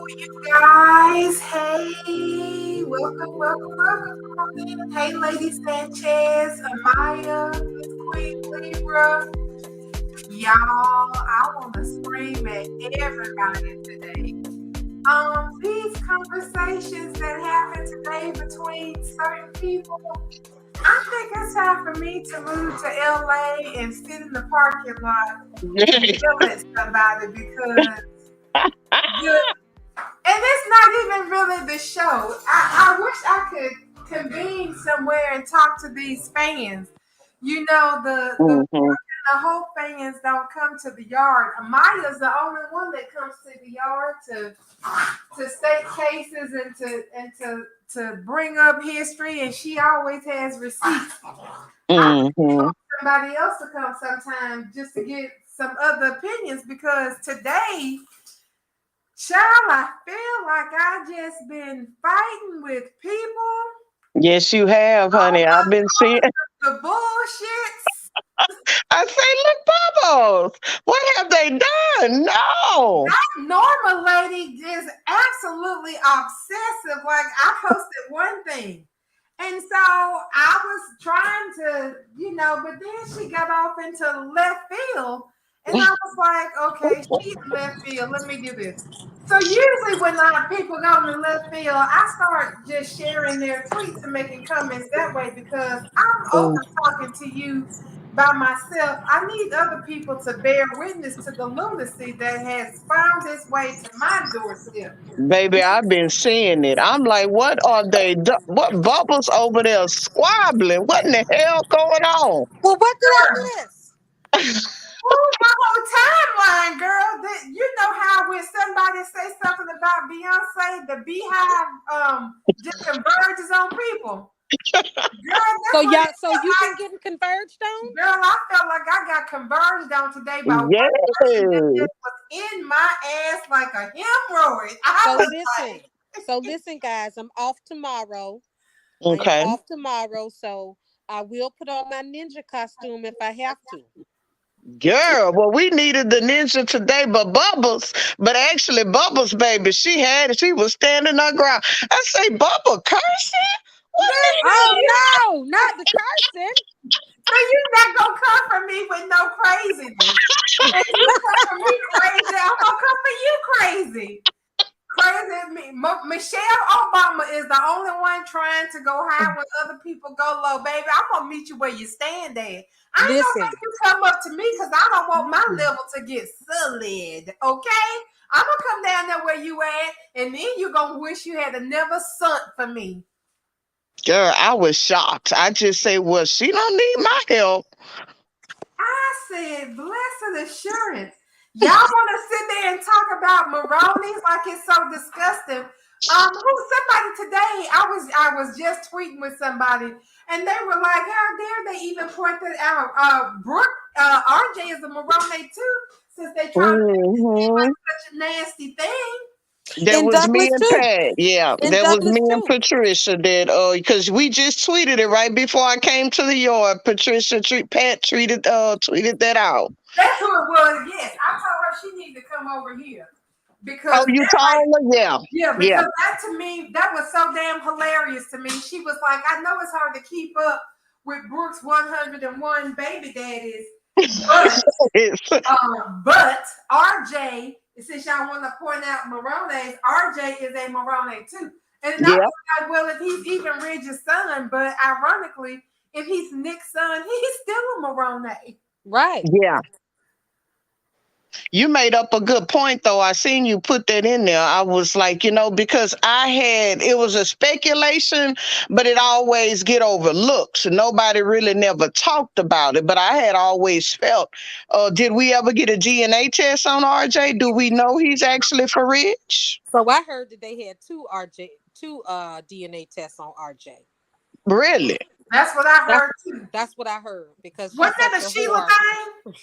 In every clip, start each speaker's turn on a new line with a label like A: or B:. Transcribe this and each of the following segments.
A: Guys, hey, welcome. Come on in. Hey, Lady Sanchez, Amaya, Miss Queen Libra. Y'all, I want to scream at everybody today. These conversations that happen today between certain people, I think it's time for me to move to LA and sit in the parking lot and yell at somebody because the and it's not even really the show. I wish I could convene somewhere and talk to these fans. You know,
B: Hmm.
A: the whole fans don't come to the yard. Amaya's the only one that comes to the yard to state cases and to bring up history, and she always has receipts. I
B: Hmm.
A: want somebody else to come sometime just to get some other opinions because today, child, I feel like I just been fighting with people
B: Yes, you have, honey. I've been seeing.
A: the bullshits.
B: I say, look, Bubbles, what have they done? No.
A: That Norma lady is absolutely obsessive. Like I posted one thing. And so I was trying to, but then she got off into left field. And I was like, okay, she's left field. Let me do this. So usually when people go in left field, I start just sharing their tweets and making comments that way because I'm over talking to you by myself. I need other people to bear witness to the lunacy that has found its way to my doorstep.
B: Baby, I've been seeing it. I'm like, what are they do? What Bubbles over there squabbling? What in the hell going on?
C: Well, what did I miss?
A: Oh, my whole timeline, girl. That you know how when somebody say something about Beyonce, the beehive just converges on people. Girl,
C: So you been getting converged on?
A: girl, I felt like I got converged on today by one person that
B: Yes.
A: just was in my ass like a hemorrhoid.
C: So listen. So listen, guys. I'm off tomorrow. I am
B: Okay.
C: off tomorrow, so I will put on my ninja costume if I have to.
B: Girl, well, we needed the ninja today, but actually, Bubbles, baby, she was standing her ground. I say, Bubba cursing? What in the
C: Oh no, not the cursing.
A: So you not gonna come for me with no craziness. If you come for me crazy, I'm gonna come for you crazy. Crazy me. Michelle Obama is the only one trying to go high when other people go low, baby. I'm gonna meet you where you stand at. I ain't gonna
C: Listen,
A: make you come up to me because I don't want my level to get solid. Okay, I'm gonna come down there where you at, and then you gonna wish you had never sunk for me.
B: Girl, I was shocked. I just say, well, she don't need my help.
A: I said, blessed assurance. Y'all want to sit there and talk about Maronis like it's so disgusting. Somebody today? I was just tweeting with somebody, and they were like, "How dare they even point that out?" Brooke, RJ is a Maroni too, since they try to make it seem like
B: Hmm.
A: such a nasty thing.
B: That
C: and
B: was me
C: Douglas
B: and
C: too.
B: Pat. Yeah,
C: And
B: that was
C: Douglas
B: me and
C: too.
B: Patricia. That because we just tweeted it right before I came to the yard. Pat tweeted that out.
A: That's who it was. Yes, I told her she needed to come over here because
B: Oh, you
A: that right.
B: told her? Yeah,
A: Yeah,
B: yeah.
A: because that to me, that was so damn hilarious to me. She was like, I know it's hard to keep up with Brooks 101 baby daddies, but but RJ, since y'all want to point out Marones, RJ is a Marone too. And I
B: Yeah,
A: was like, well, if he's even Ridge's son, but ironically, if he's Nick's son, he's still a Marone.
C: Right.
B: yeah. You made up a good point, though. I seen you put that in there. I was like, because it was a speculation, but it always get overlooked. So nobody really never talked about it. But I had always felt, did we ever get a DNA test on RJ? Do we know he's actually for Rich?
C: So I heard that they had two DNA tests on RJ.
B: Really?
A: That's what I
C: That's
A: heard too.
C: that's what I heard because
A: Was
C: she's such
A: that a
C: a
A: Sheila
C: whore.
A: thing?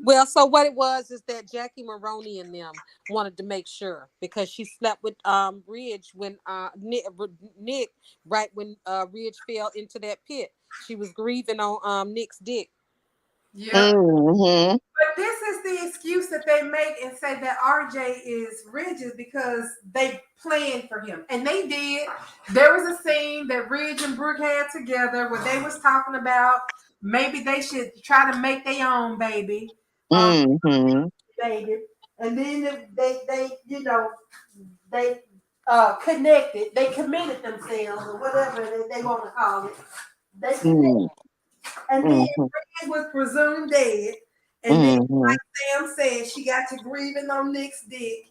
C: Well, so what it was is that Jackie Maroney and them wanted to make sure because she slept with Ridge when Nick right when Ridge fell into that pit. She was grieving on Nick's dick.
A: Yeah.
B: Hmm.
A: But this is the excuse that they make and say that RJ is Ridge is because they planned for him, and they did. There was a scene that Ridge and Brooke had together where they was talking about maybe they should try to make their own baby, um,
B: Mm-hmm.
A: baby, and then they they connected, they committed themselves or whatever they want to call it. They connected.
B: Mm-hmm.
A: And then
B: Mm-hmm.
A: Red was presumed dead. And then,
B: Mm-hmm.
A: like Sam said, she got to grieving on Nick's dick.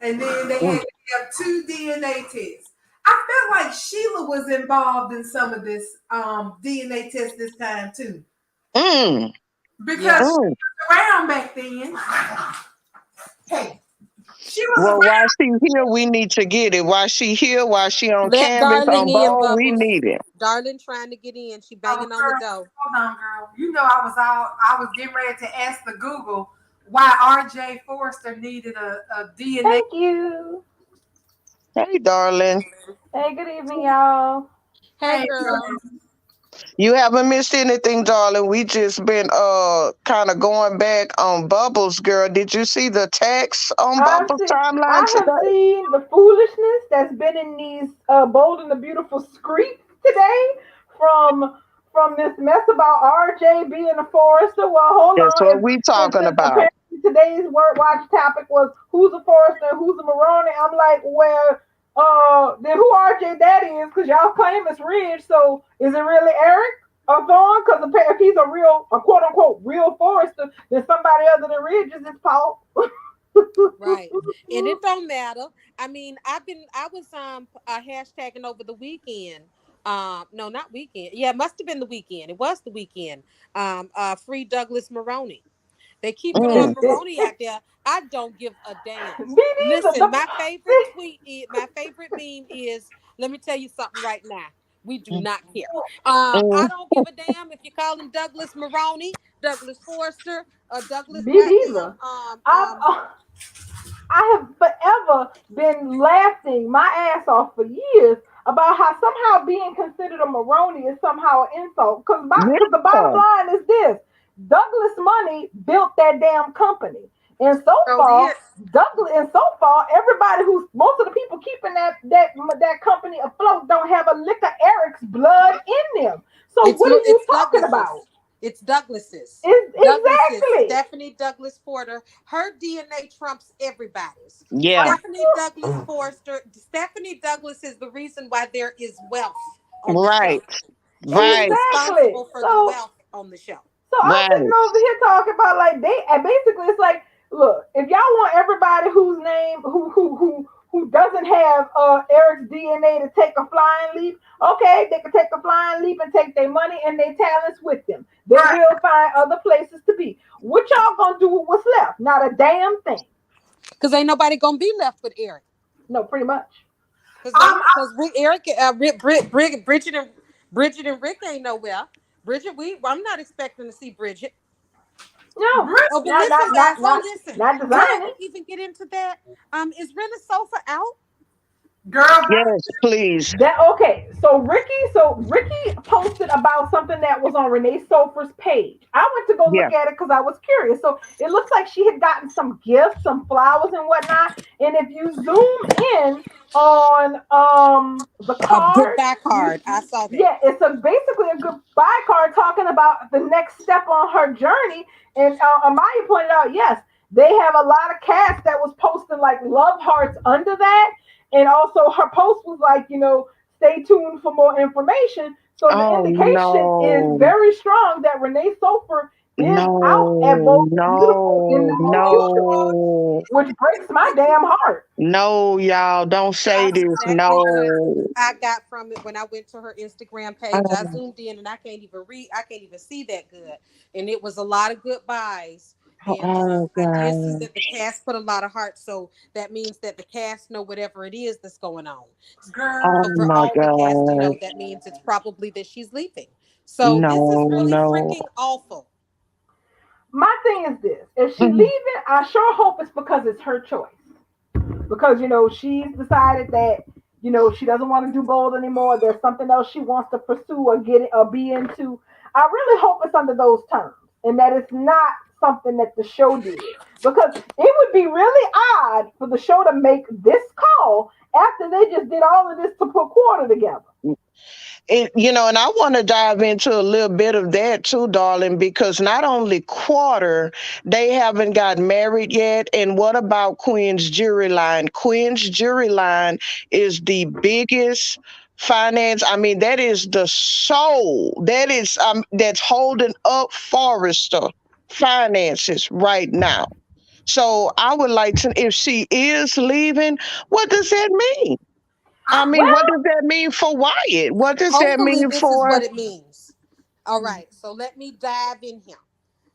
A: And then they had to have 2 DNA tests. I felt like Sheila was involved in some of this DNA test this time too.
B: Mm-hmm.
A: Because
C: Yeah.
A: she
B: Mm.
A: was around back then. Hey, she was
B: Well, while
A: around.
B: she here, we need to get it. While she here, while she on
C: Let
B: canvas,
C: Darling
B: on
C: in,
B: board, we
C: Bubbles.
B: need it.
C: Darling trying to get in. She
A: Oh,
C: banging on the
A: girl,
C: door.
A: hold on, girl. You know I was getting ready to ask the Google why RJ Forrester needed a DNA.
D: Thank you.
B: Hey, darling.
D: Hey, good evening, y'all.
C: Hey,
A: Hey,
C: girl.
B: You haven't missed anything, darling. We just been kind of going back on Bubbles, girl. Did you see the text on Bubbles timeline
D: I have
B: today?
D: seen the foolishness that's been in these Bold and the Beautiful script today from this mess about RJ being a Forester. Well, hold
B: That's
D: on.
B: what we talking
D: Since
B: about.
D: apparently today's word watch topic was who's a Forester and who's a Maroney, I'm like, well, then who RJ that is? Because y'all claim it's Ridge. So is it really Eric or Vaughn? Because if he's a quote unquote real Forester, then somebody other than Ridge is his fault.
C: Right. And it don't matter. I mean, I was hashtagging over the weekend. No, not weekend. Yeah, it must have been the weekend. It was the weekend. Free Douglas Maroney. They keep throwing
B: Mm.
C: Maroney out there. I don't give a damn.
D: Me neither.
C: Listen, my favorite tweet is my favorite meme is, let me tell you something right now. We do not care. I
B: Mm.
C: don't give a damn if you call him Douglas Maroney, Douglas Forster, or Douglas
D: Me
C: goddamn
D: neither. I've I have forever been laughing my ass off for years about how somehow being considered a Maroney is somehow an insult. Because the bottom
B: Yeah.
D: line is this: Douglas Money built that damn company, and so
C: so
D: far,
C: did.
D: everybody who's most of the people keeping that company afloat don't have a lick of Eric's blood in them. So what are you
C: It's
D: talking about?
C: Douglas's. It's Douglas's. Douglas's.
D: Exactly.
C: Stephanie Douglas Porter. Her DNA trumps everybody's.
B: Yeah.
C: Stephanie Douglas Forster. Stephanie Douglas is the reason why there is wealth on the show.
B: Right.
C: She is
B: Right.
D: Exactly.
C: responsible for the
D: So
C: wealth on the show.
D: I'm sitting
B: Right.
D: over here talking about like and basically it's like, look, if y'all want everybody whose name who doesn't have Eric's DNA to take a flying leap, okay, they can take a flying leap and take their money and their talents with them. They
A: Right.
D: will find other places to be. What y'all gonna do with what's left? Not a damn thing.
C: Because ain't nobody gonna be left with Eric.
D: No, pretty much.
C: Because Eric, Bridget and Rick ain't nowhere. Bridget, I'm not expecting to see Bridget.
D: No,
C: Oh, but
D: not
C: listen,
D: not
C: guys.
D: not
C: Oh,
D: not
C: listen.
D: not
C: Before
D: designing.
C: we even get into that, is Rena Sofa out?
A: Girl,
B: Yes, please.
D: That okay. So Ricky posted about something that was on Renee Sofer's page. I went to go
B: Yeah.
D: look at it because I was curious. So it looks like she had gotten some gifts, some flowers and whatnot. And if you zoom in on the
C: A
D: card,
C: goodbye
D: you
C: card. I saw that.
D: yeah, it's basically a goodbye card talking about the next step on her journey. And Amaya pointed out, yes, they have a lot of cast that was posting like love hearts under that. And also her post was like, stay tuned for more information. So the
B: Oh
D: indication is
B: no.
D: very strong that Renee Sofer is out at
B: No.
D: Bold and Beautiful in
B: No.
D: the near future,
B: No.
D: which breaks my damn heart.
B: No, y'all. Don't say
C: That's
B: this.
C: exactly what
B: No.
C: I got from it when I went to her Instagram page. I
B: Oh,
C: zoomed in and I can't even read. I can't even see that good. And it was a lot of goodbyes. And
B: oh
C: I did see
B: God.
C: that the cast put a lot of heart. So that means that the cast know whatever it is that's going on.
A: girl.
B: Oh
C: So for
B: my
C: all the cast to know,
B: God.
C: that means it's probably that she's leaving. So this is
B: No,
C: really
B: no.
C: freaking awful.
D: My thing is this: if she
B: Mhm.
D: leaving, I sure hope it's because it's her choice. Because she's decided that she doesn't want to do bold anymore. There's something else she wants to pursue or get or be into. I really hope it's under those terms and that it's not something that the show did. Because it would be really odd for the show to make this call after they just did all of this to put quarter together.
B: And I want to dive into a little bit of that too, darling, because not only Quarter, they haven't got married yet. And what about Quinn's Jury Line? Quinn's Jury Line is the biggest finance. I mean, that is the soul that's holding up Forrester finances right now. So I would like to, if she is leaving, what does that mean? I mean, what
D: Well,
B: does that mean for Wyatt? What does that
C: Hopefully,
B: mean
C: this is
B: for?
C: what it means. All right, so let me dive in here.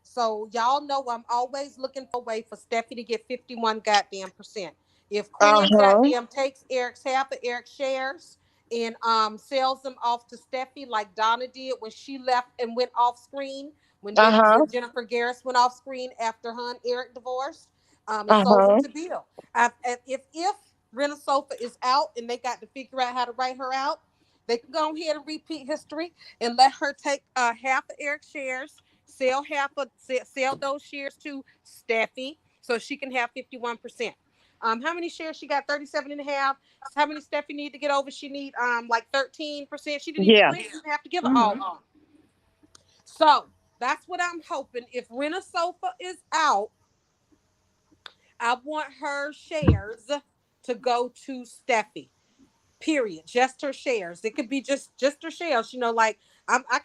C: So y'all know I'm always looking for a way for Steffi to get 51 goddamn percent. If
B: Uh
C: Quinn
B: huh.
C: goddamn takes Eric's half of Eric's shares and sells them off to Steffi like Donna did when she left and went off screen
B: Uh huh.
C: when Jennifer Garris went off screen after her and Eric divorced, and
B: Uh
C: sold them
B: huh.
C: to Bill. If Rena Sofa is out and they got to figure out how to write her out, they can go ahead and repeat history and let her take half of Eric's shares, sell those shares to Steffi so she can have 51%. How many shares she got? 37 and a half. So how many Steffi need to get over? She need like 13%. She didn't even
B: Yeah.
C: Rena didn't have to give it all
D: mhm.
C: up. So that's what I'm hoping. If Rena Sofa is out, I want her shares to go to Steffi. Period. Just her shares. It could be just her shares. Like I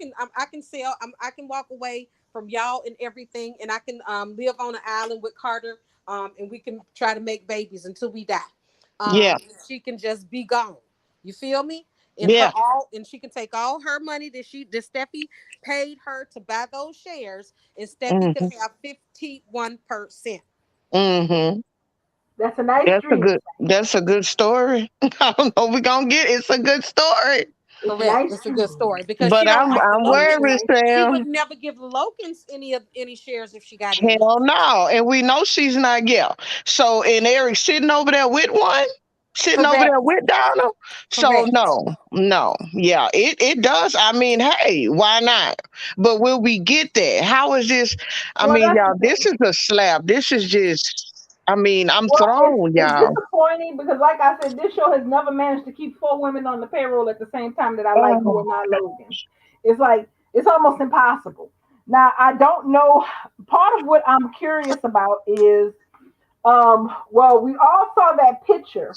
C: can sell. I can walk away from y'all and everything, and I can live on an island with Carter, and we can try to make babies until we die.
B: Yeah.
C: She can just be gone. You feel me?
B: Yeah.
C: And she can take all her money that Steffi paid her to buy those shares, and Steffi could
B: Mhm.
C: have 51%.
B: Mhm.
D: That's a nice dream.
B: That's a good story. I don't know. We're gonna get. It's a good story.
D: It's a
C: Correct.
D: nice
C: It's a good
D: dream.
C: story because she
B: But
C: don't like the
B: I'm
D: It's a
C: Locans.
B: worried,
D: nice
C: She
B: Sam.
C: would never give the Locans any shares if she got any.
B: Hell no. And we know she's not, yeah. So, and Eric sitting over there with one, sitting over there
C: Correct.
B: with Donna. So,
C: Correct.
B: no, no. Yeah, it does. I mean, hey, why not? But will we get there? How is this? I
D: Well,
B: mean,
D: that's the
B: y'all, this
D: thing.
B: is a slap. This is just, I mean, I'm
D: Well,
B: thrown,
D: it's
B: y'all.
D: disappointing because, like I said, this show has never managed to keep four women on the payroll at the same time that I like who are
B: Oh,
D: not Logan. It's like it's almost impossible. Now, I don't know. Part of what I'm curious about is, well, we all saw that picture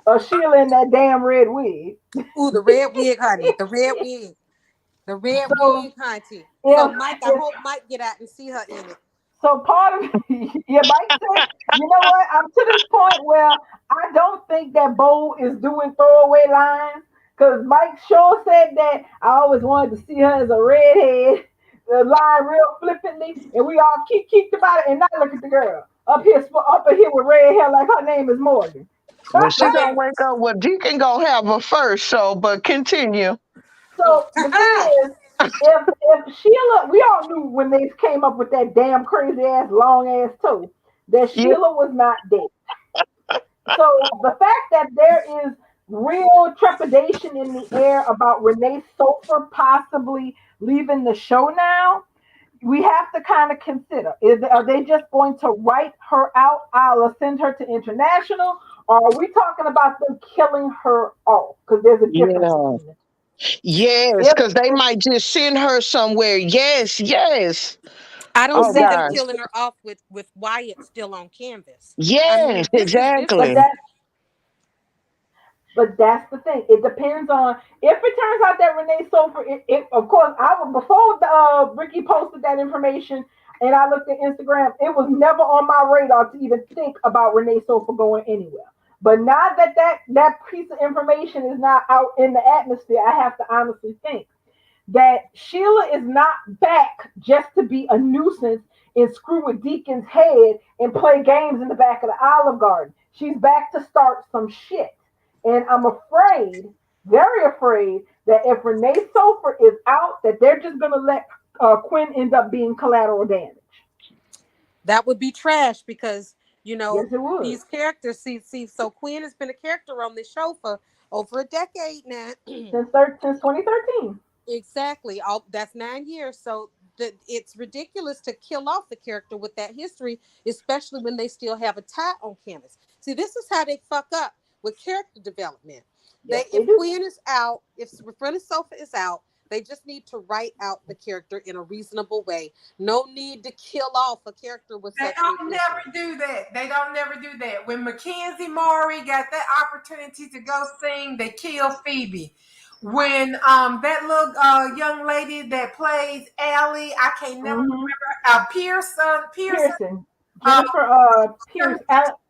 D: of Sheila in that damn red wig.
C: Ooh, the red wig, honey. The red wig. The red
D: So
C: wig, honey. So
D: if
C: Mike, I
D: if
C: hope Mike get out and see her in it.
D: So part of yeah, Mike said, you know what? I'm to this point where I don't think that Bo is doing throwaway lines because Mike sure said that I always wanted to see her as a redhead, the line real flippantly, and we all kicked about it. And now look at the girl up here with red hair like her name is Morgan.
B: well, she gonna wake
C: Correct.
B: up. Well, Deacon gonna have her first, so, but continue.
D: So the thing is, if Sheila, we all knew when they came up with that damn crazy ass long ass toe that
B: Yeah,
D: Sheila was not dead. So the fact that there is real trepidation in the air about Renee Sofer possibly leaving the show now, we have to kind of consider: are they just going to write her out? I'll send her to international, or are we talking about them killing her off? Because there's a difference
B: yeah.
D: between them.
B: Yes,
D: If,
B: because they might just send her somewhere. Yes, yes.
C: I don't
B: Oh
C: see them
B: gosh.
D: exactly,
C: killing her off with Wyatt still on canvas. I
B: Yes,
C: mean, this
D: but
B: exactly.
C: is
D: that's the thing. It depends on if it turns out that Renee Sofer. It of course I would before Ricky posted that information and I looked at Instagram. It was never on my radar to even think about Renee Sofer going anywhere. But now that that piece of information is not out in the atmosphere, I have to honestly think that Sheila is not back just to be a nuisance and screw with Deacon's head and play games in the back of the Olive Garden. She's back to start some shit. And I'm afraid, very afraid, that if Renee Sofer is out, that they're just going to let Quinn end up being collateral damage.
C: that would be trash because
D: Yes, it would.
C: these characters see. So Quinn has been a character on this show for over a decade now.
D: Since 2013.
C: Exactly. All that's 9 years. So it's ridiculous to kill off the character with that history, especially when they still have a tie on Candace. See, this is how they fuck up with character development.
D: Yes, they
C: If
D: do.
C: Quinn is out, if Friend Sofa is out, they just need to write out the character in a reasonable way. No need to kill off a character with
A: They
C: such good
A: don't never
C: history.
A: do that. They don't never do that. When Mackenzie Maury got that opportunity to go sing, they killed Phoebe. When that little young lady that plays Allie, I can't never
D: Mm-hmm.
A: remember Pearson,
D: Pearson,
A: uh,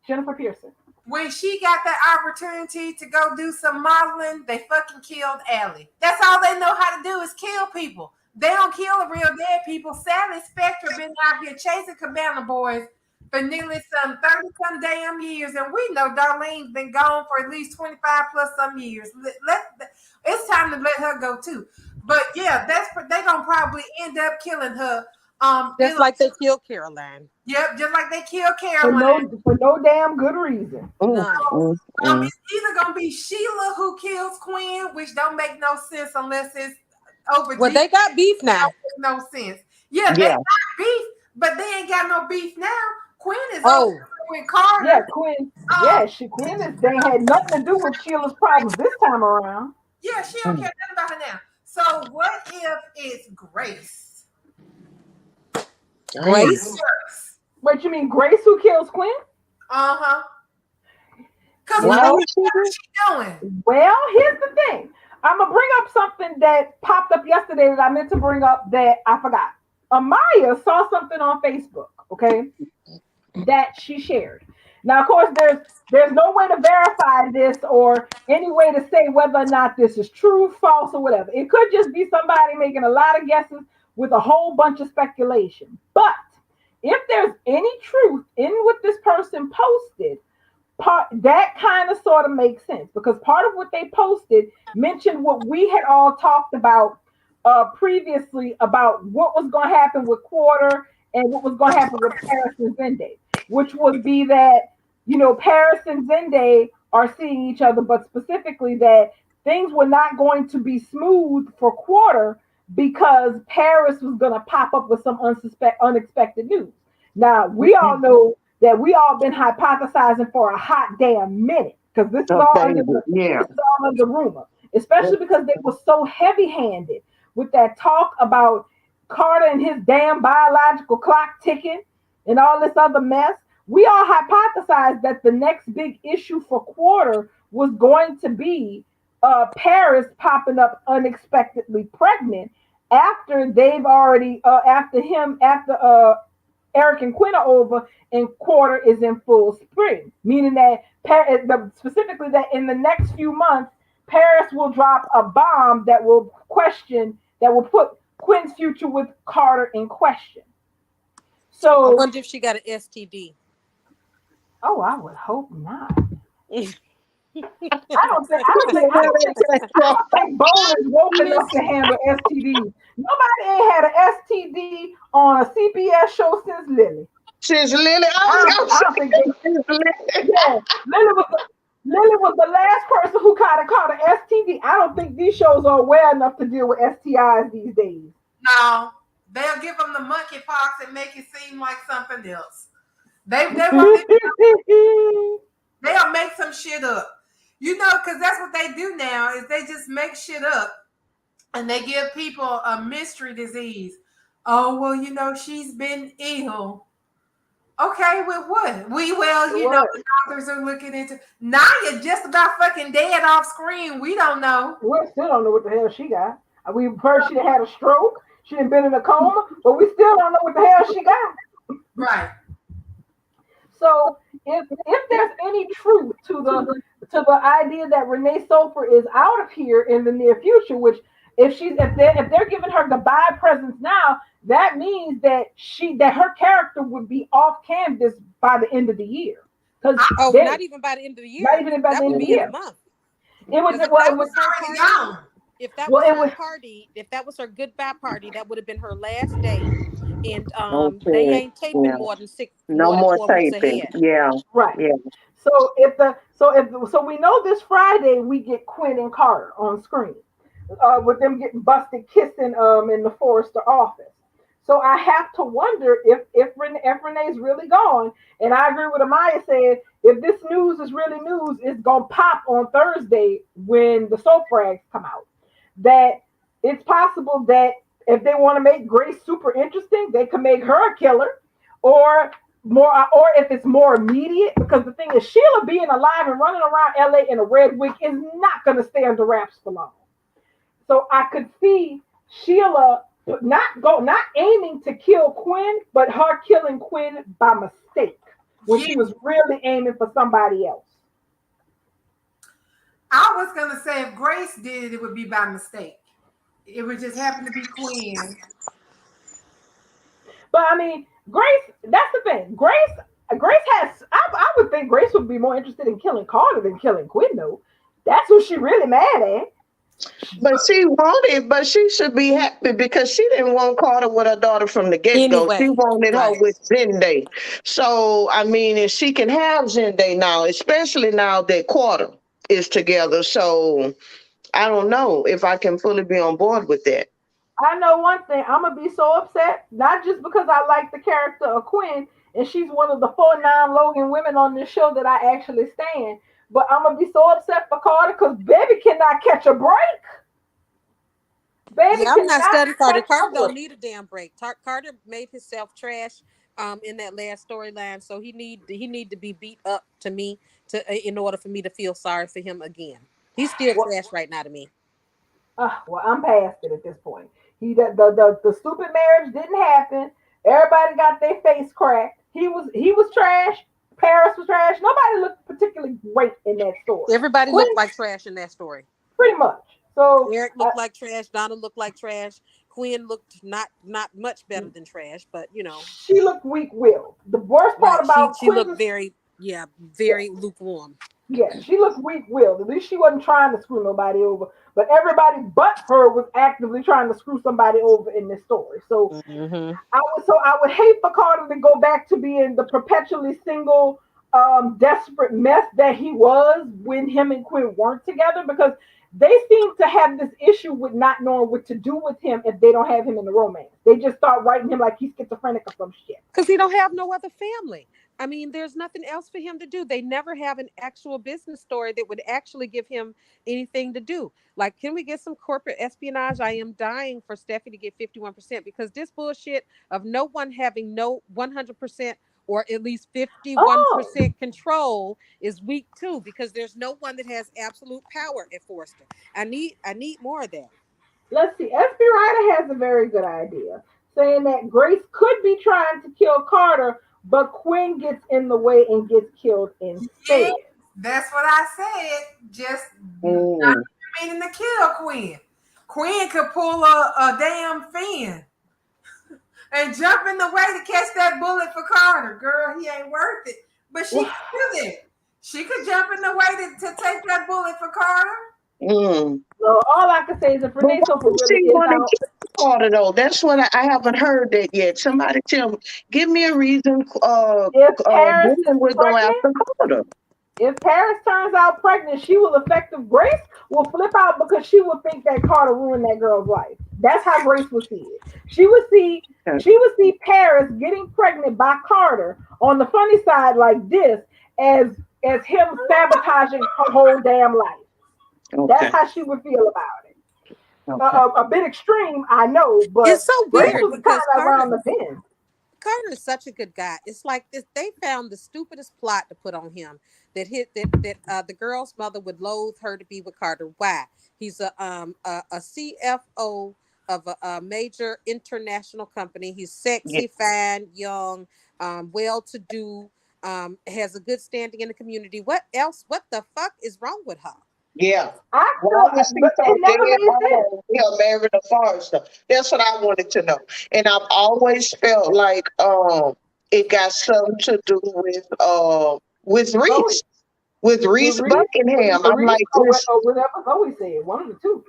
D: Jennifer Pearson.
A: when she got that opportunity to go do some modeling, they fucking killed Allie. That's all they know how to do is kill people. They don't kill the real dead people. Sally Spectre been out here chasing Cabana Boys for nearly some 30 some damn years, and we know Darlene's been gone for at least 25 plus some years. It's time to let her go too. But yeah, they gonna probably end up killing her.
C: Just like they killed Caroline.
A: Yep, just like they killed
D: For
A: Caroline.
D: no damn good reason.
C: None.
A: It's either gonna be Sheila who kills Quinn, which don't make no sense unless it's over.
C: Well, they got beef now.
A: No sense. Yeah, they got beef, but they ain't got no beef now. Quinn is over with Carter.
D: Yeah, Quinn. Quinn they had nothing to do with Sheila's problems this time around.
A: Yeah, she don't care nothing about her now. So what if it's Grace?
C: Grace?
D: Wait, you mean Grace who kills Quinn?
A: Uh-huh. Because
D: Well,
A: what is she doing?
D: Well, here's the thing. I'm going to bring up something that popped up yesterday that I meant to bring up that I forgot. Amaya saw something on Facebook, okay, that she shared. Now, of course, there's no way to verify this or any way to say whether or not this is true, false, or whatever. It could just be somebody making a lot of guesses with a whole bunch of speculation. But if there's any truth in what this person posted, that kind of sort of makes sense, because part of what they posted mentioned what we had all talked about previously about what was going to happen with Quarter and what was going to happen with Paris and Zende, which would be that, Paris and Zende are seeing each other, but specifically that things were not going to be smooth for Quarter because Paris was going to pop up with some unexpected news. Now, we all know that we all been hypothesizing for a hot damn minute, because this is all under rumor, especially because they were so heavy-handed with that talk about Carter and his damn biological clock ticking and all this other mess. We all hypothesized that the next big issue for Quarter was going to be Paris popping up unexpectedly pregnant after they've already after Eric and Quinn are over and Quarter is in full spring, meaning that specifically that in the next few months, Paris will drop a bomb that will put Quinn's future with Carter in question. So
C: I wonder if she got an STD.
D: Oh, I would hope not. I don't think Bone is woke enough to handle STDs. Nobody ain't had an STD on a CBS show since Lily.
B: Since Lily,
D: I don't think yeah, Lily was the last person who kind of caught an STD. I don't think these shows are aware enough to deal with STIs these days.
A: No, they'll give them the monkeypox and make it seem like something else. They'll make some shit up. Because that's what they do now is they just make shit up and they give people a mystery disease. Oh, well, she's been ill. Okay, with what? The doctors are looking into. Naya just about fucking dead off screen. We don't know.
D: We still don't know what the hell she got. We've heard she had a stroke. She had been in a coma, but we still don't know what the hell she got.
A: Right.
D: So if there's any truth to the idea that Renee Sofer is out of here in the near future, which if they're giving her goodbye presents now, that means that her character would be off canvas by the end of the year.
C: Not even by the end of the year.
D: Not even by the end of the year.
C: Month.
D: If that
C: was her goodbye party, that would have been her last day. And they ain't taping more than 4 weeks ahead.
B: Yeah.
D: Right. Yeah. So so we know this Friday we get Quinn and Carter on screen, with them getting busted kissing in the Forrester office. So I have to wonder if Renee's really gone. And I agree with Amaya said, if this news is really news, it's gonna pop on Thursday when the soap rags come out. That it's possible that if they want to make Grace super interesting, they can make her a killer, or or if it's more immediate. Because the thing is, Sheila being alive and running around LA in a red wig is not gonna stay under wraps for long. So I could see Sheila not aiming to kill Quinn, but her killing Quinn by mistake when
A: Yeah,
D: she was really aiming for somebody else.
A: I was gonna say if Grace did it, it would be by mistake. It would just happen to be Quinn.
D: But I mean, Grace, that's the thing. Grace has. I would think Grace would be more interested in killing Carter than killing Quinn, though. That's who she really mad at.
B: But she wanted, but she should be happy because she didn't want Carter with her daughter from the get go. She
C: Anyway,
B: wanted her
C: right.
B: with Zende. So I mean, if she can have Zende now, especially now that Quarter is together. So I don't know if I can fully be on board with that.
D: I know one thing. I'm gonna be so upset, not just because I like the character of Quinn, and she's one of the 4 non-Logan women on this show that I actually stand. But I'm gonna be so upset for Carter because baby cannot catch a break. Baby
C: Yeah, I'm not
D: cannot
C: studying Carter.
D: catch
C: Carter
D: a
C: don't
D: break.
C: need a damn break. Carter made himself trash in that last storyline, so he need to be beat up to me in order for me to feel sorry for him again. He's still
D: Well,
C: trash right now to me.
D: well, I'm past it at this point. The stupid marriage didn't happen. Everybody got their face cracked. He was trash. Paris was trash. Nobody looked particularly great in that story.
C: Everybody
D: Quinn,
C: looked like trash in that story.
D: pretty much. So
C: Eric looked like trash. Donna looked like trash. Quinn looked not much better than trash, but
D: she looked weak-willed. The worst part
C: right. She
D: about
C: she looked
D: Quinn's,
C: very, yeah,
D: yeah,
C: very lukewarm.
D: yeah, she looked weak-willed. At least she wasn't trying to screw nobody over. But everybody but her was actively trying to screw somebody over in this story. So
C: Hmm.
D: I would hate for Carter to go back to being the perpetually single, desperate mess that he was when him and Quinn weren't together, because they seem to have this issue with not knowing what to do with him if they don't have him in the romance. They just start writing him like he's schizophrenic or some shit.
C: Because he don't have no other family. I mean, there's nothing else for him to do. They never have an actual business story that would actually give him anything to do. Like, can we get some corporate espionage? I am dying for Steffi to get 51% because this bullshit of no one having no 100% or at least
D: Oh,
C: 51% control is weak too, because there's no one that has absolute power at Forrester. I need more of that.
D: let's see. SB Ryder has a very good idea, saying that Grace could be trying to kill Carter, but Quinn gets in the way and gets killed
A: Yeah,
D: instead.
A: that's what I said. Just not
B: Mm.
A: meaning to kill Quinn. Quinn could pull a damn fin and jump in the way to catch that bullet for Carter. Girl, he ain't worth it. But she
D: Well,
A: could do that. She could jump in the way to take that bullet for Carter.
B: Mm.
D: all I can say is if
B: But
D: Renee
B: why
D: Sofa
B: would
D: really
B: she
D: is
B: want to
D: out,
B: kill Carter though? That's what I haven't heard that yet. Somebody tell me. Give me a reason.
D: if Paris
B: Women
D: is
B: would go
D: pregnant,
B: after Carter.
D: if Paris turns out pregnant, she will effective Grace will flip out because she will think that Carter ruined that girl's life. That's how Grace would see it. She would see Paris getting pregnant by Carter on the funny side like this as as him sabotaging her whole damn life. That's
B: Okay.
D: how she would feel about it.
B: Okay.
D: A bit extreme, I know,
C: It's
D: but
C: so
D: Grace
C: weird
D: was kind
C: because
D: of around the bend.
C: Carter is such a good guy. It's like this, they found the stupidest plot to put on him that the girl's mother would loathe her to be with Carter. Why? He's a CFO of a major international company. He's
B: Yeah.
C: sexy, fine, young, well to do, has a good standing in the community. What else? What the fuck is wrong with her?
B: Yeah.
D: I
B: Why
D: still,
B: was he
D: but
B: so
D: it
B: dead
D: never made sense.
B: on him marrying a Forrester? That's what I wanted to know. And I've always felt like it got something to do with
D: Zoe,
B: Reese. With
D: with
B: Reese
D: Reese,
B: Buckingham. I'm
D: Reese
B: like
D: or,
B: this
D: or whatever Zoe said, one of the two.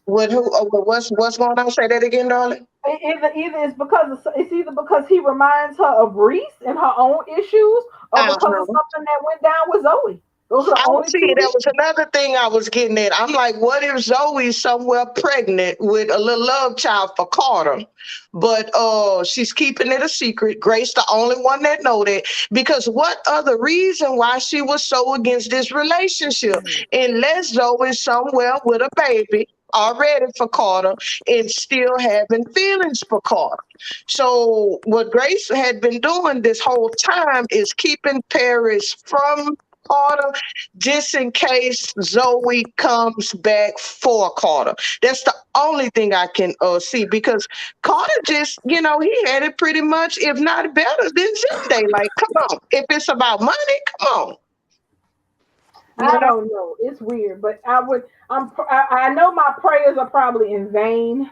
B: with who what's going on? Say that again, darling.
D: Either it's either because he reminds her of Reese and her own issues, or because of
B: Uh-huh.
D: something that went down with Zoe. Those are the
B: I
D: only
B: see.
D: two
B: That was
D: reasons.
B: another thing I was getting at. I'm like, what if Zoe's somewhere pregnant with a little love child for Carter, but she's keeping it a secret. Grace, the only one that know that, because what other reason why she was so against this relationship? Unless Zoe's somewhere with a baby already for Carter and still having feelings for Carter. So what Grace had been doing this whole time is keeping Paris from Carter just in case Zoe comes back for Carter. That's the only thing I can see because Carter just, he had it pretty much, if not better than Zende. Like, come on. If it's about money, come on. You
D: I
B: know?
D: don't know. It's weird, but I know my prayers are probably in vain,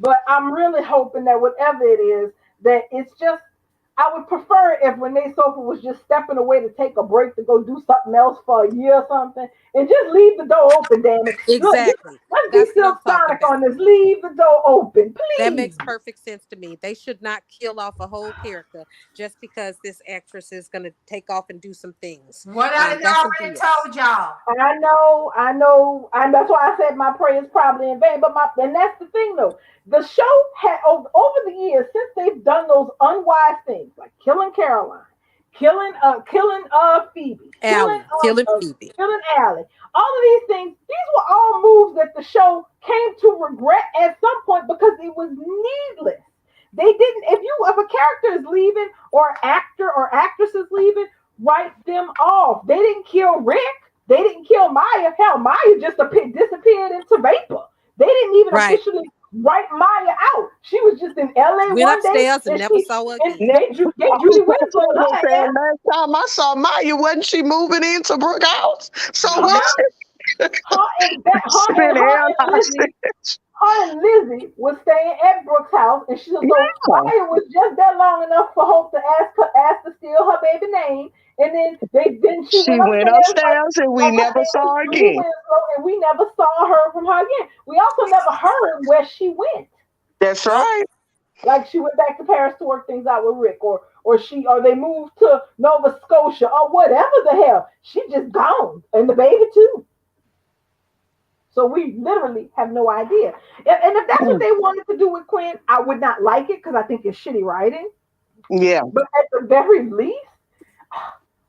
D: but I'm really hoping that whatever it is, that it's just. I would prefer if Renee Sofa was just stepping away to take a break to go do something else for a year or something, and just leave the door open. Damn it! Look,
C: Exactly.
D: let's be
C: That's what I'm
D: Silk
C: talking
D: Sonic
C: about.
D: on this. Leave the door open,
C: That
D: please.
C: makes perfect sense to me. They should not kill off a whole character just because this actress is going to take off and do some things.
A: What I
C: That's some
A: already
C: BS.
A: told y'all.
D: I know, and that's why I said my prayer is probably in vain. And that's the thing though. The show had over the years since they've done those unwise things like killing Caroline, killing Phoebe,
C: Allie, killing Phoebe.
D: killing Allie. All of these things, these were all moves that the show came to regret at some point because it was needless. They didn't. If a character is leaving or an actor or actress is leaving, write them off. They didn't kill Rick. They didn't kill Maya. Hell, Maya just disappeared into vapor. They didn't even
C: Right.
D: officially write Maya out. She was just in LA
C: Went
D: one day,
C: upstairs and
D: and
C: never saw her
D: and
C: again.
D: gave Judy Winslow her ass.
B: Last time I saw Maya, wasn't she moving into Brook House? So
A: Yeah.
B: was
D: Her and that,
B: she been
D: her
B: hell
D: and Lizzie her and Lizzie was staying at Brooke's house, and so
B: Yeah.
D: Maya was just there long enough for Hope to ask to steal her baby name, and then she
B: She
D: went
B: went
D: upstairs
B: upstairs and we
D: like her
B: never
D: name was
B: saw her
D: Judy
B: again.
D: Winslow, and we never saw her from her again. We also never heard where she went.
B: That's
C: Nope.
B: right.
D: Like she went back to Paris to work things out with Rick, or they moved to Nova Scotia, or whatever the hell. She just gone, and the baby too. So we literally have no idea. And if that's what
B: Mm.
D: they wanted to do with Quinn, I would not like it because I think it's shitty writing.
B: Yeah.
D: But at the very least,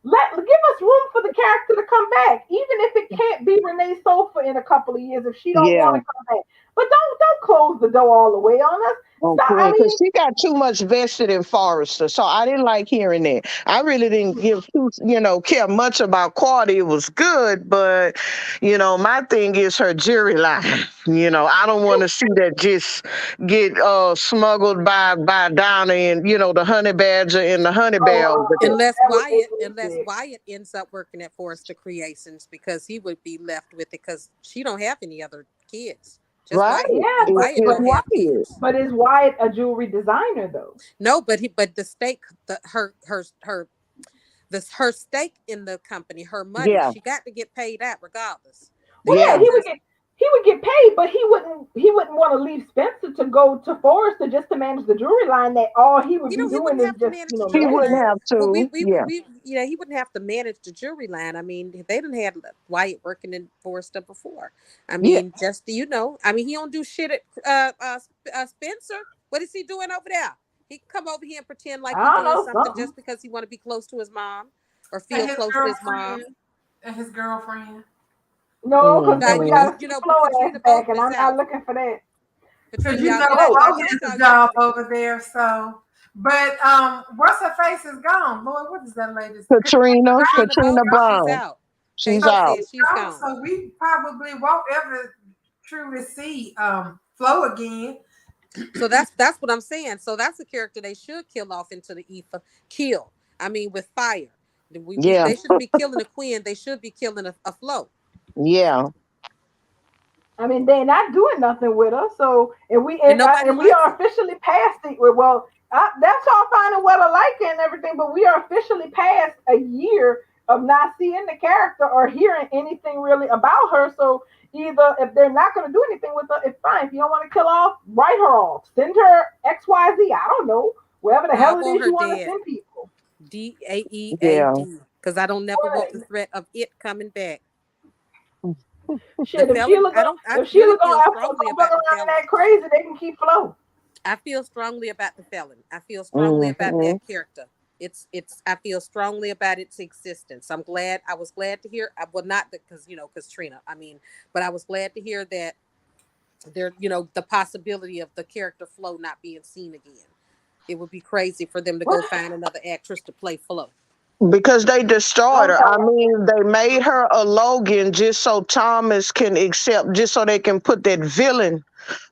D: give us room for the character to come back, even if it can't be Renee Sofa in a couple of years if she don't
B: Yeah.
D: want to come back. But don't close the door all the way on us.
B: On
D: So, I
B: Quinn, because
D: mean,
B: she got too much vested in Forrester, so I didn't like hearing that. I really didn't care much about Quality. It was good, but my thing is her jury line. I don't want to see that just get smuggled by Donna and the honey badger and the honey bear over there.
C: Unless Wyatt ends up working at Forrester Creations because he would be left with it because she don't have any other kids. Just
B: Right?
C: Wyatt,
D: yeah,
C: and
B: It's
C: Wyatt
B: just
C: don't have
B: Wyatt.
C: kids.
D: but is Wyatt a jewelry designer though?
C: No, but the stake, her stake in the company, her money,
B: Yeah.
C: she got to get paid out regardless.
D: Well,
C: They
D: yeah,
B: Yeah.
C: can't just
D: he would get paid, but he wouldn't want to leave Spencer to go to Forrester just to manage the jewelry line. That all he would be
C: he
D: doing
C: wouldn't
D: is
C: have to
D: just
C: manage the
B: He
C: jewelry
B: wouldn't
C: line.
B: have
C: But
B: to. Yeah.
C: he wouldn't have to manage the jewelry line. I mean, they didn't have Wyatt working in Forrester before. I
B: Yeah.
C: mean, just I mean, he don't do shit at Spencer. What is he doing over there? He can come over here and pretend like he
D: I don't
C: doing
D: know
C: something
D: something.
C: just because he want to be close to his mom or
A: And
C: feel
A: his
C: close to his mom.
A: girlfriend. And his girlfriend.
D: No, because
C: Now
D: then we
B: Hmm.
D: got to see
C: but
D: Chloe ass
C: Katrina
D: back,
C: Bolton
D: and
C: is
D: I'm not
C: out.
D: looking for that.
A: Because
C: Katrina, y'all
A: Flo
C: got to
A: has
C: call
A: a
C: you.
A: job over there, so. But what's her face is gone. Lord, what is that lady's?
B: Katrina,
C: Katrina
B: Katrina
C: Bolton, she's
B: Brown.
C: out.
B: She's
A: So
C: Casey
B: out.
C: said
A: she's
C: she's
A: gone,
C: gone.
A: so we probably won't ever truly see Flo again.
C: So that's what I'm saying. So that's a character they should kill off into the ether. Kill. I mean, with fire.
B: Yeah.
C: They shouldn't be killing a Queen. They should be killing a Flo.
B: Yeah.
D: I mean, they're not doing nothing with us. So, and we
C: And
D: and,
C: nobody
D: and we
C: likes
D: are
C: her.
D: officially past the well. That's all fine and well, I like it and everything, but we are officially past a year of not seeing the character or hearing anything really about her. So, either if they're not going to do anything with her, it's fine. If you don't want to kill off, write her off. Send her XYZ. I don't know, wherever the
C: I
D: hell it
C: want
D: is
C: her
D: you want to
C: dead.
D: send people.
B: Yeah.
C: DAEAD. because I don't never want the
D: What?
C: threat of it coming back. The
D: Shit, if
C: felon,
D: Sheila
C: I
D: go,
C: don't. I
D: if
C: really
D: Sheila
C: feel
D: gonna
C: strongly
D: run
C: about the
D: around and
C: felon.
D: act crazy, they can keep flow.
C: I feel strongly about the felon. I feel strongly about
B: Mm-hmm.
C: that character. It's. I feel strongly about its existence. I'm glad. I was glad to hear. Well, not because because Trina. I mean, but I was glad to hear that there. The possibility of the character Flo not being seen again. It would be crazy for them to go
D: What?
C: find another actress to play Flo.
B: Because they destroyed
D: I'm
B: her.
D: talking
B: I
D: about
B: mean, they made her a Logan just so Thomas can accept, just so they can put that villain,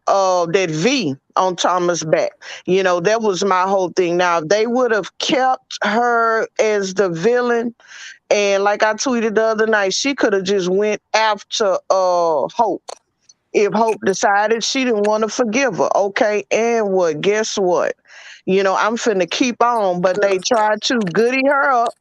B: that V on Thomas' back. That was my whole thing. Now, if they would have kept her as the villain, and like I tweeted the other night, she could have just went after Hope. If Hope decided she didn't want to forgive her, okay, and what? Guess what? I'm finna keep on, but they tried to goody her up,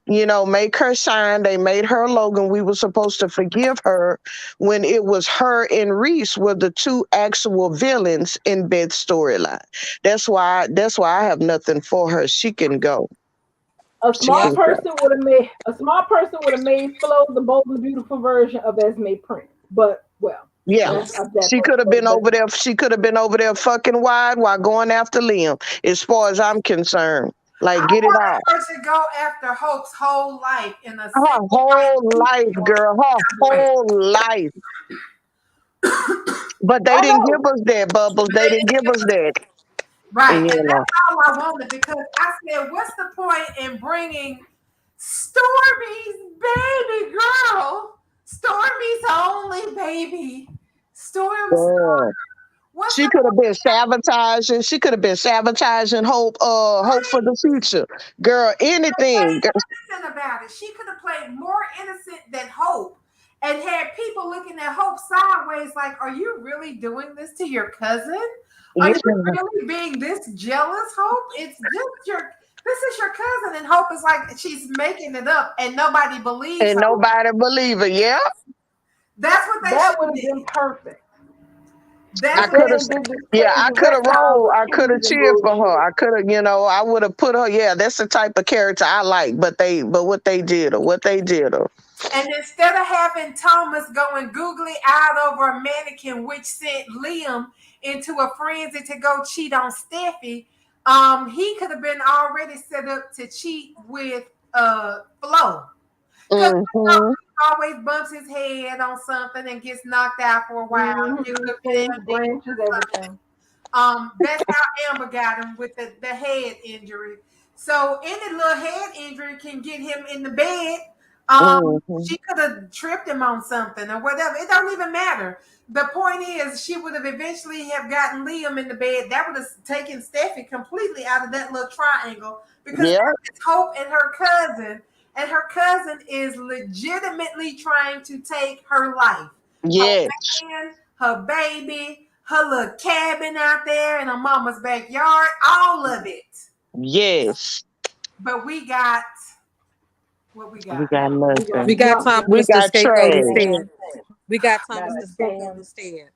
B: make her shine. They made her Logan. We were supposed to forgive her when it was her and Reese were the two actual villains in Beth's storyline. That's why I have nothing for her. She can go.
D: a
B: She
C: Yeah.
D: smart
B: can go.
D: person would have made Flo the boldly beautiful version of Esme Prince. But well,
B: Yeah.
D: that's that.
B: She could have been over there. She could have been over there fucking wide while going after Liam. As far as I'm concerned,
A: I
B: like get it
A: wanted
B: off.
A: her to go after Hope's whole life in a
B: Her
A: single
B: whole life, girl. Her
A: way.
B: whole life. But they
D: I
B: didn't give
D: know.
B: us that, Bubbles. They didn't give us that.
A: Right, and
B: You know.
A: that's all I wanted because I said, what's the point in bringing Stormy's baby girl, Stormy's only baby, Storm's
B: Yeah.
A: what's
B: She
A: the
B: could have been
A: point?
B: sabotaging. She could have been sabotaging hope for the future. Girl, anything. Girl.
A: Innocent about it. She could have played more innocent than Hope and had people looking at Hope sideways like, are you really doing this to your cousin? Are
B: Yeah.
A: you really being this jealous, Hope? It's just this is your cousin, and Hope is like she's making it up and nobody believes
B: And
A: Hope.
B: nobody believe it. Yeah.
A: That's what they
D: That
A: should
D: would
A: have
D: have
A: did.
D: been perfect.
A: That's
B: I
D: If
A: what
D: they
B: could have,
D: didn't do this
B: yeah, I
D: crazy
B: could have
D: retcons
B: rolled.
D: of
B: I could have
D: keys and
B: cheered for her.
D: bullshit.
B: I could have, I would have put her. Yeah, that's the type of character I like. But what they did, or what they did, or
A: And instead of having Thomas going googly eyed over a mannequin, which sent Liam into a frenzy to go cheat on Steffi, he could have been already set up to cheat with Flo. Because
B: hmm
A: he always bumps his head on something and gets knocked out for a while. He could have been in
D: Face,
A: a dance
D: branches,
A: or something.
D: everything.
A: That's how Amber got him with the head injury. So any little head injury can get him in the bed.
B: hmm
A: She could have tripped him on something or whatever. It don't even matter. The point is, she would have eventually have gotten Liam in the bed. That would have taken Steffi completely out of that little triangle because
B: Yeah.
A: it's Hope and her cousin is legitimately trying to take her life. Her
B: Yes.
A: man, her baby, her little cabin out there in her mama's backyard, all of it.
B: Yes.
A: But we got what we
B: We
A: got.
B: got
D: We
C: We
B: nothing.
D: got
C: got
D: nothing.
B: We
C: Thomas the
B: got
C: scapegoat
B: trash.
C: instead. We got
D: Not
C: Thomas
D: a
C: the scapegoat
D: damn.
C: instead.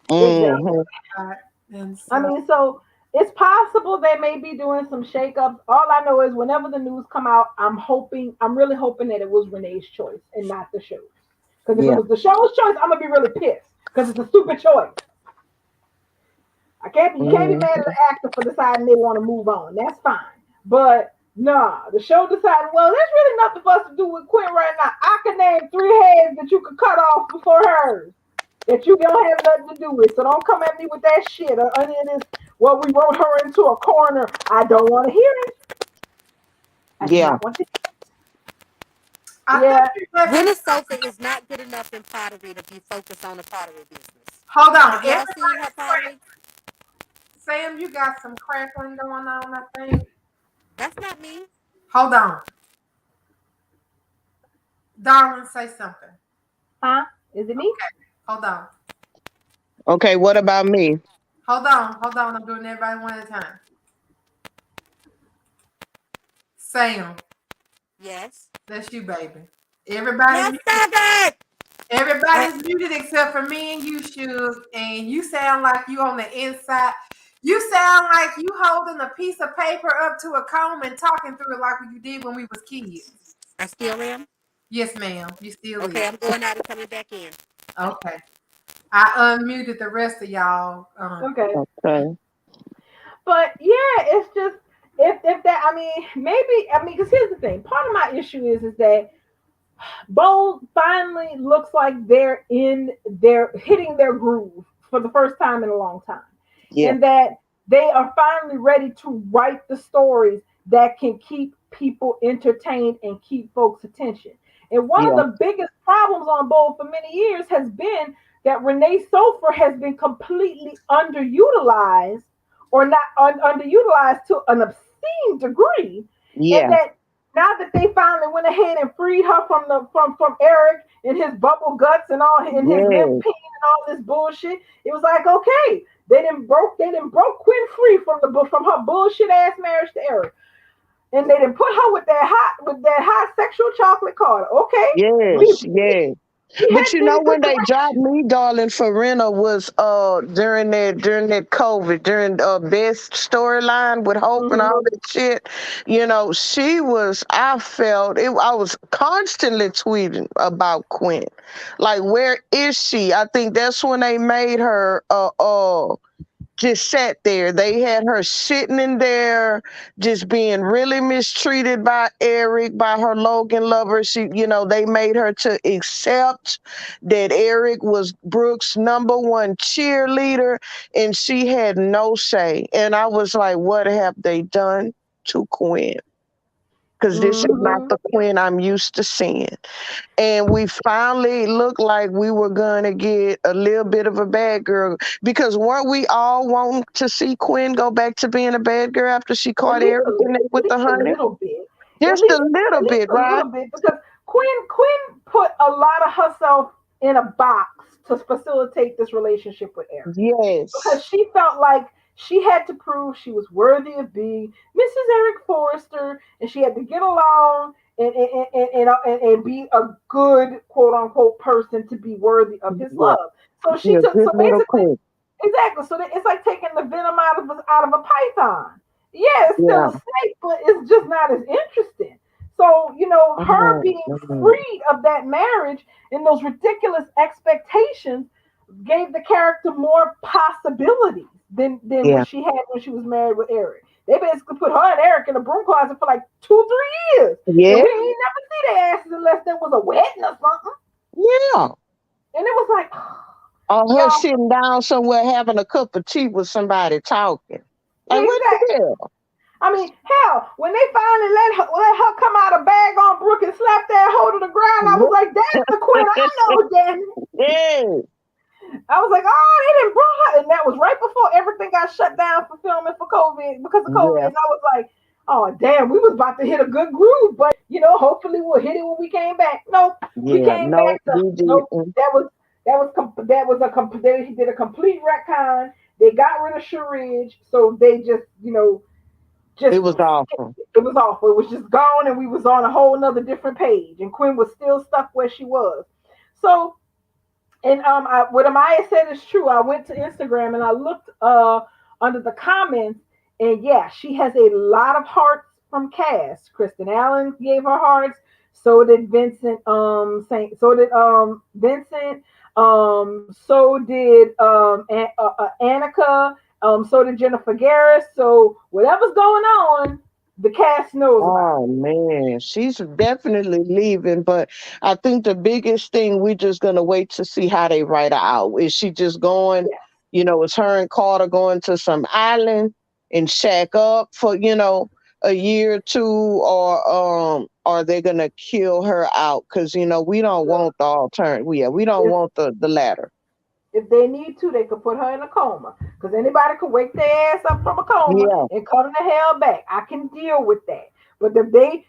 D: Exactly.
B: hmm
A: And
D: I
A: so
D: mean, so it's possible they may be doing some shakeups. All I know is whenever the news come out, I'm really hoping that it was Renee's choice and not the show's. Because if it
B: Yeah.
D: was the show's choice, I'm gonna be really pissed because it's a stupid choice. You can't be
B: hmm
D: mad at the actor for deciding they want to move on. That's fine. But nah, the show decided, well, there's really nothing for us to do with Quinn right now. I can name 3 heads that you could cut off before hers that you don't have nothing to do with. So don't come at me with that shit. Or any of this, well, we wrote her into a corner. I don't want to hear it. I do
B: Yeah.
D: not want to.
A: I think
D: Yeah,
C: Minnesota is not good enough in pottery to be focused on the pottery business.
A: hold on.
C: Have y'all seen her
A: Everybody's
C: pottery?
A: Sam, you got some crackling going on, I think.
C: That's not me.
A: Hold on. Darling, say something.
D: huh? Is it me?
A: Hold on.
B: Okay. What about me?
A: Hold on. Hold on. I'm doing everybody one at a time. Sam,
C: Yes.
A: that's you, baby.
C: Now
A: Everybody
C: stop it!
A: Everybody's muted except for me and you, Shoes, and you sound like you on the inside. You sound like you holding a piece of paper up to a comb and talking through it like you did when we was kids.
C: I still am.
A: Yes, ma'am. You still
C: Okay,
A: is.
C: I'm going out and coming back in.
A: Okay. I unmuted the rest of y'all.
D: Okay.
B: Okay.
D: But yeah, it's just if that I mean maybe I mean because here's the thing. Part of my issue is that Bold finally looks like they're hitting their groove for the first time in a long time.
B: Yeah.
D: And that they are finally ready to write the stories that can keep people entertained and keep folks' attention. And one of
B: Yeah.
D: the biggest problems on Bold for many years has been that Renee Sofer has been completely underutilized or not underutilized to an obscene degree, and
B: Yeah.
D: that now that they finally went ahead and freed her from Eric and his bubble guts and all and his limp
B: Yes.
D: peen and all this bullshit, it was like okay, they didn't broke Quinn free from her bullshit ass marriage to Eric, and they didn't put her with that hot sexual chocolate Carter. Okay, we
B: Yes. Yes.
D: we
B: But
D: headed
B: you
D: in
B: know
D: a good
B: when they dropped
D: direction.
B: me, darling, for Rena was during that COVID, during Best storyline with Hope and all
D: Mm-hmm.
B: that shit. She was I felt it I was constantly tweeting about Quinn. Like, where is she? I think that's when they made her just sat there. They had her sitting in there, just being really mistreated by Eric, by her Logan lover. They made her to accept that Eric was Brooke's number one cheerleader, and she had no say. And I was like, what have they done to Quinn? Because this is not
D: Mm-hmm.
B: the Quinn I'm used to seeing. And we finally looked like we were gonna get a little bit of a bad girl, because weren't we all wanting to see Quinn go back to being a bad girl after she caught Eric in there
D: At
B: with the
D: least a
B: honey?
D: little bit. At
B: Just a
D: least
B: little
D: at least
B: bit,
D: a
B: right?
D: little bit because Quinn put a lot of herself in a box to facilitate this relationship with Eric
B: Yes.
D: because she felt like she had to prove she was worthy of being Mrs. Eric Forrester, and she had to get along and be a good quote unquote person to be worthy of his
B: Yeah.
D: love. So
B: She
D: she
B: a
D: took
B: good
D: so
B: little
D: basically
B: Quinn.
D: exactly so that it's like taking the venom out of a python. Yeah, it's still
B: Yeah.
D: a snake, but it's just not as interesting. So, her
B: Oh,
D: being
B: man.
D: freed of that marriage and those ridiculous expectations gave the character more possibilities than
B: Yeah.
D: what she had when she was married with Eric. They basically put her and Eric in a broom closet for like 2, 3 years, and
B: Yeah.
D: we ain't never see their asses unless there was a wedding or something.
B: Yeah.
D: And it was like,
B: Or her
D: y'all,
B: sitting down somewhere having a cup of tea with somebody talking. Like, what
D: exactly.
B: the hell?
D: I mean, hell, when they finally let her come out of bag on Brooke and slap that hoe to the ground, I was like, that's the Queen I know, damn it.
B: Yeah.
D: I was like, oh, they didn't bring her. And that was right before everything got shut down for filming for COVID because of COVID.
B: Yeah.
D: And I was like, oh, damn, we was about to hit a good groove, but, hopefully we'll hit it when we came back. Nope. We
B: Yeah.
D: came
B: No,
D: back to,
B: we
D: nope,
B: didn't.
D: they did a complete retcon. They got rid of Sharidge. So they just
B: It was awful.
D: it was awful. It was just gone, and we was on a whole nother different page. And Quinn was still stuck where she was. So, and what Amaya said is true. I went to Instagram and I looked under the comments, and yeah, she has a lot of hearts from cast. Kristen Allen gave her hearts. So did Vincent. So did Vincent. So did Annika. So did Jennifer Garris. So whatever's going on, the cast knows about
B: Oh man, she's definitely leaving. But I think the biggest thing, we're just gonna wait to see how they write her out. Is she just going?
D: it. Yeah.
B: Is her and Carter going to some island and shack up for a year or two, or are they gonna kill her out? Because we don't want the alternative. Yeah, we don't
D: If
B: want the latter.
D: If they need to, they could put her in a coma because anybody could wake their ass up from a coma
B: Yeah,
D: and come the hell back. I can deal with that. But if they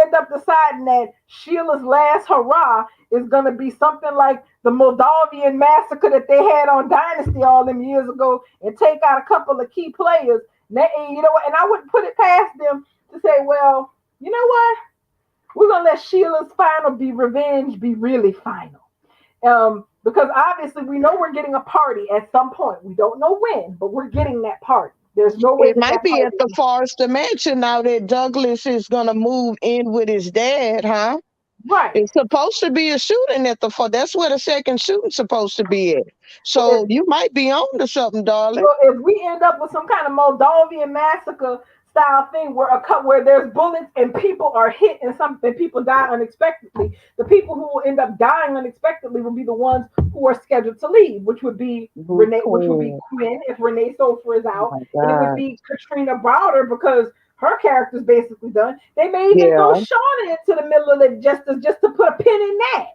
D: end up deciding that Sheila's last hurrah is going to be something like the Moldavian massacre that they had on Dynasty all them years ago and take out a couple of key players, and you know what? And I wouldn't put it past them to say, well, you know what? We're going to let Sheila's final be revenge, be really final. Because obviously we know we're getting a party at some point. We don't know when, but we're getting that party. There's no way
B: It
D: that
B: might
D: that
B: be
D: fight
B: at the
D: is
B: Forrester Mansion now that Douglas is gonna move in with his dad, huh?
D: right.
B: It's supposed to be a shooting at the fort. That's where the second shooting's supposed to be at.
D: So if
B: So you might be on to something, darling.
D: So if we end up with some kind of Moldavian massacre style thing where where there's bullets and people are hit and something people die unexpectedly, the people who will end up dying unexpectedly will be the ones who are scheduled to leave,
B: Good
D: Which would be
B: queen.
D: Quinn if Renee Sofer is
B: Oh
D: out,
B: my
D: and it would
B: God.
D: be Katrina Browder because her character's basically done. They may even throw
B: Yeah.
D: Shauna into the middle of it just to put a pin in that.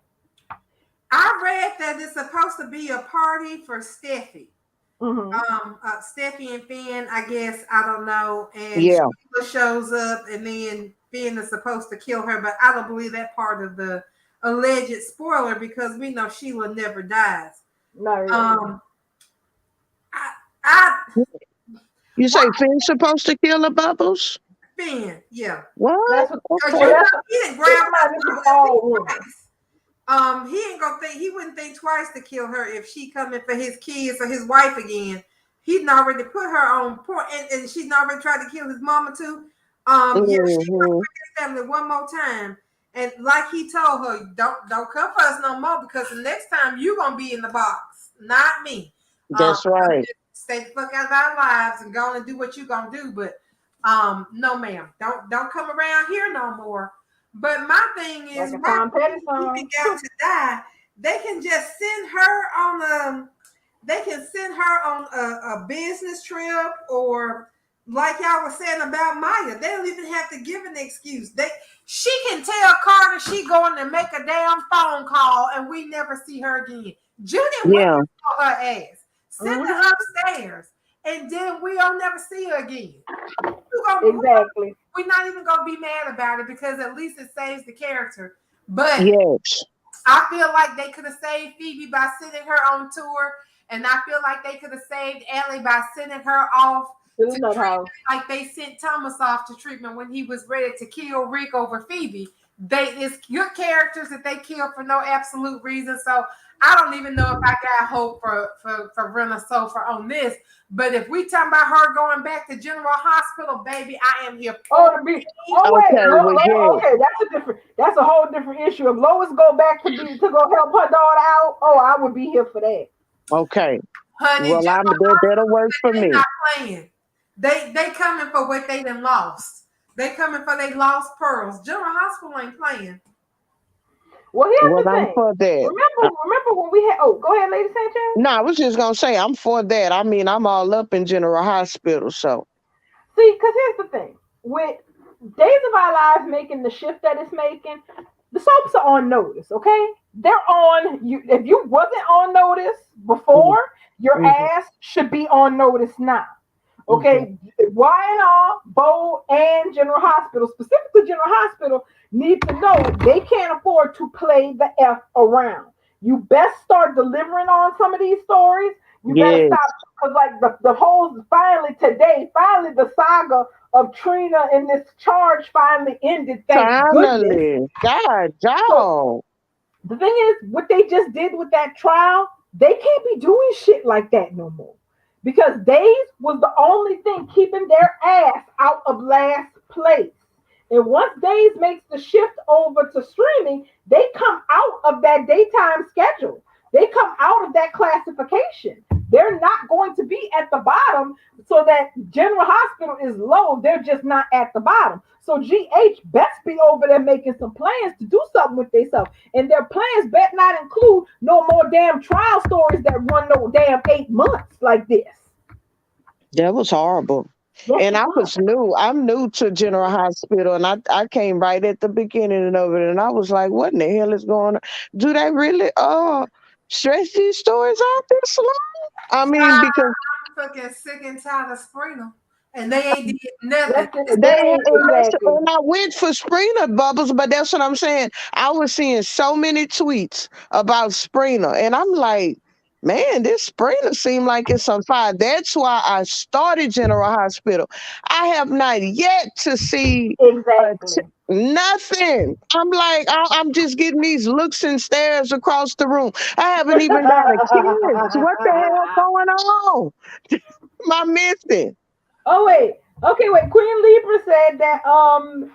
A: I read that it's supposed to be a party for Steffy.
D: Mm-hmm.
A: Steffi and Finn, I guess, I don't know. And
B: Yeah.
A: Sheila shows up, and then Finn is supposed to kill her, but I don't believe that part of the alleged spoiler because we know Sheila never dies.
D: Not really.
A: Um, I, I,
B: You
A: why
B: say Finn's supposed to kill the Bubbles?
A: Finn? Yeah,
B: What?
D: That's what.
A: because
D: Well,
A: you
B: Okay.
A: know
D: that's
A: he didn't
D: keep
A: grab
D: in
A: her
D: mind. This is
A: stuff at least
D: all rumors.
A: twice. He ain't gonna think he wouldn't think twice to kill her if she coming for his kids or his wife again. He'd already put her on point, and she's already tried to kill his mama too. Yeah, she
B: Hmm.
A: family one more time. And like he told her, don't come for us no more because the next time you gonna be in the box, not me.
B: That's right.
A: Just stay the fuck out of our lives and go and do what you gonna do. But no ma'am, don't come around here no more. But my thing
D: Like
A: is,
D: a
A: why
D: Tom Petty
A: even
D: song.
A: got to die? They can just send her on they can send her on a business trip or like y'all were saying about Maya, they don't even have to give an excuse. She can tell Carter she going to make a damn phone call and we never see her again. Judy went
B: Yeah.
A: for her ass, send
D: Mm-hmm.
A: her upstairs, and then we'll never see her again.
D: Exactly.
A: We're not even gonna be mad about it because at least it saves the character. But
B: Yes.
A: I feel like they could have saved Phoebe by sending her on tour, and I feel like they could have saved Ellie by sending her off
D: To the
A: to
D: nut house.
A: treatment, like they sent Thomas off to treatment when he was ready to kill Rick over Phoebe. It's good characters that they kill for no absolute reason. So I don't even know if I got hope for Rena Sofer on this. But if we talking about her going back to General Hospital, baby, I am here
D: Oh,
A: for
D: to be.
A: it.
D: Oh wait,
B: Okay. Well, yeah.
D: okay, that's a different. That's a whole different issue. If Lois go back to go help her daughter out, oh, I would be here for that.
B: Okay.
A: Honey,
B: Well,
A: General
B: that'll
A: Hospital
B: work
A: said
B: for
A: they
B: me.
A: not playing. They coming for what they done lost. They coming for they lost pearls. General Hospital ain't playing.
D: Well,
B: Well,
D: here's the
B: I'm
D: thing.
B: for that.
D: Remember when we had? Oh, go ahead, Lady Sanchez.
B: No, I was just gonna say I'm for that. I mean, I'm all up in General Hospital, so
D: See, because here's the thing. With Days of Our Lives making the shift that it's making, the soaps are on notice. Okay, they're on. You if you wasn't on notice before, your
B: mhm,
D: ass should be on notice now.
B: mhm.
D: Okay, Y&R, Bo, and General Hospital, specifically General Hospital, need to know they can't afford to play the F around. You best start delivering on some of these stories. You better
B: Yes,
D: stop because, like, the whole finally the saga of Trina and this charge finally ended. Thank goodness.
B: finally, God,
D: So
B: dog.
D: the thing is, what they just did with that trial, they can't be doing shit like that no more. Because Days was the only thing keeping their ass out of last place. And once Days makes the shift over to streaming, they come out of that daytime schedule. They come out of that classification. They're not going to be at the bottom so that General Hospital is low. They're just not at the bottom. So GH best be over there making some plans to do something with themselves. And their plans bet not include no more damn trial stories that run no damn 8 months like this.
B: That was horrible.
D: Yes,
B: And
D: it
B: I
D: was.
B: was new. I'm new to General Hospital, and I came right at the beginning of it, and I was like, "What in the hell is going on? Do they really stretch these stories out this long?" I mean, because
A: I'm fucking sick and tired of Springer, and they ain't did nothing.
B: they
D: They ain't exactly.
B: and I went for Springer Bubbles, but that's what I'm saying. I was seeing so many tweets about Springer, and I'm like, man, this Springer seemed like it's on fire. That's why I started General Hospital. I have not yet to see
D: Exactly.
B: nothing. I'm like, I'm just getting these looks and stares across the room. I haven't even got a kiss. What the hell going on? Am I missing?
D: Oh wait. Okay, wait. Queen Libra said that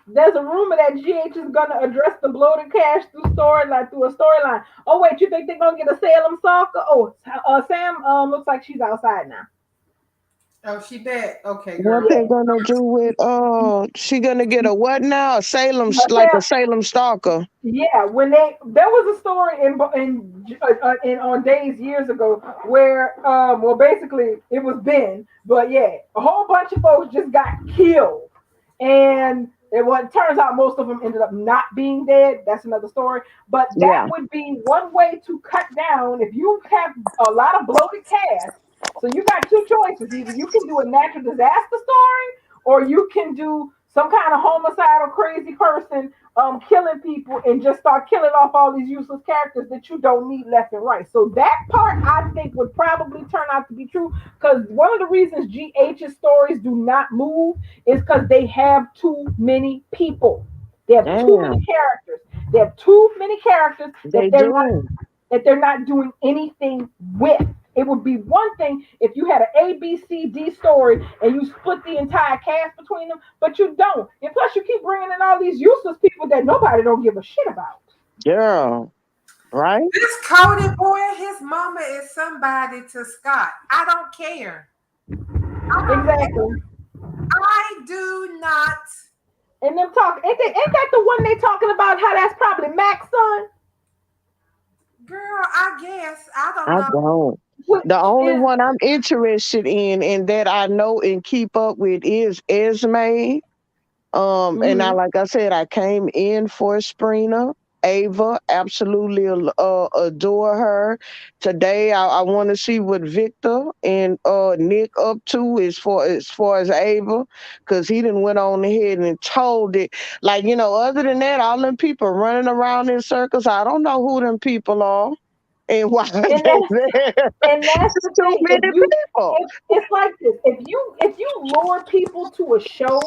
D: there's a rumor that GH is gonna address the bloated cash through a storyline. Oh wait, you think they're gonna get a Salem stalker? Oh, Sam looks like she's outside now.
A: Oh, she back. Okay,
B: What
A: girl.
B: they
D: Yeah.
B: gonna do with she gonna get a what now? A Salem like a
D: Sam,
B: Salem stalker.
D: yeah, when there was a story in on Days years ago where well basically it was Ben, but yeah, a whole bunch of folks just got killed, and it turns out most of them ended up not being dead. That's another story, but that
B: Yeah.
D: would be one way to cut down if you have a lot of bloated cast. So you got two choices: either you can do a natural disaster story, or you can do some kind of homicidal crazy person killing people and just start killing off all these useless characters that you don't need left and right. So that part I think would probably turn out to be true because one of the reasons GH's stories do not move is because they have too many people. They have too many
B: Damn.
D: characters. They have too many characters
B: They do.
D: that they're not doing anything with. It would be one thing if you had an A, B, C, D story and you split the entire cast between them, but you don't. And plus, you keep bringing in all these useless people that nobody don't give a shit about.
B: Girl. Right?
A: This Cody boy, his mama is somebody to Scott. I don't care. I don't care.
D: Exactly.
A: I do not.
D: And them talk ain't that the one they talking about how that's probably Mac's son?
A: Girl, I guess. I don't
B: I
A: know.
B: don't.
D: Which
B: The only
D: is
B: one I'm interested in and that I know and keep up with is Esme. And I,
D: mhm.
B: like I said, I came in for Sprina. Ava, absolutely adore her. Today, I want to see what Victor and Nick up to as far as Ava, because he didn't went on ahead and told it. Like other than that, all them people running around in circles. I don't know who them people are and why
D: and
B: they
D: that's
B: there.
D: and that's
B: It's
D: the
B: too
D: thing.
B: many people.
D: It's like this. If you lure people to a show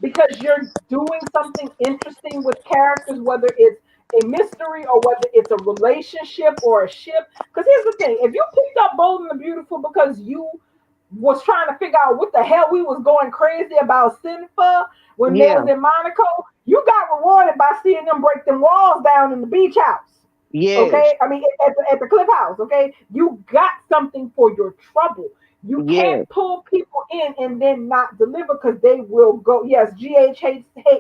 D: because you're doing something interesting with characters, whether it's a mystery or whether it's a relationship or a ship. Because here's the thing: if you picked up Bold and the Beautiful because you was trying to figure out what the hell we was going crazy about Sinfa when they
B: Yeah.
D: was in Monaco, you got rewarded by seeing them break them walls down in the beach house.
B: Yes.
D: Okay, I mean at the Cliff House. Okay, you got something for your trouble. You can't
B: Yes.
D: pull people in and then not deliver because they will go. Yes, GH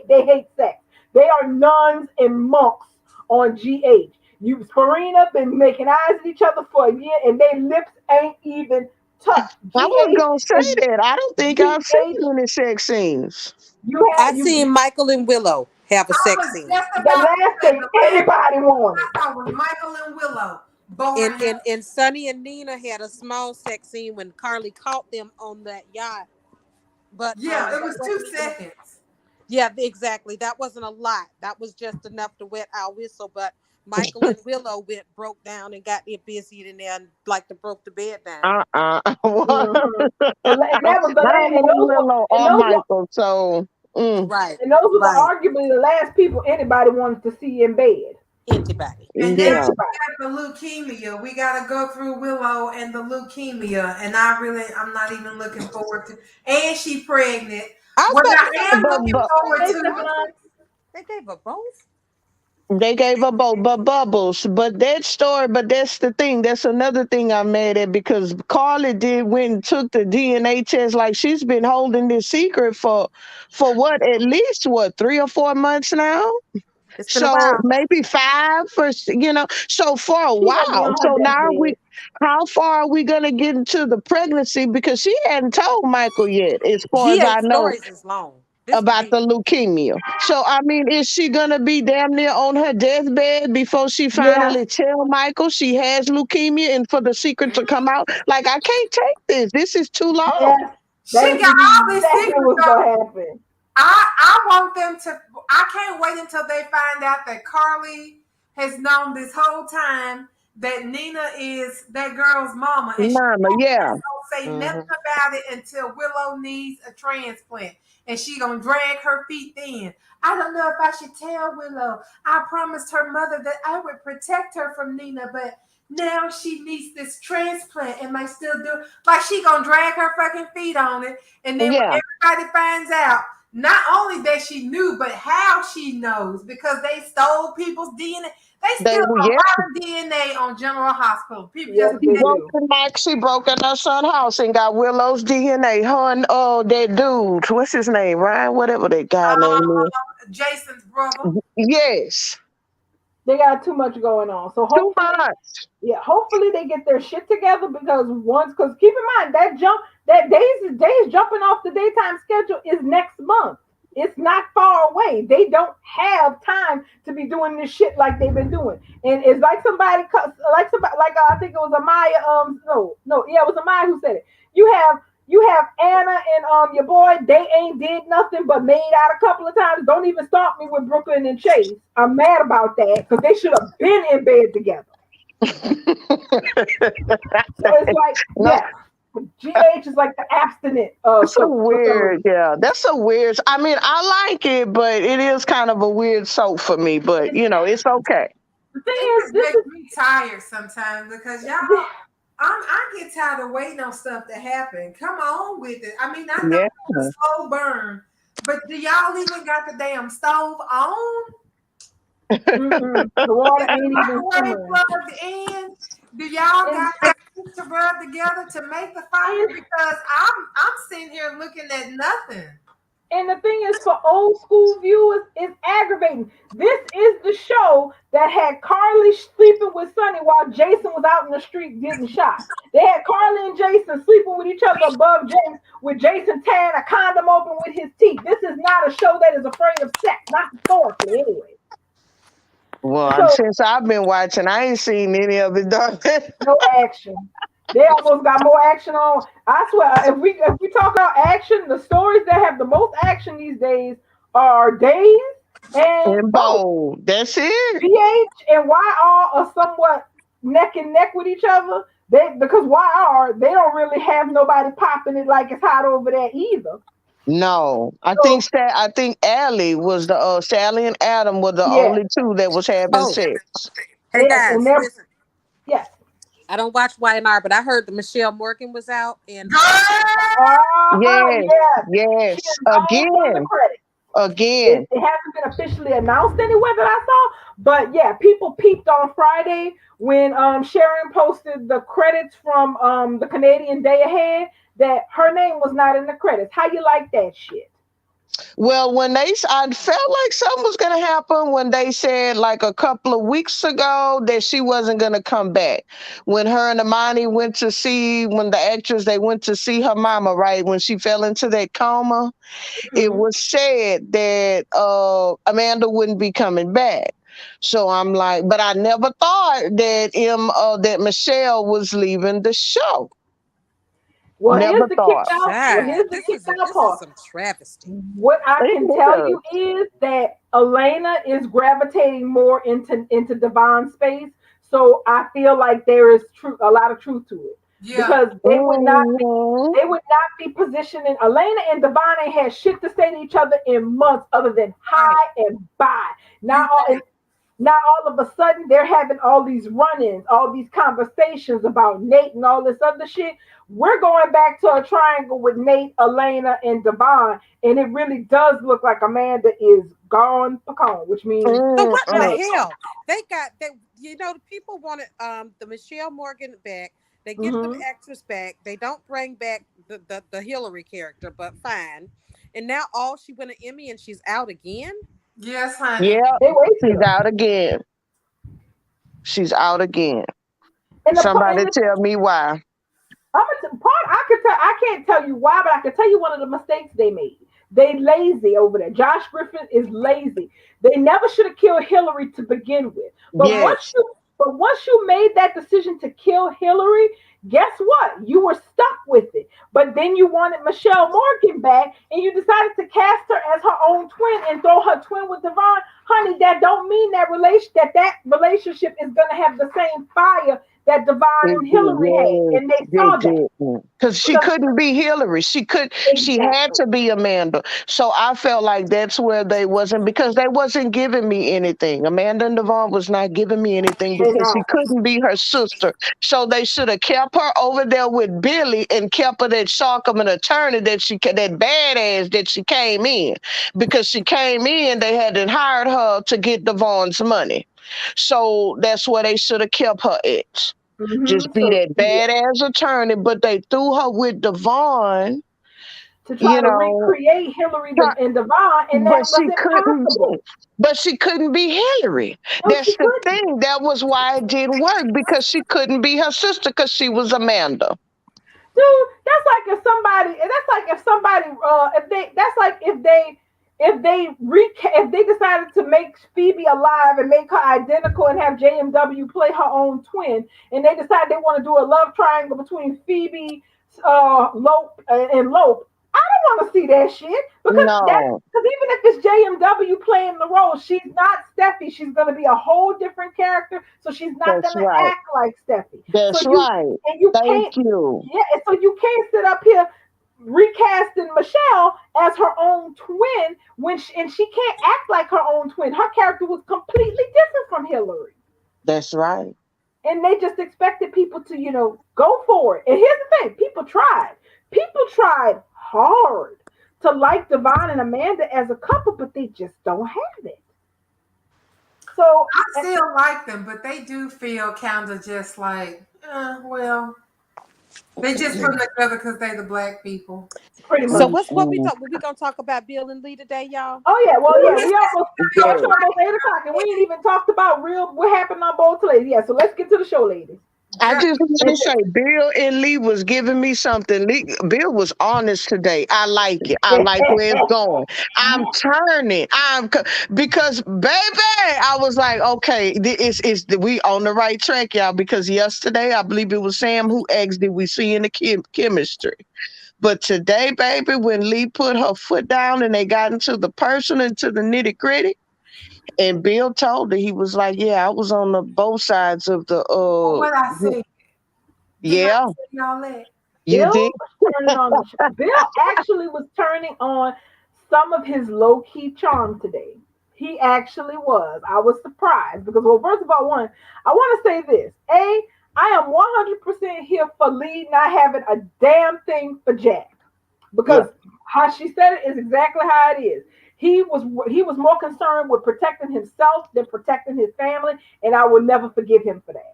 D: they hate sex. They are nuns and monks on GH. You Farina been making eyes at each other for a year and their lips ain't even touched.
B: I was
D: GH
B: gonna
D: is
B: say that. I don't think I've
D: GH.
B: seen any sex scenes.
D: You
C: I
D: have
C: seen Michael and Willow have a
A: I
C: sex
A: was
C: scene.
A: just
D: the
A: about to
D: last
A: say
D: thing
A: the last
D: anybody wanted.
A: I saw was Michael and Willow.
C: And,
A: Boring hell.
C: and and Sonny and Nina had a small sex scene when Carly caught them on that yacht. But
A: Yeah, it
C: that
A: was
C: wasn't
A: two
C: even.
A: seconds.
C: Yeah, exactly. That wasn't a lot. That was just enough to wet our whistle. But Michael and Willow went broke down and got it busy in there and like to broke the bed down.
B: What?
D: Hmm. And that was the
B: I don't
D: last,
B: know Willow or Michael, so
C: Right,
D: and those were
C: right.
D: arguably the last people anybody wanted to see in bed.
C: Anybody.
A: And now
B: yeah.
D: Anybody.
A: we got the leukemia. We gotta go through Willow and the leukemia. And I'm not even looking forward to and she pregnant.
C: I was
A: What
C: about to say,
A: I am looking
B: But
A: forward
D: Hey,
A: to
D: Stefan.
C: they gave her both.
B: they gave up both, but Bubbles. But that story, but that's the thing. That's another thing I'm mad at because Carly did went and took the DNA test. Like she's been holding this secret for what at least what 3 or 4 months now.
C: It's been a
B: So
C: while.
B: maybe five so for a
D: She gonna be
B: while.
D: on her
B: So now
D: deathbed.
B: how far are we gonna get into the pregnancy? Because she hadn't told Michael yet, as far as
C: GH
B: I know,
C: stories is long. This could
B: about
C: be.
B: the leukemia. So I mean, is she gonna be damn near on her deathbed before she
D: Yeah.
B: finally tell Michael she has leukemia and for the secret to come out? Like I can't take this. This is too long.
D: Yes.
A: she
D: That is
A: got all these
D: exactly
A: secrets.
D: what's gonna happen.
A: I want them to. I can't wait until they find out that Carly has known this whole time that Nina is that girl's mama, and she
B: Mama, yeah.
A: don't say nothing
C: Hmm.
A: about it until Willow needs a transplant, and she gonna drag her feet in. I don't know if I should tell Willow. I promised her mother that I would protect her from Nina, but now she needs this transplant and might still do it. Like she gonna drag her fucking feet on it. And then when
B: Yeah,
A: everybody finds out, not only that she knew, but how she knows because they stole people's DNA. They
B: they
A: still a
B: yeah.
A: lot of DNA on General Hospital. People
D: Yes,
A: just
D: they
B: Broke
D: do.
B: in like she broke in her son's house and got Willow's DNA. Her and that dude, what's his name? Ryan, whatever that guy name
A: Jason's brother.
B: is. Yes.
D: They got too much going on. So
B: Too
D: hopefully,
B: much.
D: yeah, hopefully they get their shit together because keep in mind that days jumping off the daytime schedule is next month. It's not far away. They don't have time to be doing this shit like they've been doing. And it's like I think it was Amaya. No, yeah, it was Amaya who said it. You have Anna and your boy. They ain't did nothing but made out a couple of times. Don't even start me with Brooklyn and Chase. I'm mad about that because they should have been in bed together. So it's like,
B: No,
D: yeah, GH is like the abstinent.
B: that's so weird. Yeah, that's so weird. I mean, I like it, but it is kind of a weird soap for me. But it's okay.
D: The thing
A: It
D: is,
A: just
D: this
A: makes me tired sometimes because y'all,
D: is
A: I get tired of waiting on stuff to happen. Come on with it. I mean, I know
B: Yeah.
A: it's a slow burn, but do y'all even got the damn stove on?
D: the water
A: Is the
D: ain't even
A: microwave
D: simmering.
A: plugged in? Do y'all
D: And,
A: got things to rub together to make the fire?
D: and
A: Because I'm sitting here looking at nothing.
D: And the thing is, for old school viewers, it's aggravating. This is the show that had Carly sleeping with Sonny while Jason was out in the street getting shot. They had Carly and Jason sleeping with each other above James, with Jason tearing a condom open with his teeth. This is not a show that is afraid of sex, not historically, anyway.
B: Well,
D: So
B: since I've been watching, I ain't seen any of it done.
D: no action. They almost got more action on. I swear, if we talk about action, the stories that have the most action these days are Days and
B: And
D: Both.
B: bold. That's it.
D: BH and YR are somewhat neck and neck with each other. Because YR they don't really have nobody popping it like it's hot over there either.
B: No,
D: So
B: I think Allie was the Sally and Adam were the
D: yeah,
B: only two that was having
C: Oh,
B: sex.
C: hey
D: yes, and
C: guys,
D: they're
C: listen.
D: yes.
C: I don't watch Y&R, but I heard that Michelle Morgan was out, and
A: Girl,
B: Yes,
D: Yeah. She
B: yes.
D: is gone from the credits.
B: Again.
D: It hasn't been officially announced anywhere that I saw, but yeah, people peeped on Friday when Sharon posted the credits from the Canadian Day Ahead that her name was not in the credits. How you like that shit?
B: Well, I felt like something was going to happen when they said like a couple of weeks ago that she wasn't going to come back. When her and Amani when the actress, they went to see her mama, right? When she fell into that coma, it
D: Mhm.
B: was said that Amanda wouldn't be coming back. So I'm like, but I never thought that Michelle was leaving the show.
D: Well, here's
B: Never
D: the kick
B: thought.
D: out. Well,
C: child,
D: here's the kick out
C: this is
D: part.
C: some travesty.
D: What I
B: It
D: can tell
B: is.
D: you is that Elena is gravitating more into Devon's space. So I feel like there is a lot of truth to it
A: yeah.
D: because
B: Mhm.
D: they would not be positioning Elena and Devon ain't had shit to say to each other in months other than
C: Right.
D: hi and bye.
A: You
D: Now all of a sudden they're having all these run-ins, all these conversations about Nate and all this other shit. We're going back to a triangle with Nate, Elena, and Devon, and it really does look like Amanda is gone pecan, which means
C: So what the
D: never.
B: Mm-mm.
C: hell? The people wanted the Michelle Morgan back. They get the
D: Mm-hmm.
C: actress back. They don't bring back the Hillary character, but fine. And now all she won an Emmy and she's out again.
A: yes, honey.
B: Yep.
D: They wasted
B: She's
D: her.
B: out again. She's out again.
D: And
B: Somebody tell me why.
D: I can't tell you why, but I can tell you one of the mistakes they made. They lazy over there. Josh Griffin is lazy. They never should have killed Hillary to begin with.
B: Yes.
D: But once you made that decision to kill Hillary, guess what? You were stuck with it. But then you wanted Michelle Morgan back, and you decided to cast her as her own twin and throw her twin with Devon. Honey, that don't mean that relationship is gonna have the same fire that Devon and Hillary had,
B: Yes,
D: and they
B: they
D: saw that
B: didn't. Because she
D: because
B: couldn't be Hillary. She had
D: exactly,
B: to be Amanda. So I felt like that's where they wasn't because they wasn't giving me anything. Amanda and Devon was not giving me anything
D: they're
B: because she
D: not.
B: couldn't be her sister. So they should have kept her over there with Billy and kept her that Sharkham attorney that badass that she came in. Because she came in, they hadn't hired her to get Devon's money. So that's where they should have kept her at. Just be
D: So
B: that
D: yeah,
B: badass attorney, but they threw her with Devon,
D: to try
B: you
D: to
B: know,
D: recreate Hillary
B: try-
D: and Devon, and
B: but
D: that was
B: she couldn't
D: impossible.
B: but she couldn't be Hillary.
D: No, she
B: That's the
D: couldn't.
B: thing. That was why it didn't work because she couldn't be her sister because she was Amanda.
D: Dude, that's like if somebody, that's like if somebody, if they, that's like if they decided to make Phoebe alive and make her identical and have JMW play her own twin, and they decide they want to do a love triangle between Phoebe, Lope, and Lope. I don't want to see that shit
B: No,
D: because even if it's JMW playing the role, she's not Steffi. She's gonna be a whole different character, so she's not
B: that's
D: gonna
B: right.
D: act like Steffi. So
B: That's
D: you
B: right.
D: and you
B: Thank
D: can't
B: you.
D: yeah, and so you can't sit up here recasting Michelle as her own twin and she can't act like her own twin. Her character was completely different from Hillary.
B: That's right.
D: And they just expected people to, go for it. And here's the thing, people tried. People tried hard to like Devon and Amanda as a couple, but they just don't have it. So
A: I still like them, but they do feel kind of just like, well, they just put them together because they the black people.
D: pretty
C: So
D: much.
C: what we
B: Mm-mm.
C: talk? We gonna talk about Bill and Lee today, y'all?
D: Oh yeah, well yeah,
A: Yes,
D: it's
B: Yeah.
D: almost 8 o'clock, and we ain't even talked about real what happened on both ladies. Yeah, so let's get to the show, ladies.
B: I
A: girl,
B: just want
D: And
B: to say, Bill and Lee was giving me something. Bill was honest today. I like it. I like where it's going. I'm turning. Because baby, I was like, okay, we on the right track, y'all. Because yesterday, I believe it was Sam who asked, "Did we see in the chemistry?" But today, baby, when Lee put her foot down and they got into the personal, into the nitty gritty, and Bill told her, he was like, "Yeah, I was on the both sides of the
A: what I say? Didn't I
B: yeah,
A: tell y'all that?
B: you
D: Bill
B: did."
D: was turning on the show. Bill actually was turning on some of his low key charm today. He actually was. I was surprised because, well, first of all, one, I want to say this. I am 100% here for Lee not having a damn thing for Jack
B: Yeah.
D: because how she said it is exactly how it is. He was more concerned with protecting himself than protecting his family, and I will never forgive him for that.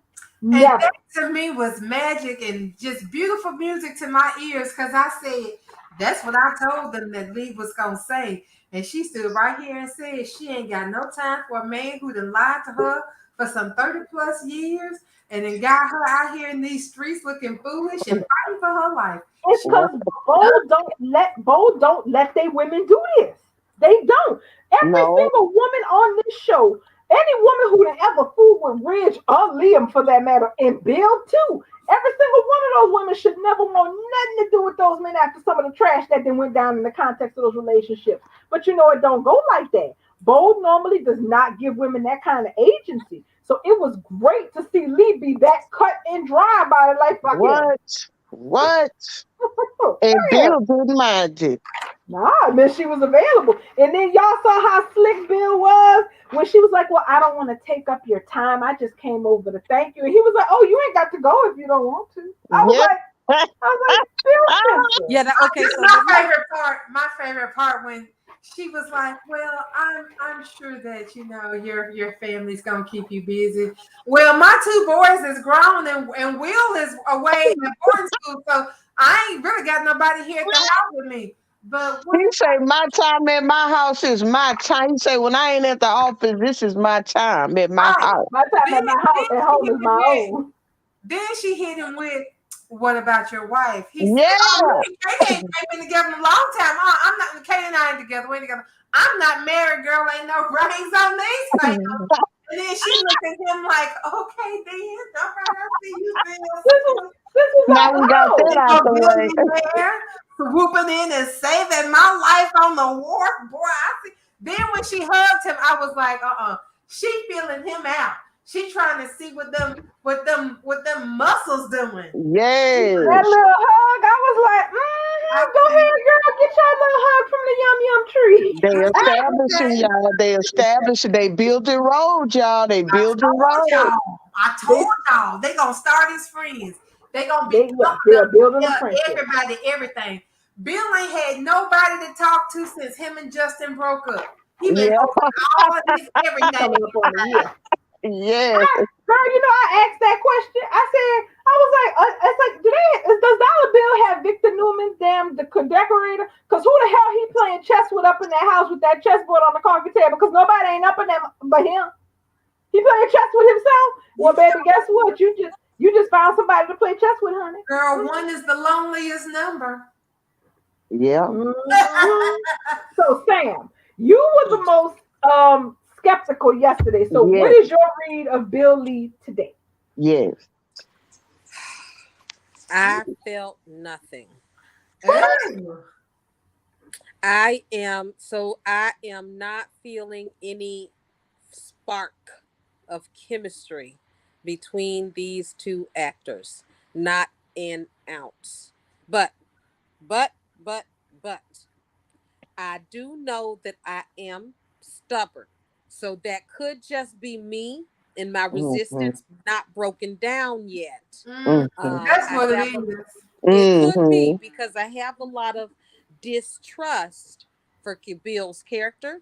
A: And that
D: Never.
A: to me was magic and just beautiful music to my ears because I said, that's what I told them that Lee was going to say. And she stood right here and said she ain't got no time for a man who done lied to her for some 30 plus years and then got her out here in these streets looking foolish and fighting for her life.
D: It's
A: She
D: because Bo don't let their women do this. They don't. Every
B: No,
D: single woman on this show, any woman who done ever fooled with Ridge or Liam for that matter, and Bill too. Every single one of those women should never want nothing to do with those men after some of the trash that then went down in the context of those relationships. But it don't go like that. Bo normally does not give women that kind of agency. So it was great to see Lee be that cut and dry about it, like fuck him.
B: what? And
D: Yeah.
B: Bill didn't mind it.
D: Nah, I mean she was available. And then y'all saw how slick Bill was when she was like, well, I don't want to take up your time. I just came over to thank you. And he was like, oh, you ain't got to go if you don't want to.
B: Yeah.
D: I was like, Bill Spencer.
C: Yeah. Okay.
A: This is
C: So
A: my
C: let me.
A: favorite part. My favorite part when she was like, "Well, I'm sure that your family's gonna keep you busy." Well, my two boys is grown and Will is away in boarding school, so I ain't really got nobody here at the house with me. But what
B: He say my time at my house is my time. He say when I ain't at the office, this is my time at my
A: right?
B: house.
D: My time
A: Then,
D: at my house
A: then
D: at
A: she
D: home
A: hit
D: is
A: him
D: my
A: with
D: own.
A: then she hit him with, "What about your wife?" He said, "Oh,
B: Yeah.
A: me and Kay ain't been together in a long time. I'm not. Kay and I ain't together. We ain't together. I'm not married, girl. Ain't no rings on these fingers." And then she looked at him like, "Okay, then. All right, I see you,
D: This was
A: Bill."
D: this was
B: Now
D: at
B: we
D: the
B: got
D: house.
B: that
A: You
B: out
A: know,
B: the way.
A: billionaire swooping in and saving my life on the wharf, boy. I see. Then when she hugged him, I was like, She feeling him out. She trying to see what them with them muscles doing.
D: That
B: Yes.
D: little hug, I was like,
A: I
D: go
A: said,
D: ahead, girl, get your little hug from the yum yum tree.
B: They establishing
A: okay.
B: y'all. They establishing. They building roads, y'all. They
A: I
B: building
A: told
B: roads.
A: y'all. I told
D: They,
A: y'all. They gonna start as friends. They gonna be
D: yeah,
A: talking
D: they
A: to
D: are building a friendship.
A: everybody, everything. Bill ain't had nobody to talk to since him and Justin broke up. He been
B: Yeah.
A: hoping all of this everything.
D: Coming up on a year.
B: Yes.
D: Girl, I asked that question. I was like, it's like, does Dollar Bill have Victor Newman's damn the decorator? Because who the hell he playing chess with up in that house with that chessboard on the coffee table? Because nobody ain't up in that but him. He playing chess with himself. Well,
A: You
D: baby, guess what? You just found somebody to play chess with, honey.
A: girl, one is the loneliest number.
B: Yeah.
D: Mhm. So Sam, you were the most skeptical yesterday. So what
B: Yes.
D: is your read of Bill Lee today?
B: Yes.
C: I felt nothing.
A: Ooh.
C: I am not feeling any spark of chemistry between these two actors. Not an ounce. But but but but I do know that I am stubborn. So that could just be me and my
B: Mm-hmm.
C: resistance not broken down yet.
B: Mm-hmm.
A: That's
C: I
A: what it
C: have a
A: is.
C: It could be
B: Mm-hmm.
C: because I have a lot of distrust for Bill's character.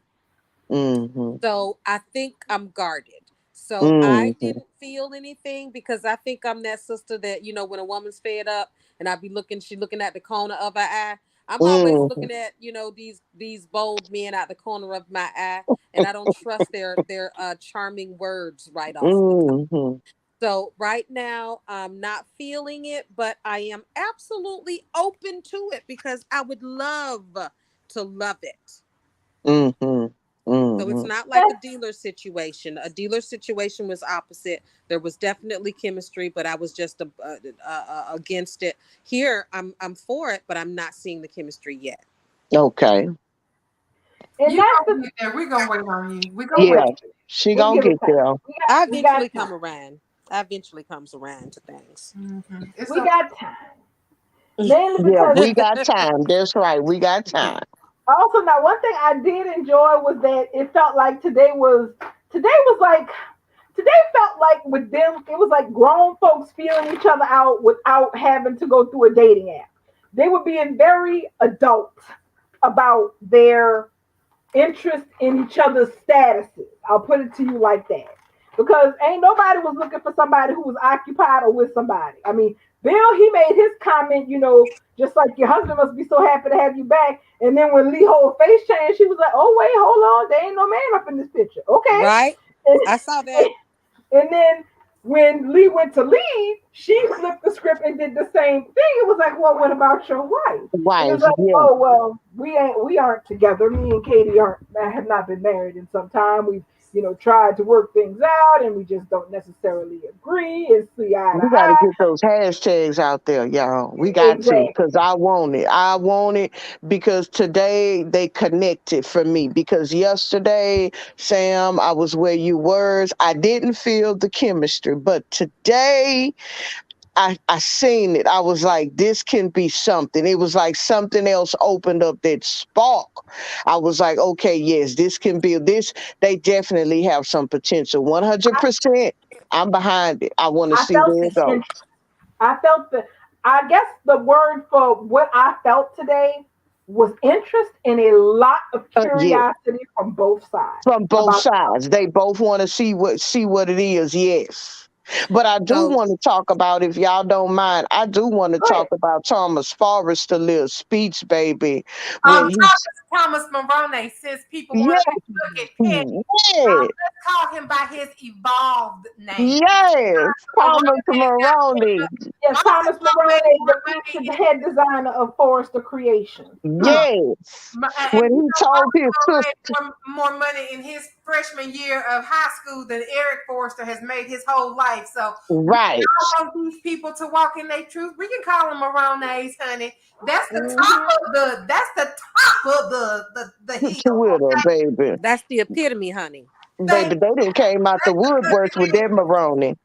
B: Mm-hmm.
C: So I think I'm guarded. So I
B: Mm-hmm.
C: didn't feel anything because I think I'm that sister that, when a woman's fed up and she looking at the corner of her eye. I'm always
B: Mm-hmm.
C: looking at, these bold men out the corner of my eye, and I don't trust their charming words right off the top.
B: Mm-hmm.
C: So right now I'm not feeling it, but I am absolutely open to it because I would love to love it.
B: Mm-hmm.
C: So it's
B: Mm-hmm.
C: not like a
D: That's
C: dealer situation. A dealer situation was opposite. There was definitely chemistry, but I was just against it. Here, I'm for it, but I'm not seeing the chemistry yet.
B: Okay.
D: and
A: You
D: that's
A: gonna
D: the
A: get there. We gonna wait on you. We gonna
B: Yeah.
A: wait.
D: wait.
B: She
D: We'll
B: gonna
D: give it
B: get
D: time.
B: there.
C: I
D: We got
C: eventually come
D: time.
C: around. I eventually comes around to things.
A: It's
D: We
A: okay.
D: got time. Mainly
B: Yeah,
D: because
B: we got time. That's right. We got time.
D: also now one thing I did enjoy was that it felt like today felt like with them, it was like grown folks feeling each other out without having to go through a dating app. They were being very adult about their interest in each other's statuses. I'll put it to you like that. Because ain't nobody was looking for somebody who was occupied or with somebody. I mean, Bill, he made his comment, just like your husband must be so happy to have you back. And then when Lee whole face changed, she was like, oh, wait, hold on. There ain't no man up in this picture. Okay.
C: Right? I saw that.
D: And then when Lee went to leave, she flipped the script and did the same thing. It was like, well, what about your wife? And it was
B: Wife.
D: like,
B: Yeah.
D: oh well, we aren't together. Me and Katie have not been married in some time. We've tried to work things out, and we just don't necessarily agree and see eye to
B: We got to
D: eye.
B: get those hashtags out there, y'all. We got to,
D: Exactly.
B: because I want it. I want it because today they connected for me. Because yesterday, Sam, I was where you were. I didn't feel the chemistry, but today I seen it. I was like, this can be something. It was like something else opened up that spark. I was like, okay, yes, this can be this. They definitely have some potential. 100%. I'm behind it. I want to
D: I
B: see
D: felt
B: where
D: the
B: it goes.
D: interest. I felt the. I guess the word for what I felt today was interest and a lot of
B: Yeah,
D: curiosity from both sides
B: from both
D: about the
B: sides. They both want to see what it is. Yes. But I do
C: So
B: want to talk about, if y'all don't mind, I do want to
D: Go ahead.
B: talk about Thomas Forrester little speech, baby, when he,
A: Thomas Morone, since people want
B: yes,
A: to look at Petty,
B: yes,
A: let's call him by his evolved name.
B: yes,
A: Morone
B: Thomas
A: got
B: Maroney,
D: Yes,
A: Thomas
D: Thomas Malone, the
A: Morone
D: featured head designer of Forrester Creations.
A: is
B: yes,
A: and
B: when he told his sister,
A: made more money in his freshman year of high school than Eric Forrester has made his whole life. So we
B: right,
A: don't want these people to walk in their truth. We can call them Marones, honey. That's the top
D: Mm-hmm.
A: of the hill.
B: Twitter, baby,
C: that's the epitome, honey.
A: Thank
B: baby, they didn't came out the woodworks with that Maroney.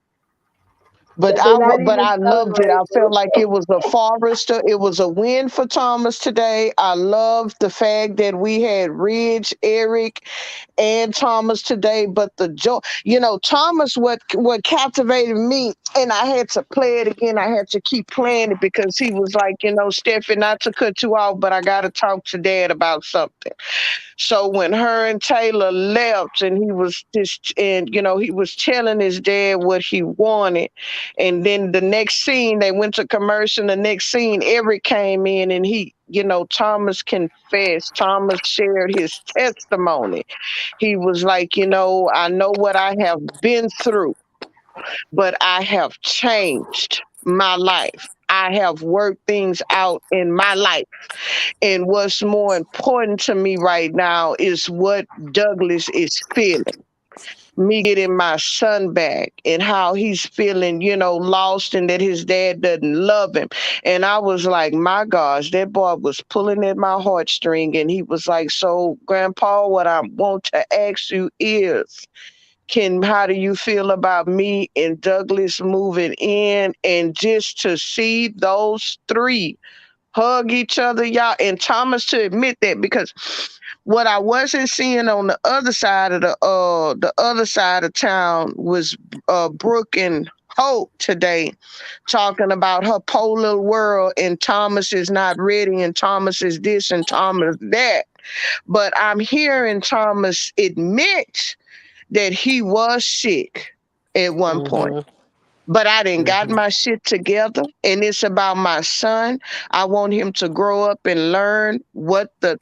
D: They're not
B: but
D: even
B: I loved it. I
D: celebrating.
B: felt like it was a Forrester. It was a win for Thomas today. I loved the fact that we had Ridge, Eric, and Thomas today. But the joy, Thomas, what captivated me, and I had to play it again. I had to keep playing it because he was like, Steffi, not to cut you off, but I got to talk to Dad about something. So when her and Taylor left, and he was telling his dad what he wanted, and then the next scene they went to commercial. The next scene, Eric came in, and Thomas confessed. Thomas shared his testimony. He was like, I know what I have been through, but I have changed my life. I have worked things out in my life. And what's more important to me right now is what Douglas is feeling. Me getting my son back and how he's feeling, lost and that his dad doesn't love him. And I was like, my gosh, that boy was pulling at my heartstring. And he was like, so, Grandpa, what I want to ask you is, how do you feel about me and Douglas moving in? And just to see those three hug each other, y'all, and Thomas to admit that, because what I wasn't seeing on the other side of town was Brooke and Hope today talking about her polar world, and Thomas is not ready, and Thomas is this, and Thomas that. But I'm hearing Thomas admit that he was sick at one point.
C: Mm-hmm.
B: But I didn't got
C: Mm-hmm.
B: my shit together, and it's about my son. I want him to grow up and learn what the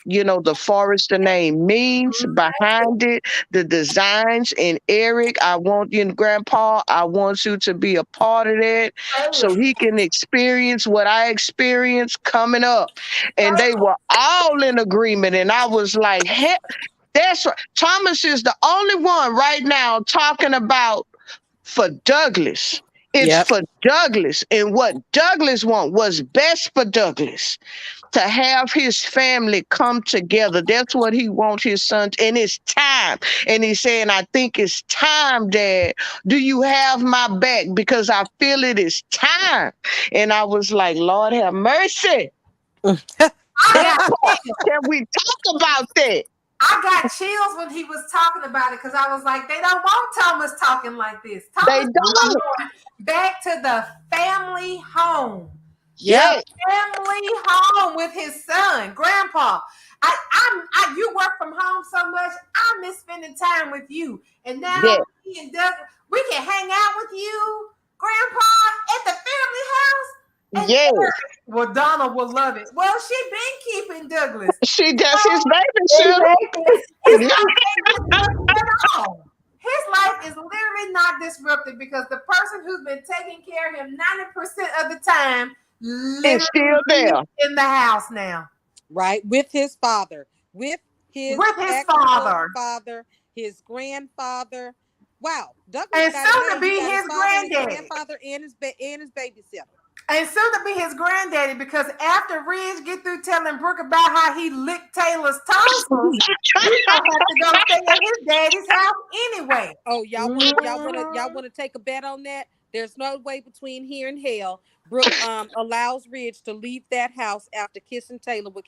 B: Forrester name means behind it, the designs. And Eric, I want you, and Grandpa, I want you to be a part of that so he can experience what I experienced coming up. And they were all in agreement, and I was like, heck, that's right. Thomas is the only one right now talking about for Douglas. It's
C: Yep.
B: for Douglas, and what Douglas want was best for Douglas, to have his family come together. That's what he wants his son, and it's time. And he's saying, I think it's time, Dad. Do you have my back? Because I feel it is time. And I was like, Lord have mercy.
A: I
B: That
A: got
B: part. Can we talk about that?
A: I got chills when he was talking about it because I was like, they don't want Thomas talking like this.
B: They
A: Thomas is
B: don't.
A: going back to the family home. The
C: Yep.
B: Yes,
A: family home with his son, Grandpa. You work from home so much. I miss spending time with you. And now
B: yes,
A: me and Doug, we can hang out with you, Grandpa, at the family house. And
B: yes.
A: well, Donna will love it. Well, she been keeping Douglas.
B: That's his baby, Sugar.
D: Exactly.
A: His life ain't disrupted at all. His life is literally not disrupted because the person who's been taking care of him 90% of the time
B: It's
A: literally
B: still there.
A: lives in the house now
C: Right. With his father, with his
A: with his
C: actual
A: father
C: father, his grandfather. Wow. Douglas
A: and
C: got it
A: soon to
C: made. He
A: be
C: got his
A: his
C: father and his
A: granddaddy.
C: grandfather and his babysitter.
A: And soon to be his granddaddy because after Ridge get through telling Brooke about how he licked Taylor's tonsils, he's gonna have to go stay at his daddy's house anyway.
C: Oh, y'all
D: Mhm.
C: wanna take a bet on that? There's no way between here and hell. Brooke allows Ridge to leave that house after kissing Taylor with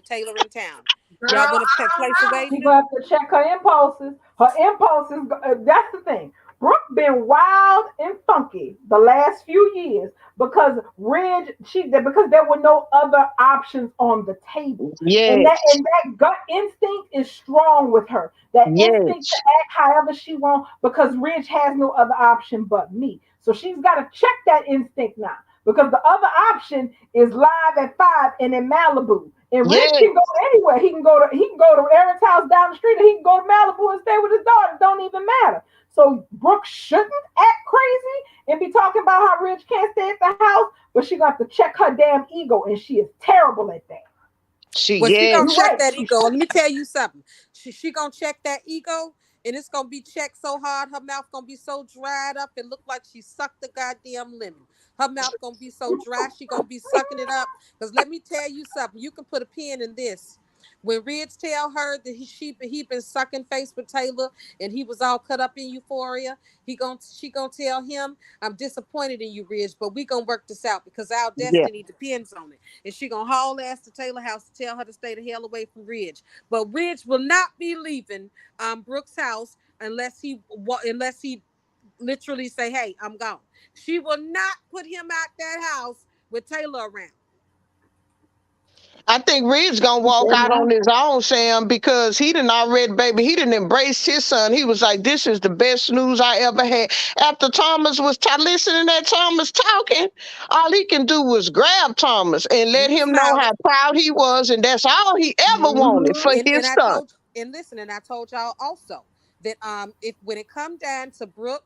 C: Taylor in town.
A: Girl,
C: Y'all wanna
A: I don't
C: place a
A: know.
D: She
C: wager?
D: gonna have to check her impulses. Her impulses. That's the thing. Brooke been wild and funky the last few years because because there were no other options on the table, and
B: Yes,
D: that gut instinct is strong with her. That instinct to
B: yes.
D: act however she wants because Ridge has no other option but me. So she's got to check that instinct now because the other option is live at 5 and in Malibu. And Rich
B: Yes,
D: can go anywhere. He can go to Eric's house down the street, or he can go to Malibu and stay with his daughter. It don't even matter. So Brooke shouldn't act crazy and be talking about how Rich can't stay at the house, but she got to check her damn ego, and she is terrible at that.
C: Well, she gonna
D: You're
B: yes.
C: check
D: right.
C: that
D: She
C: ego.
D: should.
C: And let me tell you something. She gonna check that ego, and it's gonna be checked so hard. Her mouth gonna be so dried up and look like she sucked the goddamn lemon. Her mouth gonna be so dry, she gonna be sucking it up. Cause let me tell you something. You can put a pin in this. When Ridge tell her that he been sucking face with Taylor and he was all cut up in Euphoria, she gonna tell him, I'm disappointed in you, Ridge, but we gonna work this out because our
B: Yeah.
C: destiny depends on it. And she gonna haul ass to Taylor house to tell her to stay the hell away from Ridge. But Ridge will not be leaving Brooke's house unless he literally say, hey, I'm gone. She will not put him out that house with Taylor around.
B: I think Reed's gonna walk out on his own, Sam, because he didn't already, baby, he didn't embrace his son. He was like, "This is the best news I ever had." After Thomas was listening to Thomas talking, all he can do was grab Thomas and let
C: He
B: him know
C: smiled.
B: how proud he was, and that's all he ever wanted
D: Mm-hmm.
B: for
C: And
B: his
C: I
B: son.
C: told and listen, and I told y'all also that if when it come down to Brooke,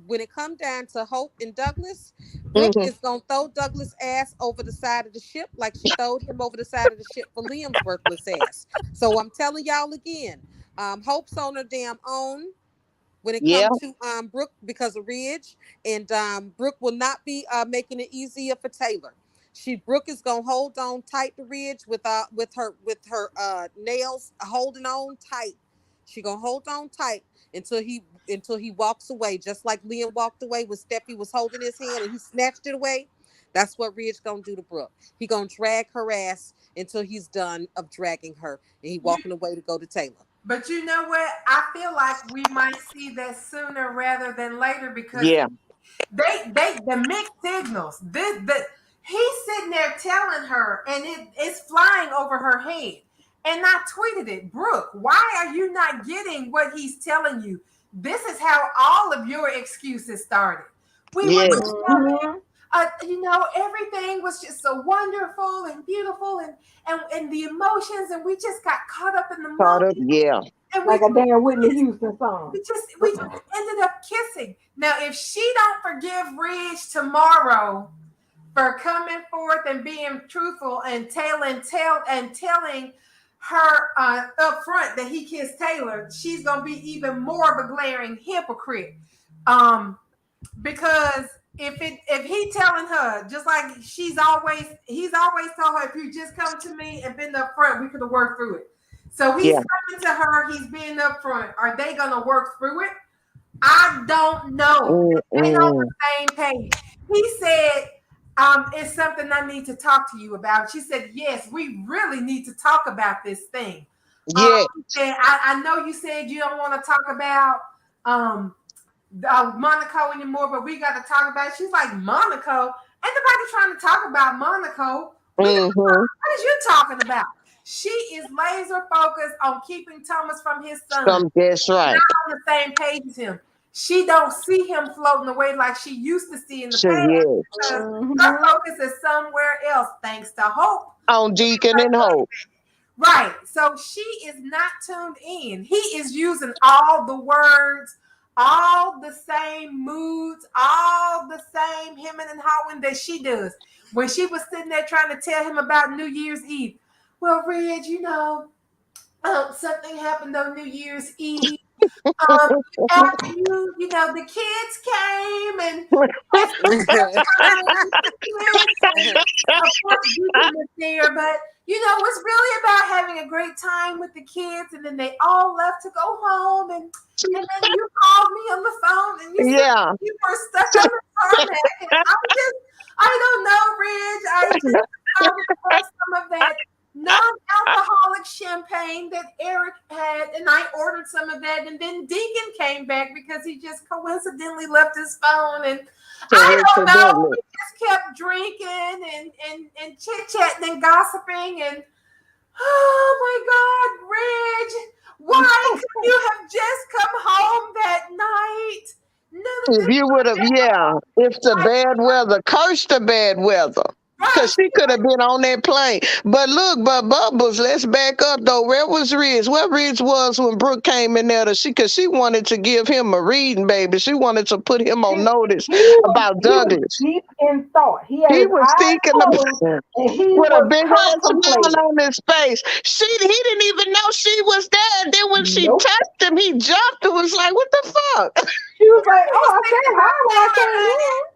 C: when it come down to Hope and Douglas, Brooke
B: Hmm.
C: is gonna throw Douglas ass over the side of the ship like she throwed him over the side of the ship for Liam's worthless ass. So I'm telling y'all again, Hope's on her damn own when it
B: Yeah,
C: comes to Brooke because of Ridge, and Brooke will not be making it easier for Taylor. Brooke is gonna hold on tight to Ridge with her nails holding on tight. She gonna hold on tight until he walks away, just like Liam walked away when Steffi was holding his hand and he snatched it away. That's what Ridge gonna do to Brooke. He gonna drag her ass until he's done of dragging her, and he
A: You,
C: walking away to go to Taylor.
A: but you know what? I feel like we might see that sooner rather than later because
B: yeah,
A: the mixed signals. He's sitting there telling her, and it's flying over her head. And I tweeted it, Brooke. Why are you not getting what he's telling you? This is how all of your excuses started. We were
B: yes.
A: just having,
D: Mm-hmm.
A: everything was just so wonderful and beautiful, and the emotions, and we just got caught up in the
B: Caught up.
A: moment,
B: Yeah,
A: and
D: Like a damn Whitney Houston song.
A: we just ended up kissing. Now, if she don't forgive Ridge tomorrow for coming forth and being truthful and telling her up front that he kissed Taylor, she's gonna be even more of a glaring hypocrite. Um, because if he telling her just like he's always told her, if you just come to me and been up front, we could have worked through it. So he's
B: yeah.
A: coming to her, he's being up front. Are they gonna work through it? I don't know. They ain't on
B: Mm-mm.
A: the same page. He said, it's something I need to talk to you about. She said, yes, we really need to talk about this thing.
B: Yeah,
A: He said, I know you said you don't want to talk about um, Monaco anymore, but we got to talk about it. She's like, Monaco? Ain't nobody trying to talk about Monaco.
B: mm-hmm.
A: What is you talking about? She is laser focused on keeping Thomas from his son,
B: That's right.
A: on the same page as him. She don't see him floating away like she used to see in the
B: So
A: past
B: yes,
A: because her
D: Mm-hmm.
A: focus is somewhere else, thanks to Hope.
B: on Deacon and Hope.
A: Right. So she is not tuned in. He is using all the words, all the same moods, all the same hemming and hawing that she does. When she was sitting there trying to tell him about New Year's Eve. Well, Reg, something happened on New Year's Eve. Um, after the kids came and had some time with the kids, and of course Deacon was there, but it's really about having a great time with the kids, and then they all left to go home, and then you called me on the phone and you said
B: Yeah.
A: you were stuck on the tarmac, and I don't know, Reg. I just had some of that non-alcoholic champagne that Eric had, and I ordered some of that, and then Deacon came back because he just coincidentally left his phone, and I don't know, we
B: Coincidentally.
A: just kept drinking and chit-chatting and gossiping, and oh my God, Reg, why couldn't you have just come home that night? None of
B: If
A: this
B: you would
A: would
B: have,
A: have
B: yeah, if the
A: happened.
B: bad weather, curse the bad weather.
A: Right.
B: Cause she could have been on that plane. But look, but Bubbles, let's back up though. Where was Ridge? Where Ridge was when Brooke came in there cause she wanted to give him a reading, baby. She wanted to put him on
D: He,
B: notice
D: he was
B: about
D: he was
B: Douglas.
D: deep in thought. He had
B: He
D: his
B: was
D: eyes
B: thinking
D: closed
B: about
D: and he
B: with a
D: was
B: big ass smile
D: contemplating.
B: on his face. He didn't even know she was there. And then when she
D: Nope.
B: touched him, he jumped and was like, "What the fuck?"
D: She was like,
A: He was
D: "Oh, I
A: thinking
D: said
A: about
D: hi when I
A: Taylor,
D: came
A: honey.
D: in."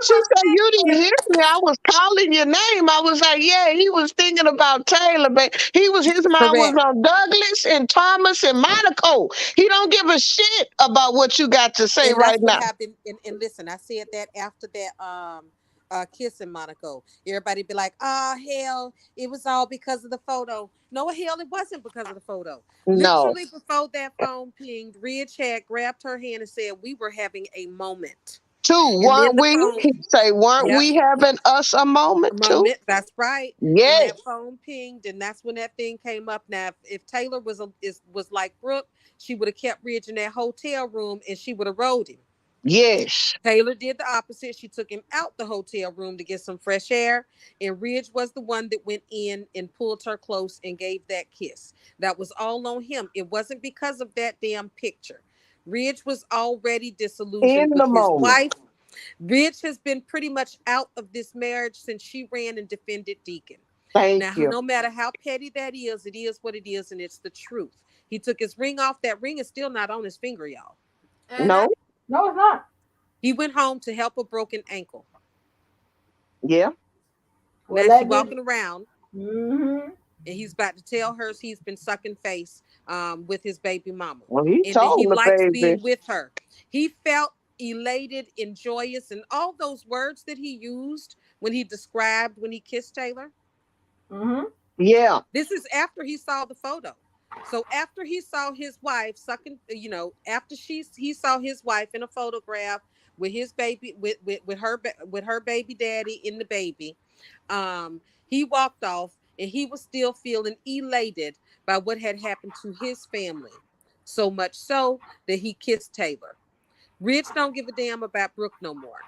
B: She said, "You didn't hear me. I was calling your name." I was like, "Yeah, he was thinking about Taylor, but his mind was
C: Correct.
B: on Douglas and Thomas and Monaco. He don't give a shit about what you got to say
C: And
B: right
C: that's what
B: now."
C: happened. And listen, I said that after that kiss in Monaco. Everybody be like, "Ah, hell, it was all because of the photo." No, hell, it wasn't because of the photo.
B: No.
C: Literally before that phone pinged, Ridge had grabbed her hand and said, "We were having a moment."
B: Two,
C: And then
B: weren't
C: the
B: we?
C: phone,
B: He say, "Weren't
C: yep,
B: we having us a
C: a
B: moment too?"
C: moment. That's right. And
B: Yes,
C: that phone pinged, and that's when that thing came up. Now, if Taylor was like Brooke, she would have kept Ridge in that hotel room, and she would have rode him.
B: yes,
C: Taylor did the opposite. She took him out the hotel room to get some fresh air, and Ridge was the one that went in and pulled her close and gave that kiss. That was all on him. It wasn't because of that damn picture. Ridge was already
B: in
C: disillusioned
B: the
C: with his
B: moment.
C: wife. Ridge has been pretty much out of this marriage since she ran and defended Deacon.
B: Thank
C: Now,
B: you.
C: no matter how petty that is, it is what it is, and it's the truth. He took his ring off. That ring is still not on his finger, y'all.
A: And
B: No,
D: No, it's not.
C: He went home to help a broken ankle.
B: yeah,
D: Well,
C: Now she
D: that did.
C: walking around,
D: Mm-hmm.
C: and he's about to tell her he's been sucking face with his baby mama,
B: well, he
C: and that he
B: told the
C: likes
B: baby.
C: being with her. He felt elated and joyous, and all those words that he used when he described when he kissed Taylor.
D: Mm-hmm.
B: Yeah,
C: This is after he saw the photo. So after he saw his wife sucking, after he saw his wife in a photograph with his baby, with her baby daddy in the baby, he walked off, and he was still feeling elated by what had happened to his family. So much so that he kissed Taylor. Ridge don't give a damn about Brooke no more.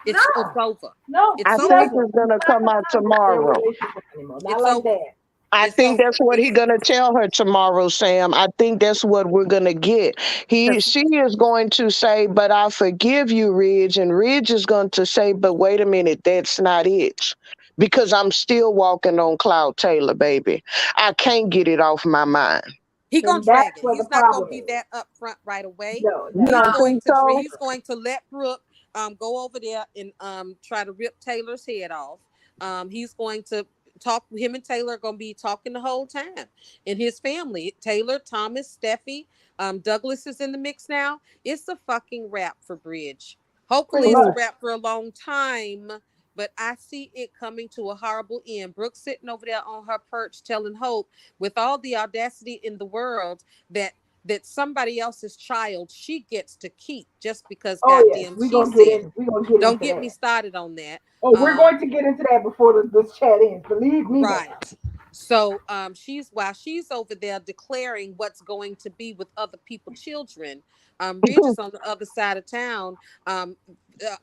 C: It's
A: no,
C: over.
D: No,
C: It's
B: I
D: he
B: think
C: over.
D: doesn't.
B: it's
D: He's
B: gonna
D: not
B: come out
D: concerned about their
B: tomorrow.
D: relationship anymore. Not
C: It's
D: like
C: over.
D: that.
B: I
C: It's
B: think
C: over
B: that's what he's
C: because
B: gonna tell her tomorrow, Sam. I think that's what we're gonna get. She is going to say, "But I forgive you, Ridge," and Ridge is going to say, "But wait a minute, that's not it, because I'm still walking on cloud Taylor, baby. I can't get it off my mind."
C: he gonna
D: And that's
C: drag it.
D: where the
C: He's not gonna
D: problem
C: be
D: is.
C: that upfront right away.
D: No,
B: You
D: that's
C: He's
B: don't
D: not.
C: going
B: think
C: to
B: so?
C: he's going to let Brooke go over there and try to rip Taylor's head off. He's going to talk. Him and Taylor are gonna be talking the whole time. And his family, Taylor, Thomas, Steffi, Douglas is in the mix now. It's a fucking wrap for Bridge.
D: Pretty
C: Hopefully, it's a
D: much.
C: wrap for a long time. But I see it coming to a horrible end. Brooke sitting over there on her perch telling Hope with all the audacity in the world that somebody else's child she gets to keep just because
D: Oh yes,
C: goddamn
D: we
C: she
D: gonna get
C: said
D: in.
C: it.
D: We gonna get
C: Don't
D: into
C: get me
D: that.
C: started on that.
D: Oh, we're going to get into that before this chat ends. Believe me now.
C: Right. So she's while she's over there declaring what's going to be with other people's children, Ridge is on the other side of town,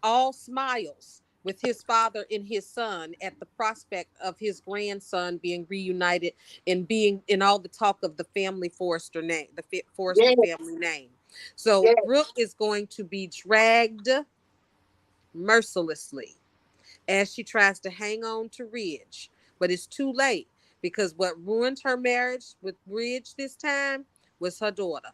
C: all smiles with his father and his son at the prospect of his grandson being reunited and being in all the talk of the family Forrester name, the Forrester
B: Yeah,
C: family name. So
B: yeah.
C: Brooke is going to be dragged mercilessly as she tries to hang on to Ridge. But it's too late because what ruined her marriage with Ridge this time was her daughter.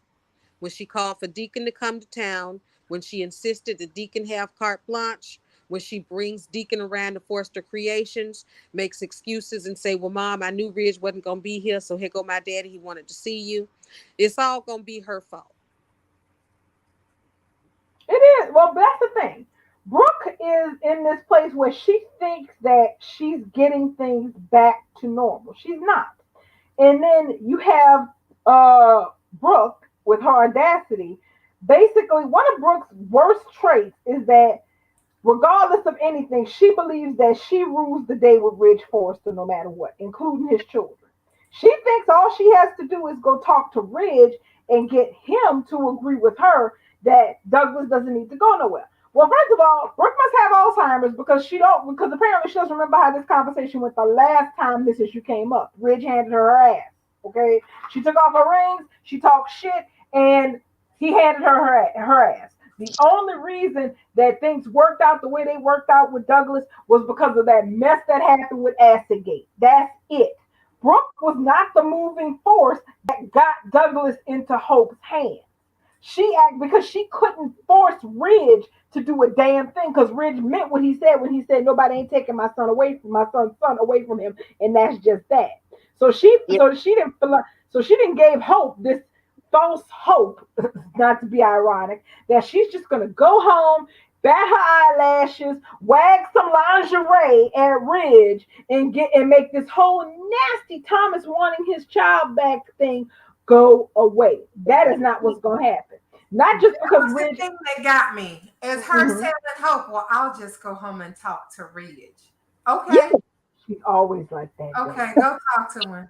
C: When she called for Deacon to come to town, when she insisted that Deacon have carte blanche, when she brings Deacon around to Forrester Creations, makes excuses and say, "Well, Mom, I knew Ridge wasn't gonna be here, so here go my daddy. He wanted to see you." It's all gonna be her fault.
D: It is. Well, that's the thing. Brooke is in this place where she thinks that she's getting things back to normal. She's not. And then you have Brooke with her audacity. Basically, one of Brooke's worst traits is that regardless of anything, she believes that she rules the day with Ridge Forrester no matter what, including his children. She thinks all she has to do is go talk to Ridge and get him to agree with her that Douglas doesn't need to go nowhere. Well, first of all, Brooke must have Alzheimer's because apparently she doesn't remember how this conversation went the last time this issue came up. Ridge handed her ass. Okay, she took off her rings, she talked shit, and he handed her ass. The only reason that things worked out the way they worked out with Douglas was because of that mess that happened with Acid Gate. That's it. Brooke was not the moving force that got Douglas into Hope's hands. She act because she couldn't force Ridge to do a damn thing because Ridge meant what he said when he said nobody ain't taking my son away from my son's son away from him, and that's just that. So
B: Yeah.
D: she didn't feel like, so she didn't give hope, this false hope, not to be ironic, that she's just gonna go home, bat her eyelashes, wag some lingerie at Ridge, and get and make this whole nasty Thomas wanting his child back thing go away. That is not what's gonna happen. Not just
A: That
D: because
A: was the
D: Ridge.
A: thing that got me. Is her
D: Mhm.
A: telling Hope, well, I'll just go home and talk to Ridge.
B: Yeah.
A: Okay.
D: She's always like that, girl.
A: Okay, go talk to him.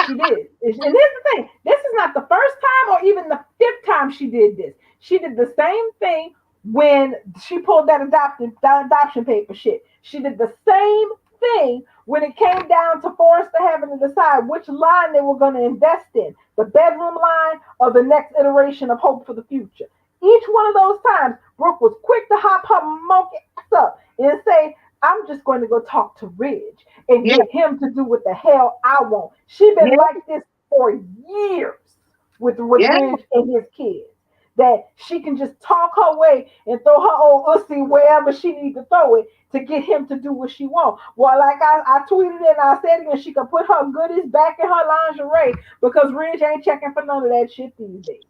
D: She did. And here's the thing, this is not the first time or even the fifth time she did this. She did the same thing when she pulled that adoption paper shit. She did the same thing when it came down to Forrester having to decide which line they were going to invest in, the bedroom line or the next iteration of Hope for the Future. Each one of those times, Brooke was quick to hop her monkey ass up and say, I'm just going to go talk to Ridge and
B: Yeah.
D: get him to do what the hell I want. She been
B: Yeah.
D: like this for years with
B: Yeah.
D: Ridge and his kids. That she can just talk her way and throw her old ussy wherever she needs to throw it to get him to do what she wants. Well, like I tweeted and I said again, she can put her goodies back in her lingerie because Ridge ain't checking for none of that shit these days.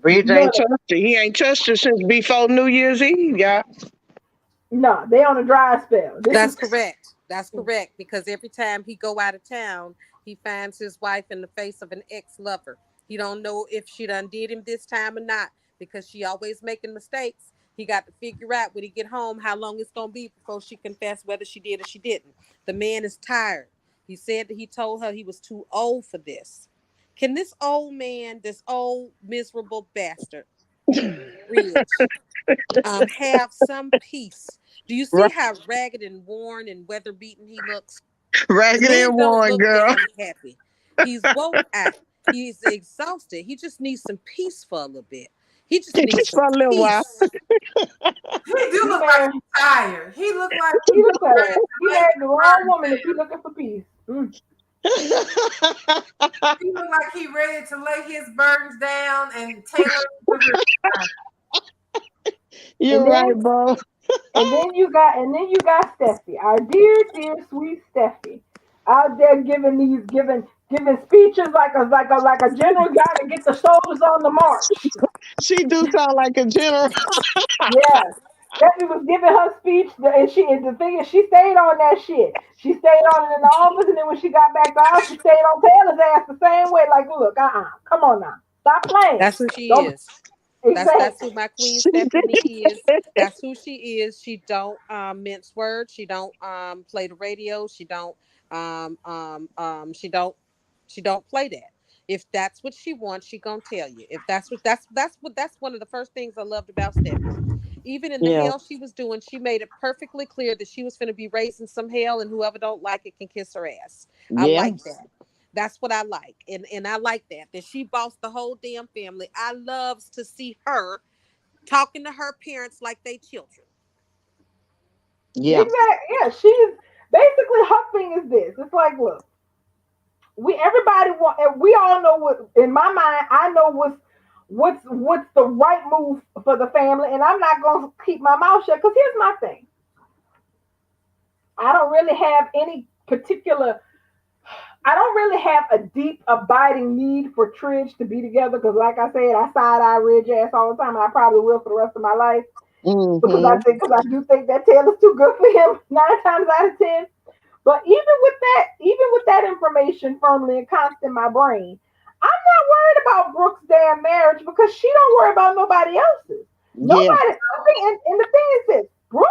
B: Ridge
D: None
B: ain't
D: of it.
B: trusted. He ain't trusted since before New Year's Eve, y'all.
D: No, they on a dry spell. This is
C: That's correct. That's correct. Because every time he go out of town, he finds his wife in the face of an ex-lover. He don't know if she done did him this time or not because she always making mistakes. He got to figure out when he get home how long it's gonna be before she confess whether she did or she didn't. The man is tired. He said that he told her he was too old for this. Can this old man, this old miserable bastard, Ridge, have some peace? Do you see
B: Right.
C: how ragged and worn and weather beaten he looks? The
B: Raggedy
C: man
B: and
C: don't
B: Warren,
C: look
B: girl.
C: damn happy. He's woke out. He's exhausted. He just needs some peace for a little bit. He just needs
B: Just
C: some
B: for a little while.
C: peace.
A: He do
D: he
A: look like
D: married.
A: he's tired. He look like
D: He
A: he's
D: look tired.
A: ready
D: He
A: to lay
D: married
A: his
D: the wrong
A: burdens
D: woman if he
A: down.
D: looking for peace.
A: He look like he ready to lay his burdens down and tailor to his time.
D: And
B: You're right,
D: then
B: bro.
D: and then you got Steffi, our dear, dear, sweet Steffi, out there giving speeches like a general got to get the soldiers on the march.
B: She do sound like a general.
D: Yes. Steffi was giving her speech, and the thing is, she stayed on that shit. She stayed on it in the office, and then when she got back to the house, she stayed on Taylor's ass the same way. Like, look, come on now, stop playing.
C: That's who she
D: Don't
C: is. That's
D: exactly.
C: who my queen
B: She
C: Stephanie is.
B: did.
C: That's who she is. She don't mince words. She don't play the radio. Um um um she don't she don't play that. If that's what she wants, she gonna tell you. If that's one of the first things I loved about Stephanie. Even in the
B: Yeah.
C: hell she was doing, she made it perfectly clear that she was going to be raising some hell, and whoever don't like it can kiss her ass. I
B: Yeah.
C: like that. That's what I like. And I like that she bossed the whole damn family. I loves to see her talking to her parents like they children.
B: Yeah.
D: Exactly. Yeah, she's basically her thing is this. It's like, look, we everybody want, and we all know what. In my mind, I know what's the right move for the family, and I'm not gonna keep my mouth shut. Because here's my thing: I don't really have any particular. I don't really have a deep, abiding need for Tridge to be together. Because, like I said, I side eye Ridge ass all the time, and I probably will for the rest of my life.
B: Mm-hmm.
D: Because I do think that Taylor's too good for him 9 times out of 10. But even with that information firmly ensconced in my brain, I'm not worried about Brooke's damn marriage because she don't worry about nobody else's.
B: Yeah.
D: Nobody. I think, and the thing is this: Brooke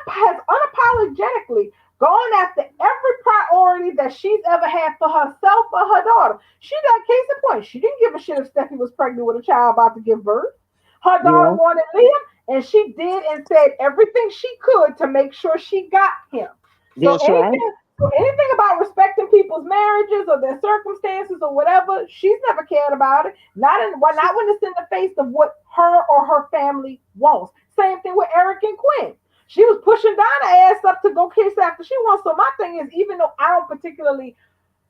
D: has unapologetically gone after every priority that she's ever had for herself or her daughter. She got case in point. She didn't give a shit if Steffi was pregnant with a child about to give birth. Her daughter
B: Yeah.
D: wanted Liam, and she did and said everything she could to make sure she got him. So
B: That's right.
D: anything about respecting people's marriages or their circumstances or whatever, she's never cared about it. Not when it's in the face of what her or her family wants. Same thing with Eric and Quinn. She was pushing Donna ass up to go kiss after she wants. So my thing is, even though I don't particularly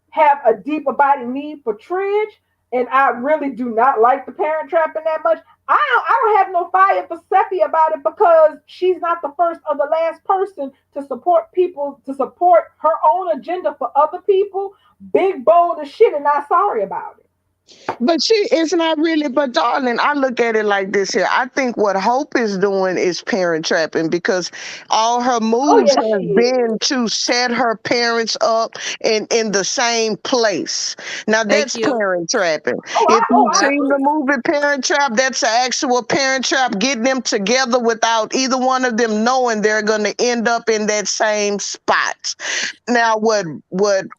D: have a deep abiding need for Tridge, and I really do not like the Parent Trap in that much, I don't have no fire for Steffi about it because she's not the first or the last person to support people, to support her own agenda for other people. Big bold as shit and not sorry about it.
B: But she it's not really, but darling, I look at it like this here. I think what Hope is doing is parent trapping because all her
D: Oh
B: moves
D: yes, she
B: have
D: is.
B: been to set her parents up in the same place. Now
C: Thank
B: that's
C: you.
B: parent trapping. If
D: Oh
B: you've
D: I
C: Yep.
B: seen the
D: agree.
B: movie Parent Trap, that's an actual parent trap, getting them together without either one of them knowing they're gonna end up in that same spot. Now what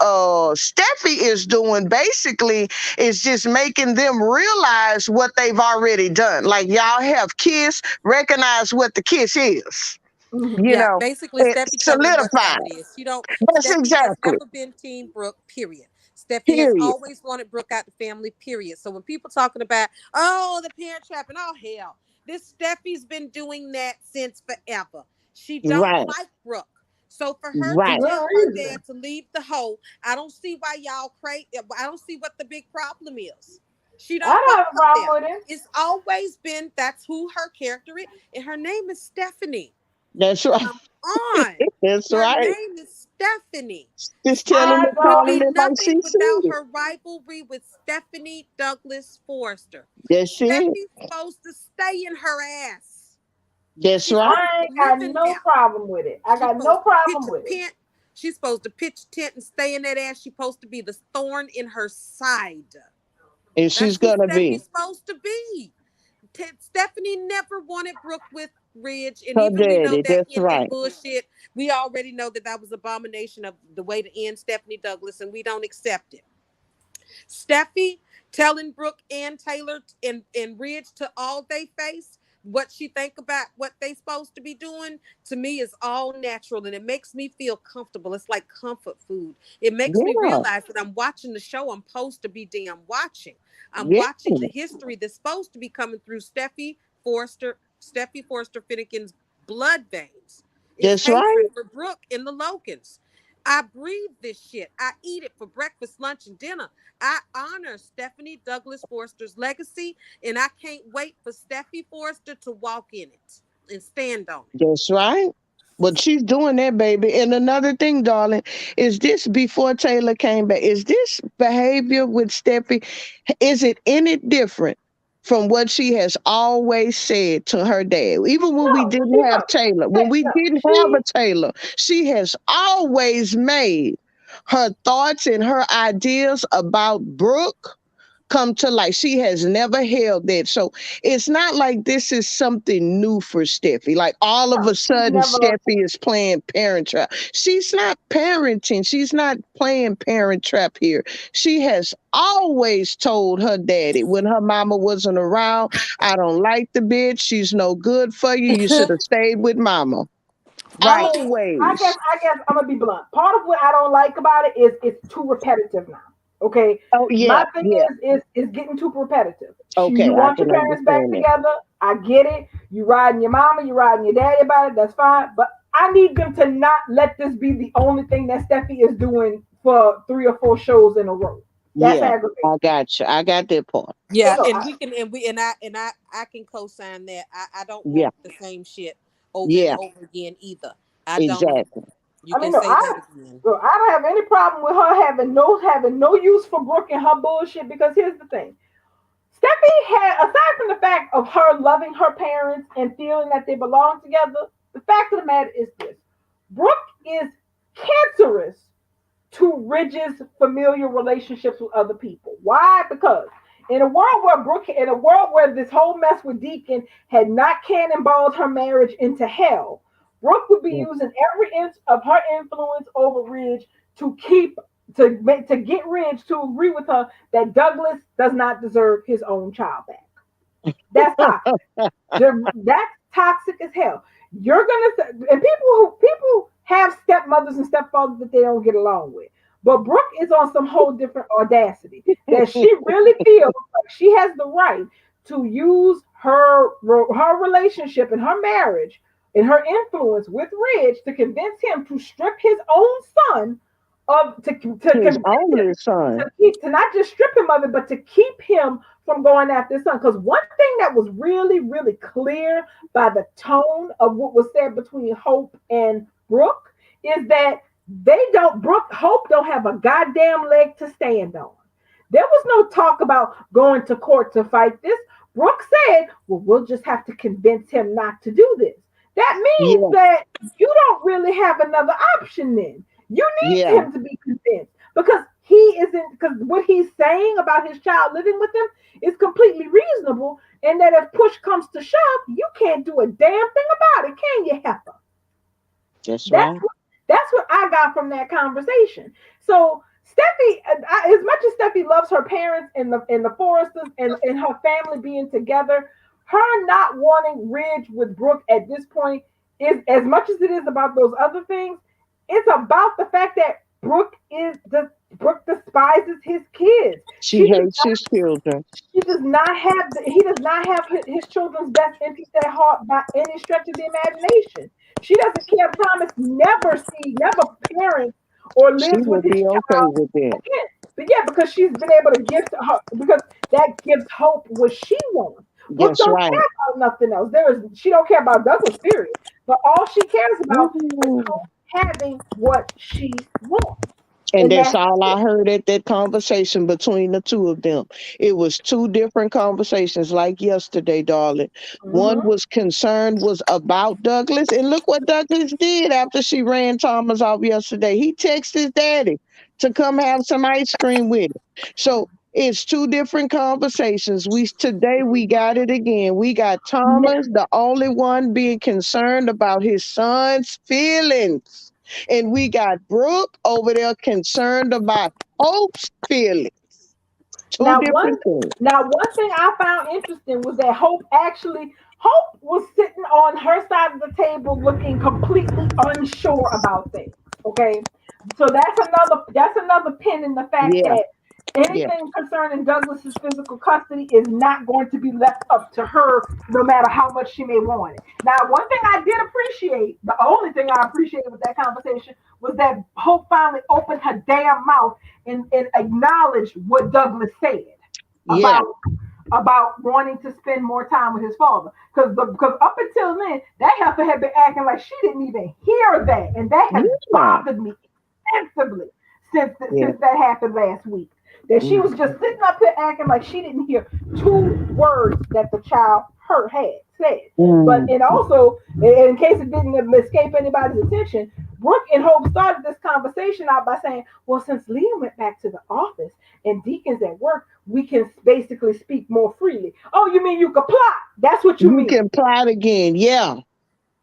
B: Steffi is doing basically is just making them realize what they've already done. Like y'all have kissed, recognize what the kiss is.
D: Hmm.
B: You
C: Yeah,
B: know,
C: basically
B: it
C: Steffi telling them what time
B: solidified.
C: it is. She don't
B: That's
C: Steffi has
B: exactly.
C: never been Team Brooke, period. Steffi has
B: Period.
C: always wanted Brooke out the family, period. So when people talking about, oh, the parent trap and oh hell, this Steffi's been doing that since forever. She don't
B: Right.
C: like Brooke. So for her to
B: Right.
D: Good
C: tell her
D: reason.
C: dad to leave the hoe, I don't see why y'all crazy. I don't see what the big problem is. She
D: I
C: don't
D: don't
C: want
D: have a
C: her there.
D: problem with it.
C: It's always been that's who her character is, and her name is Stephanie.
B: That's right.
C: Come on.
B: That's
C: Her
B: right.
C: name is Stephanie.
B: Just telling
C: Steffi
B: the
D: I
C: would
D: don't.
B: darling
C: be
B: that like she
C: nothing without
B: said.
C: her rivalry with Stephanie Douglas Forrester.
B: That's it.
C: Steffi's supposed to stay in her ass.
B: That's
C: She's
B: right.
C: supposed
D: I
C: to
D: ain't
C: live
D: got
C: in
D: no
C: there.
D: problem with it. I
C: She's
D: got no
C: supposed to pitch
D: problem
C: a
D: with it.
C: tent. She's supposed to pitch a tent and stay in that ass. She's supposed to be the thorn in her side.
B: And she's
C: That's who
B: gonna be
C: Steffi's supposed to be. Stephanie never wanted Brooke with Ridge, and
B: her
C: even we know
B: daddy.
C: that
B: That's
C: ended
B: right.
C: bullshit. We already know that that was abomination of the way to end Stephanie Douglas, and we don't accept it. Steffi telling Brooke and Taylor and Ridge to all they face what she think about what they supposed to be doing to me is all natural and it makes me feel comfortable. It's like comfort food. It makes me
B: Yeah.
C: realize that I'm watching the show I'm supposed to be damn watching. I'm
B: Yeah.
C: watching the history that's supposed to be coming through Steffi Forster Finnegan's blood veins. It's
B: That's right.
C: hatred for Brooke and the Logans. I breathe this shit. I eat it for breakfast, lunch, and dinner. I honor Stephanie Douglas Forster's legacy, and I can't wait for Steffi Forster to walk in it and stand on it.
B: That's right. But she's doing that, baby. And another thing, darling, is this before Taylor came back? Is this behavior with Steffi? Is it any different from what she has always said to her dad? Even when we
D: No,
B: didn't
D: she
B: have
D: no.
B: Taylor, when we
D: No,
B: didn't have a Taylor, she has always made her thoughts and her ideas about Brooke come to light. She has never held that. So it's not like this is something new for Steffi. Like all of a
D: she's
B: sudden,
D: never.
B: Steffi is playing parent trap. She's not parenting. She's not playing parent trap here. She has always told her daddy when her mama wasn't around, I don't like the bitch. She's no good for you. You should have stayed with mama.
C: Right.
B: Always.
D: I guess I'm gonna be blunt. Part of what I don't like about it is it's too repetitive now. Okay,
B: Oh, yeah,
D: my thing
B: yeah.
D: is getting too repetitive. You
B: Okay, I
D: want your
B: can
D: parents back
B: understand that.
D: together. I get it. You riding your mama, you riding your daddy about it. That's fine. But I need them to not let this be the only thing that Steffi is doing for 3 or 4 shows in a row. That's
B: Yeah,
D: aggravating.
B: I got you. I got that part.
C: Yeah,
D: So
C: and we can and we and I can co-sign that. I don't
B: Yeah,
C: want the same shit over and
B: yeah,
C: over again either. I don't either.
B: exactly.
C: You
D: I
C: can
D: mean, no,
C: say that again.
D: I don't have any problem with her having no use for Brooke and her bullshit. Because here's the thing: Steffi had, aside from the fact of her loving her parents and feeling that they belong together, the fact of the matter is this: Brooke is cancerous to Ridge's familiar relationships with other people. Why? Because in a world where this whole mess with Deacon had not cannonballed her marriage into hell, Brooke would be
B: Yeah.
D: using every inch of her influence over Ridge to keep to get Ridge to agree with her that Douglas does not deserve his own child back. That's toxic. That's toxic as hell. You're gonna and people have stepmothers and stepfathers that they don't get along with. But Brooke is on some whole different audacity that she really feels like she has the right to use her relationship and her marriage and her influence with Ridge to convince him to strip his own son of to
B: His
D: convince him
B: only son.
D: to not just strip him of it, but to keep him from going after his son. Because one thing that was really, really clear by the tone of what was said between Hope and Brooke is that Hope don't have a goddamn leg to stand on. There was no talk about going to court to fight this. Brooke said, well, we'll just have to convince him not to do this. That means
B: Yeah,
D: that you don't really have another option then. You need
B: yeah,
D: him to be convinced because he isn't, because what he's saying about his child living with him is completely reasonable. And that if push comes to shove, you can't do a damn thing about it, can you, Heifer?
B: that's
D: That's
B: right.
D: what that's what I got from that conversation. So Steffi, as much as Steffi loves her parents and the Forresters and her family being together, her not wanting Ridge with Brooke at this point is as much as it is about those other things. It's about the fact that Brooke despises his kids.
B: She hates his children.
D: He does not have he does not have his children's best interest at heart by any stretch of the imagination. She doesn't care. Thomas never parents or
B: She
D: lives with
B: would
D: his
B: be okay
D: child
B: with that.
D: again. But yeah, because she's been able to give to her because that gives Hope what she wants. Brooke
B: That's
D: don't
B: right.
D: care about nothing else. She don't care about Douglas, period. But all she cares about is
B: Ooh.
D: Hope having what she wants.
B: And
D: And
B: that's
D: that's
B: all
D: it.
B: I heard at that conversation between the two of them. It was two different conversations, like yesterday, darling. One
D: Mm-hmm.
B: was concerned was about Douglas, and look what Douglas did after she ran Thomas off yesterday. He texted his daddy to come have some ice cream with him. So it's two different conversations. We got it again. We got Thomas, the only one being concerned about his son's feelings, and we got Brooke over there concerned about Hope's feelings. Two
D: Now one
B: different things.
D: now one thing I found interesting was that Hope was sitting on her side of the table looking completely unsure about things. Okay. So that's another pin in the fact
B: Yeah,
D: that
B: yeah,
D: anything concerning Douglas's physical custody is not going to be left up to her no matter how much she may want it. Now, one thing I did appreciate, the only thing I appreciated with that conversation was that Hope finally opened her damn mouth and acknowledged what Douglas said
B: yeah,
D: about wanting to spend more time with his father. Because up until then, that heifer had been acting like she didn't even hear that, and that has
B: yeah,
D: bothered me extensively
B: yeah.
D: since that happened last week. That she
B: Mm.
D: was just sitting up here acting like she didn't hear two words that the child had said. But
B: Mm.
D: and also, in case it didn't escape anybody's attention, Brooke and Hope started this conversation out by saying, "Well, since Leah went back to the office and Deacon's at work, we can basically speak more freely." Oh, you mean you could plot? That's what you
B: You
D: mean.
B: can plot again. Yeah,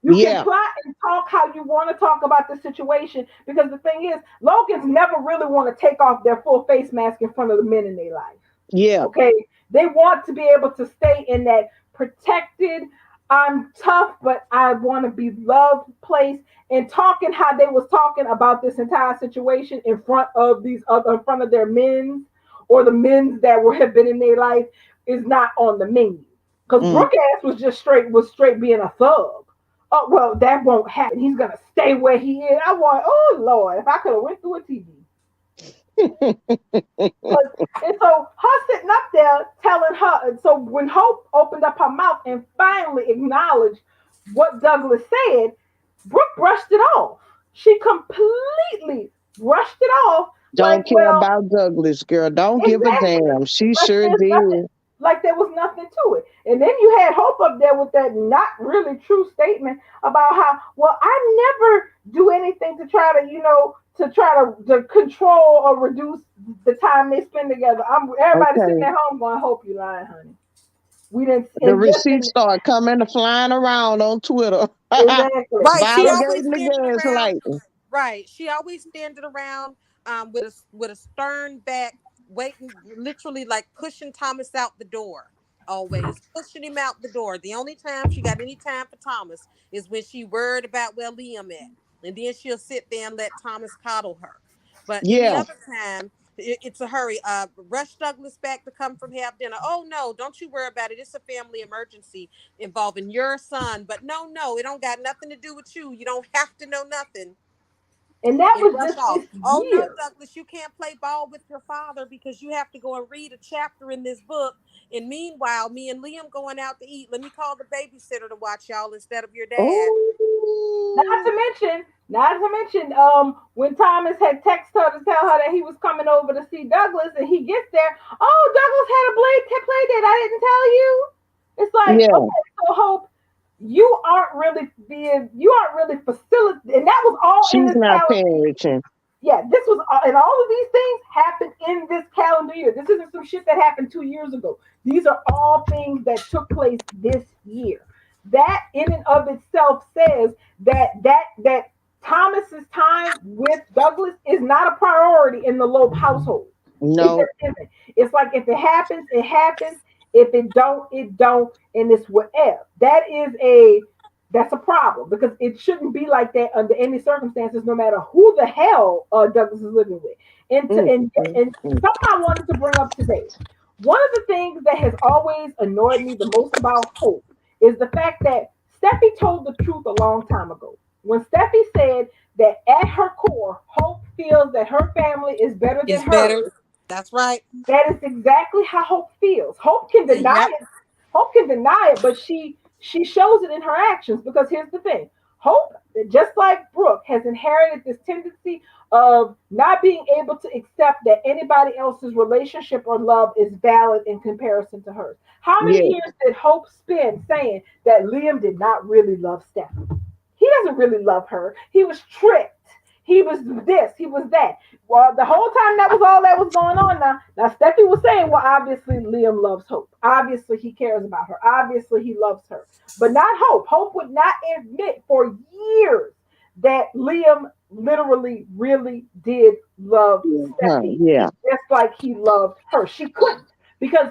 D: You can
B: yeah,
D: plot and talk how you want to talk about the situation because the thing is, Logans never really want to take off their full face mask in front of the men in their life.
B: yeah,
D: Okay, they want to be able to stay in that protected, I'm tough but I want to be loved place, and talking how they was talking about this entire situation in front of in front of their men or the men that have been in their life is not on the menu. Because
B: mm.
D: Brooke ass was straight being a thug. Oh well, that won't happen. He's gonna stay where he is. I want. Oh Lord, if I could have went through a TV. And so her sitting up there telling her, and so when Hope opened up her mouth and finally acknowledged what Douglas said, Brooke brushed it off. She completely brushed it off, like,
B: Don't care
D: well,
B: about Douglas, girl. Don't give a
D: exactly.
B: damn. She
D: Like
B: sure
D: there's nothing,
B: did.
D: like there was nothing to it. And then you had Hope up there with that not really true statement about how, well, I never do anything to try to, to control or reduce the time they spend together. Everybody sitting
B: Okay.
D: at home going, "Hope you lying, honey." We didn't,
B: The
D: and just
B: receipts
D: in
B: start coming flying around on Twitter.
D: exactly,
C: Right. She
D: just
C: always
B: Validating the
C: standing around.
B: gaslighting.
C: Right. She always standing around with a stern back, waiting, literally like pushing Thomas out the door. Always pushing him out the door. The only time she got any time for Thomas is when she worried about where Liam at. And then she'll sit there and let Thomas coddle her. But any
B: Yeah,
C: other time, it's a hurry. Rush Douglas back to come from have dinner. Oh no, don't you worry about it. It's a family emergency involving your son. But no, it don't got nothing to do with you. You don't have to know nothing.
D: And that
C: and
D: was
C: rush
D: just
C: off.
D: this
C: Oh no,
D: year.
C: Douglas, you can't play ball with your father because you have to go and read a chapter in this book. And meanwhile, me and Liam going out to eat. Let me call the babysitter to watch y'all instead of your dad.
D: Not
B: Oh,
D: to mention, when Thomas had texted her to tell her that he was coming over to see Douglas, and he gets there, oh, Douglas had a play date. I didn't tell you. It's like,
B: yeah.
D: okay, so Hope, you aren't really facilitating, and that was all in
B: She's
D: this
B: not
D: calendar.
B: paying attention.
D: Yeah, this was, and all of these things happened in this calendar year. This isn't some shit that happened 2 years ago. These are all things that took place this year. That in and of itself says that Thomas's time with Douglas is not a priority in the Loeb household. It
B: No.
D: just isn't. It's like if it happens, it happens. If it don't, it don't, and it's whatever. That's a problem because it shouldn't be like that under any circumstances, no matter who the hell Douglas is living with. And to,
B: Mm, mm,
D: and
B: mm.
D: something I wanted to bring up today. One of the things that has always annoyed me the most about Hope is the fact that Steffi told the truth a long time ago. When Steffi said that at her core, Hope feels that her family is better than
C: Is better.
D: hers,
C: That's right.
D: that is exactly how Hope feels. Hope can deny
C: Yep.
D: it. Hope can deny it, but she shows it in her actions because here's the thing. Hope, just like Brooke, has inherited this tendency of not being able to accept that anybody else's relationship or love is valid in comparison to hers. How many
B: Yeah.
D: years did Hope spend saying that Liam did not really love Stephanie? He doesn't really love her. He was tricked. He was this. He was that. Well, the whole time that was all that was going on. Now Steffi was saying, well, obviously Liam loves Hope. Obviously he cares about her. Obviously he loves her, but not Hope. Hope would not admit for years that Liam literally really did love
B: Huh,
D: Steffi,
B: yeah.
D: just like he loved her. She couldn't because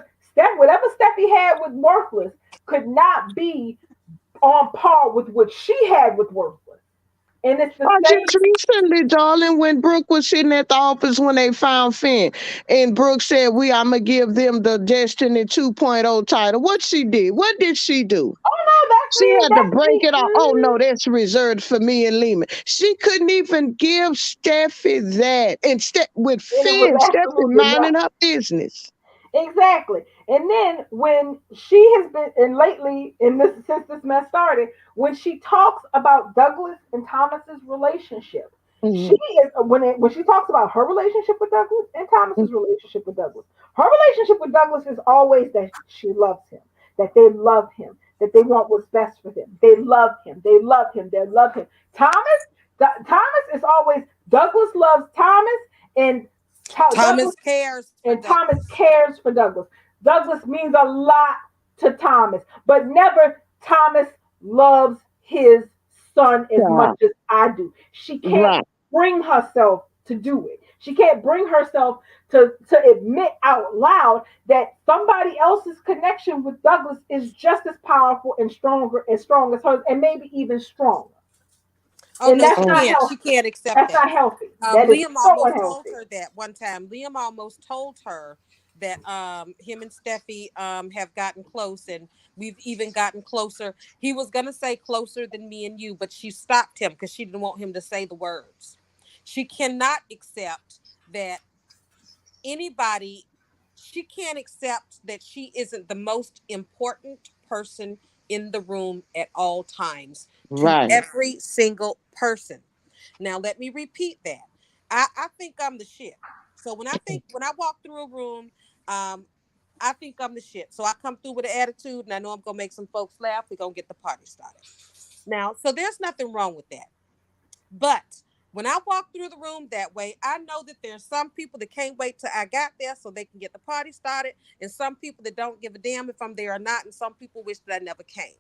D: whatever Steffi had with Worthless could not be on par with what she had with Worthless. And it's the
B: Just
D: same.
B: recently, darling, when Brooke was sitting at the office when they found Finn, and Brooke said, I'm going to give them the Destiny 2.0 title. What she did? What did she do?
D: Oh no, that's
B: She
D: me.
B: had to
D: That's
B: break
D: me.
B: it off. Oh, no, that's reserved for me and Lehman. She couldn't even give Steffi that. And with
D: And it was
B: Finn, Steffi
D: absolutely
B: minding
D: right.
B: her business.
D: Exactly. And then when she has been, and lately, in this since this mess started, when she talks about Douglas and Thomas's relationship, she
B: Mhm.
D: is when she talks about her relationship with Douglas and Thomas's relationship with Douglas. Her relationship with Douglas is always that she loves him, that they love him, that they want what's best for him. They love him. They love him. They love him. Thomas is always Douglas loves Thomas, and Douglas
C: Thomas cares for
D: and Thomas
C: Douglas.
D: cares for Douglas. Douglas means a lot to Thomas, but never Thomas loves his son as much
B: Yeah,
D: as I do. She can't
B: right.
D: bring herself to do it. She can't bring herself to admit out loud that somebody else's connection with Douglas is just as powerful and strong as hers, and maybe even stronger.
C: Oh
D: And
C: no,
D: that's
C: she
B: Mm.
D: not
C: can't. She
D: healthy.
C: can't accept
D: That's
C: that.
D: not healthy. That is
C: Liam
D: so
C: almost told
D: unhealthy.
C: her that one time. Liam almost told her that him and Steffi have gotten close, and we've even gotten closer. He was gonna say closer than me and you, but she stopped him because she didn't want him to say the words. She cannot accept that anybody. She can't accept that she isn't the most important person in the room at all times to
B: Right.
C: every single person. Now, let me repeat that. I think I'm the shit. So when I walk through a room, um, I think I'm the shit. So I come through with an attitude, and I know I'm gonna make some folks laugh. We're gonna get the party started. Now, so there's nothing wrong with that. But when I walk through the room that way, I know that there's some people that can't wait till I got there so they can get the party started, and some people that don't give a damn if I'm there or not, and some people wish that I never came.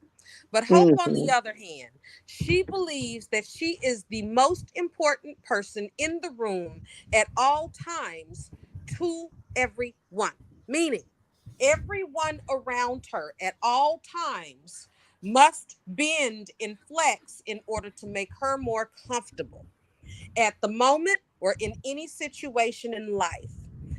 C: But Hope, on the
B: Mhm.
C: other hand, she believes that she is the most important person in the room at all times to everyone, meaning everyone around her at all times must bend and flex in order to make her more comfortable at the moment or in any situation in life.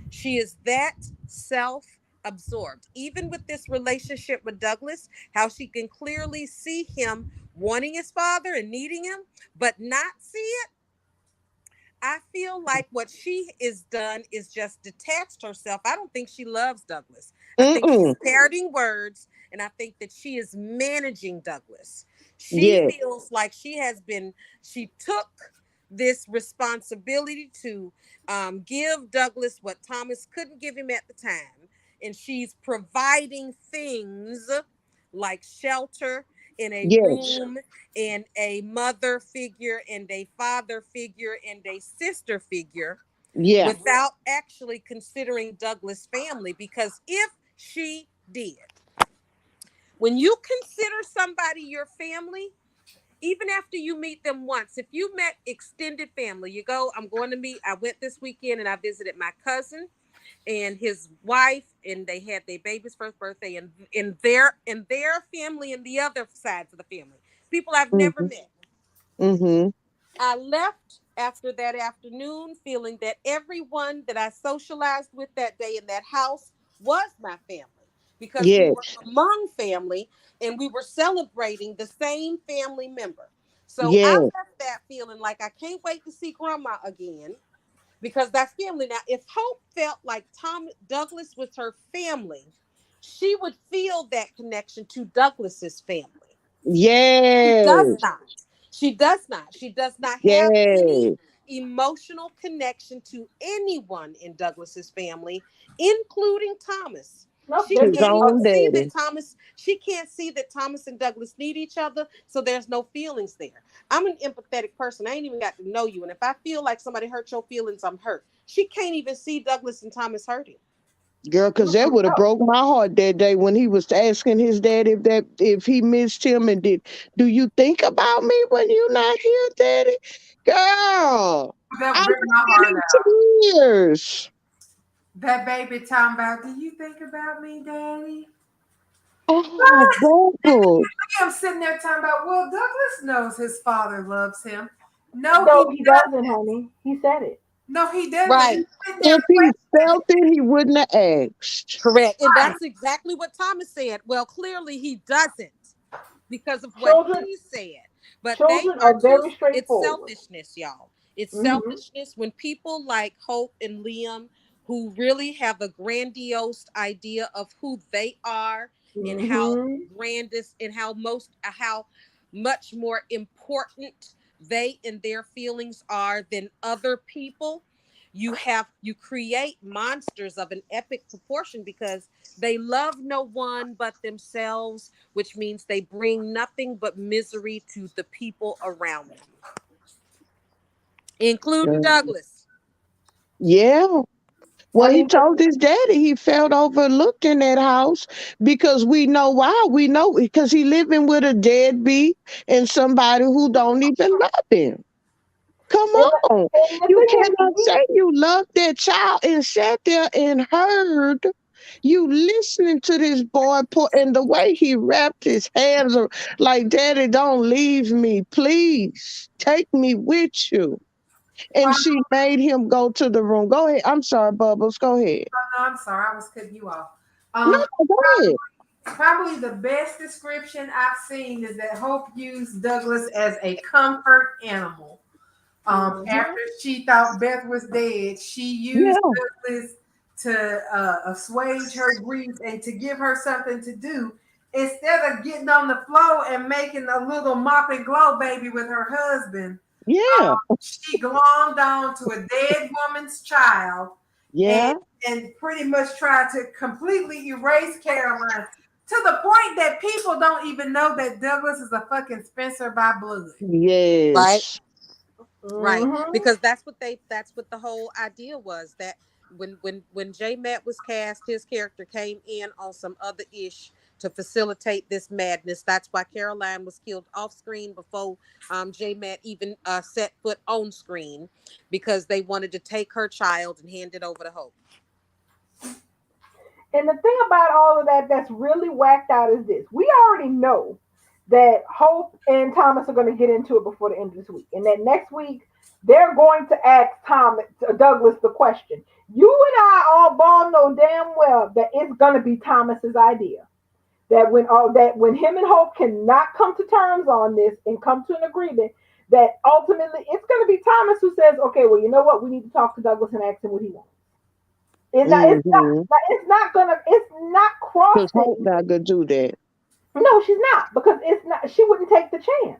C: She is that self absorbed. Even with this relationship with Douglas, how she can clearly see him wanting his father and needing him, but not see it. I feel like what she is done is just detached herself. I don't think she loves Douglas. I think she's
B: Mm-mm.
C: parroting words, and I think that she is managing Douglas. She
B: Yes,
C: feels like she took this responsibility to give Douglas what Thomas couldn't give him at the time. And she's providing things like shelter in a
B: yes,
C: room and a mother figure and a father figure and a sister figure
B: yeah,
C: without actually considering Douglas' family. Because if she did, when you consider somebody your family, even after you meet them once, if you met extended family, I'm going to meet, I went this weekend and I visited my cousin and his wife, and they had their baby's first birthday, and in their family and the other sides of the family, people I've never
B: mm-hmm,
C: met.
B: mm-hmm,
C: I left after that afternoon feeling that everyone that I socialized with that day in that house was my family because we were
B: yes,
C: among family and we were celebrating the same family member. So I
B: yes,
C: left that feeling like I can't wait to see grandma again because that's family. Now, if Hope felt like Tom Douglas was her family, she would feel that connection to Douglas's family. She does
B: yes,
C: not. She does not. She does not have any
B: yes.
C: emotional connection to anyone in Douglas's family, including Thomas.
D: No,
C: She
D: they're
B: His
C: can't
D: just
C: even
B: own
C: see
B: daddy.
C: that Thomas, she can't see that Thomas and Douglas need each other, so there's no feelings there. I'm an empathetic person. I ain't even got to know you. And if I feel like somebody hurt your feelings, I'm hurt. She can't even see Douglas and Thomas hurting.
B: Girl, cause that would have
D: no.
B: broke my heart that day when he was asking his dad if he missed him and do you think about me when you not here, daddy? Girl,
A: That
B: I
A: ripped my
B: was
A: heart
B: in
A: out.
B: tears.
A: That baby talking about, do you think about me, Daddy?
B: Oh, Bubba.
A: I'm sitting there talking about, well, Douglas knows his father loves him. No, he
D: No, he doesn't,
A: doesn't.
D: honey. He said it.
A: No, he doesn't.
C: Right.
A: He's sitting there
B: If he
A: questioning.
B: felt it, he wouldn't have asked.
C: Correct. And
A: Right.
C: that's exactly what Thomas said. Well, clearly he doesn't because of what
D: Children,
C: he said. But they
D: children
C: are
D: are
C: too,
D: very
C: it's
D: straightforward.
C: selfishness, y'all. It's
D: Hmm.
C: selfishness when people like Hope and Liam, who really have a grandiose idea of who they are and how
D: Hmm.
C: grandest and how much more important they and their feelings are than other people. You create monsters of an epic proportion because they love no one but themselves, which means they bring nothing but misery to the people around them, including Douglas.
B: Yeah. Well, he
D: Honey,
B: told his daddy he felt overlooked in that house because we know why. We know because he living with a deadbeat and somebody who don't even love him. Come
D: and,
B: on.
D: and the
B: You
D: thing is,
B: cannot say you love that child and sat there and heard you listening to this boy and the way he wrapped his hands like, Daddy, don't leave me. Please take me with you. And
A: Um,
B: she made him go to the room. Go ahead. I'm sorry, Bubbles. Go ahead.
A: no, I'm sorry, I was cutting you off.
B: No,
A: Um,
B: go ahead.
A: probably the best description I've seen is that Hope used Douglas as a comfort animal. After
D: hmm
A: she thought Beth was dead, she used
B: Yeah,
A: Douglas to assuage her grief and to give her something to do instead of getting on the floor and making a little mop and glow baby with her husband.
B: yeah,
A: She glommed on to a dead woman's child and
B: yeah,
A: pretty much tried to completely erase Caroline to the point that people don't even know that Douglas is a fucking Spencer by blood.
C: Right.
B: yes.
C: Right,
D: hmm
C: because that's what the whole idea was, that when J Matt was cast, his character came in on some other ish to facilitate this madness. That's why Caroline was killed off screen before J Matt even set foot on screen, because they wanted to take her child and hand it over to Hope.
D: And the thing about all of that that's really whacked out is this. We already know that Hope and Thomas are going to get into it before the end of this week. And that next week, they're going to ask Douglas the question. You and I all know damn well that it's going to be Thomas's idea. That when him and Hope cannot come to terms on this and come to an agreement, that ultimately it's going to be Thomas who says, okay, well, you know what? We need to talk to Douglas and ask him what he wants.
B: Mm-hmm.
D: It's not gonna, it's not
B: Because Hope
D: crossing.
B: not gonna do that.
D: No, she's not, because it's not, she wouldn't take the chance.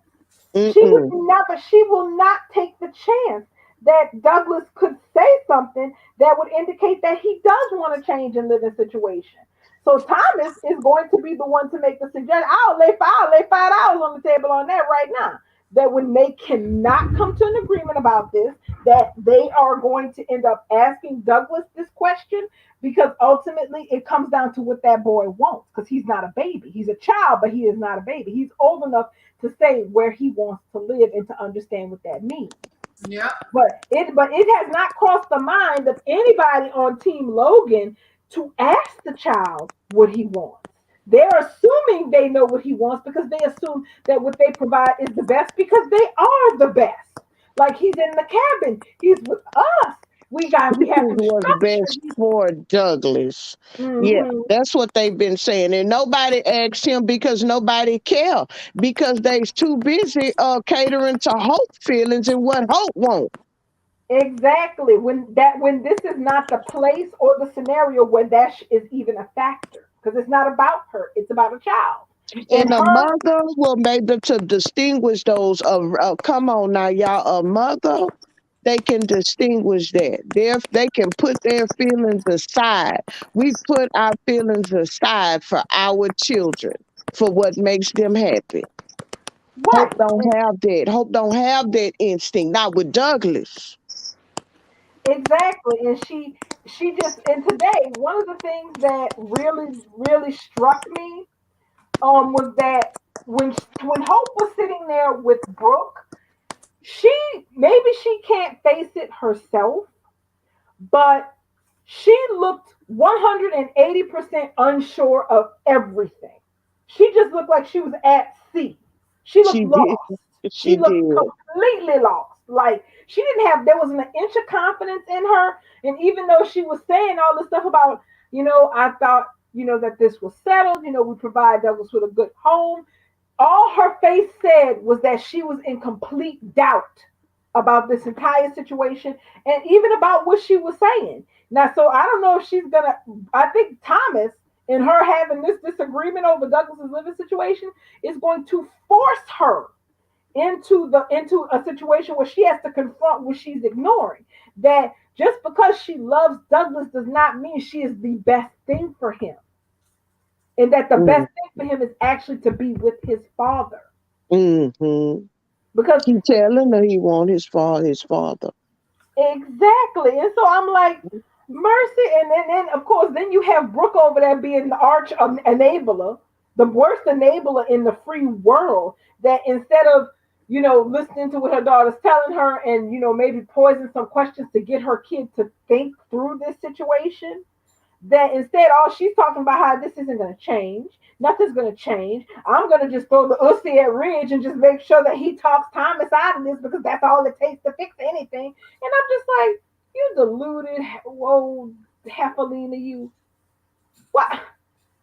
D: She would
B: Mm-mm.
D: never, she will not take the chance that Douglas could say something that would indicate that he does want to change and live in situation. So Thomas is going to be the one to make the suggestion. I'll lay $5 on the table on that right now. That when they cannot come to an agreement about this, that they are going to end up asking Douglas this question, because ultimately it comes down to what that boy wants. Because he's not a baby. He's a child, but he is not a baby. He's old enough to say where he wants to live and to understand what that means.
A: Yep.
D: But it has not crossed the mind of anybody on Team Logan to ask the child what he wants. They're assuming they know what he wants because they assume that what they provide is the best because they are the best. Like he's in the cabin, he's with us. We
B: This
D: have
B: is
D: him
B: what's
D: structured.
B: best for Douglas. Yeah,
D: Mm-hmm.
B: that's what they've been saying. And nobody asked him because nobody care. Because they're too busy catering to Hope feelings and what Hope wants.
D: Exactly. When this is not the place or the scenario where that is even a factor, because it's not about her, it's about a child. And
B: And a
D: her,
B: mother will be able to distinguish those of come on now, y'all. A mother, they can distinguish that. They can put their feelings aside. We put our feelings aside for our children, for what makes them happy. Hope
D: right,
B: don't have that. Hope don't have that instinct. Not with Douglas.
D: exactly. And she just, and today one of the things that really struck me was that when Hope was sitting there with Brooke, she, maybe she can't face it herself, but she looked 180% unsure of everything. She just looked like she was at sea. She looked
B: She did.
D: lost. She
B: She
D: looked
B: did.
D: completely lost. Like she didn't have, there wasn't an inch of confidence in her. And even though she was saying all this stuff about, I thought, that this was settled, we provide Douglas with a good home, all her face said was that she was in complete doubt about this entire situation and even about what she was saying. Now, so I don't know if she's gonna. I think Thomas and her having this disagreement over Douglas's living situation is going to force her into a situation where she has to confront what she's ignoring. That just because she loves Douglas does not mean she is the best thing for him, and that the
B: Mm,
D: best thing for him is actually to be with his father.
B: mm-hmm.
D: Because
B: He telling her he want his father.
D: exactly. And so I'm like, mercy. And then of course, then you have Brooke over there being the arch enabler, the worst enabler in the free world. That instead of, listening to what her daughter's telling her and, maybe poison some questions to get her kid to think through this situation, that instead all she's talking about how this isn't going to change. Nothing's going to change. I'm going to just throw the Uzi at Ridge and just make sure that he talks Thomas out of this because that's all it takes to fix anything. And I'm just like, you deluded, whoa, Heffelina, you. What?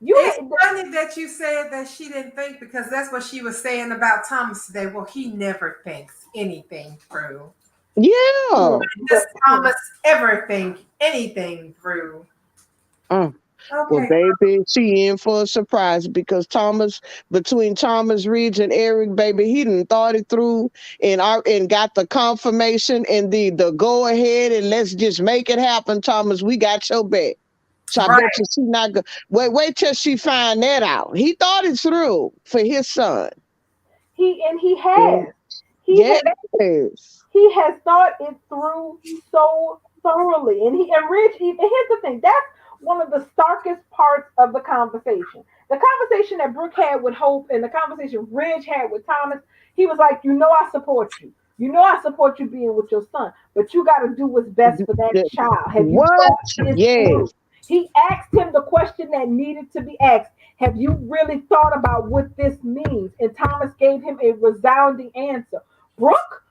D: You
A: It's
D: had,
A: funny that you said that she didn't think because that's what she was saying about Thomas today. Well, he never thinks anything through.
B: Yeah.
A: Does
D: but
A: Thomas ever think anything through?
B: Uh, well,
A: Okay.
B: baby, she in for a surprise because between Thomas Reeds and Eric, baby, he done thought it through and got the confirmation and the go ahead and let's just make it happen, Thomas. We got your back. So I bet
A: Right.
B: you she not go. Wait till she find that out. He thought it through for his son.
D: he
B: Mm,
D: has. He
B: yes.
D: has he has thought it through so thoroughly. And Rich, even here's the thing, that's one of the starkest parts of the conversation. The conversation that Brooke had with Hope and the conversation Ridge had with Thomas, he was like, I support you. I support you being with your son, but you got to do what's best for that child. Have you
B: What?
D: thought this through?
B: Yes.
D: He asked him the question that needed to be asked. Have you really thought about what this means? And Thomas gave him a resounding answer. Brooke,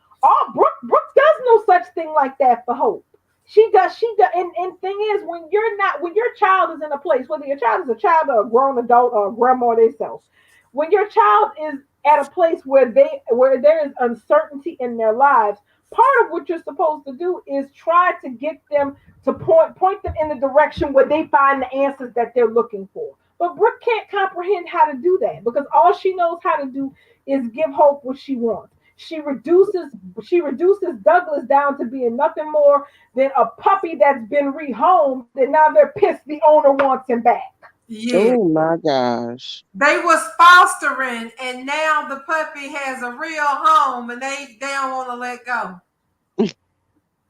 D: Brooke does no such thing like that for Hope. She does, and thing is, when your child is in a place, whether your child is a child or a grown adult or a grandma themselves, when your child is at a place where there is uncertainty in their lives, part of what you're supposed to do is try to get them to point them in the direction where they find the answers that they're looking for. But Brooke can't comprehend how to do that because all she knows how to do is give Hope what she wants. She reduces Douglas down to being nothing more than a puppy that's been rehomed, and now they're pissed the owner wants him back.
A: Yeah.
B: Oh my gosh.
A: They was fostering, and now the puppy has a real home, and they don't want to let go.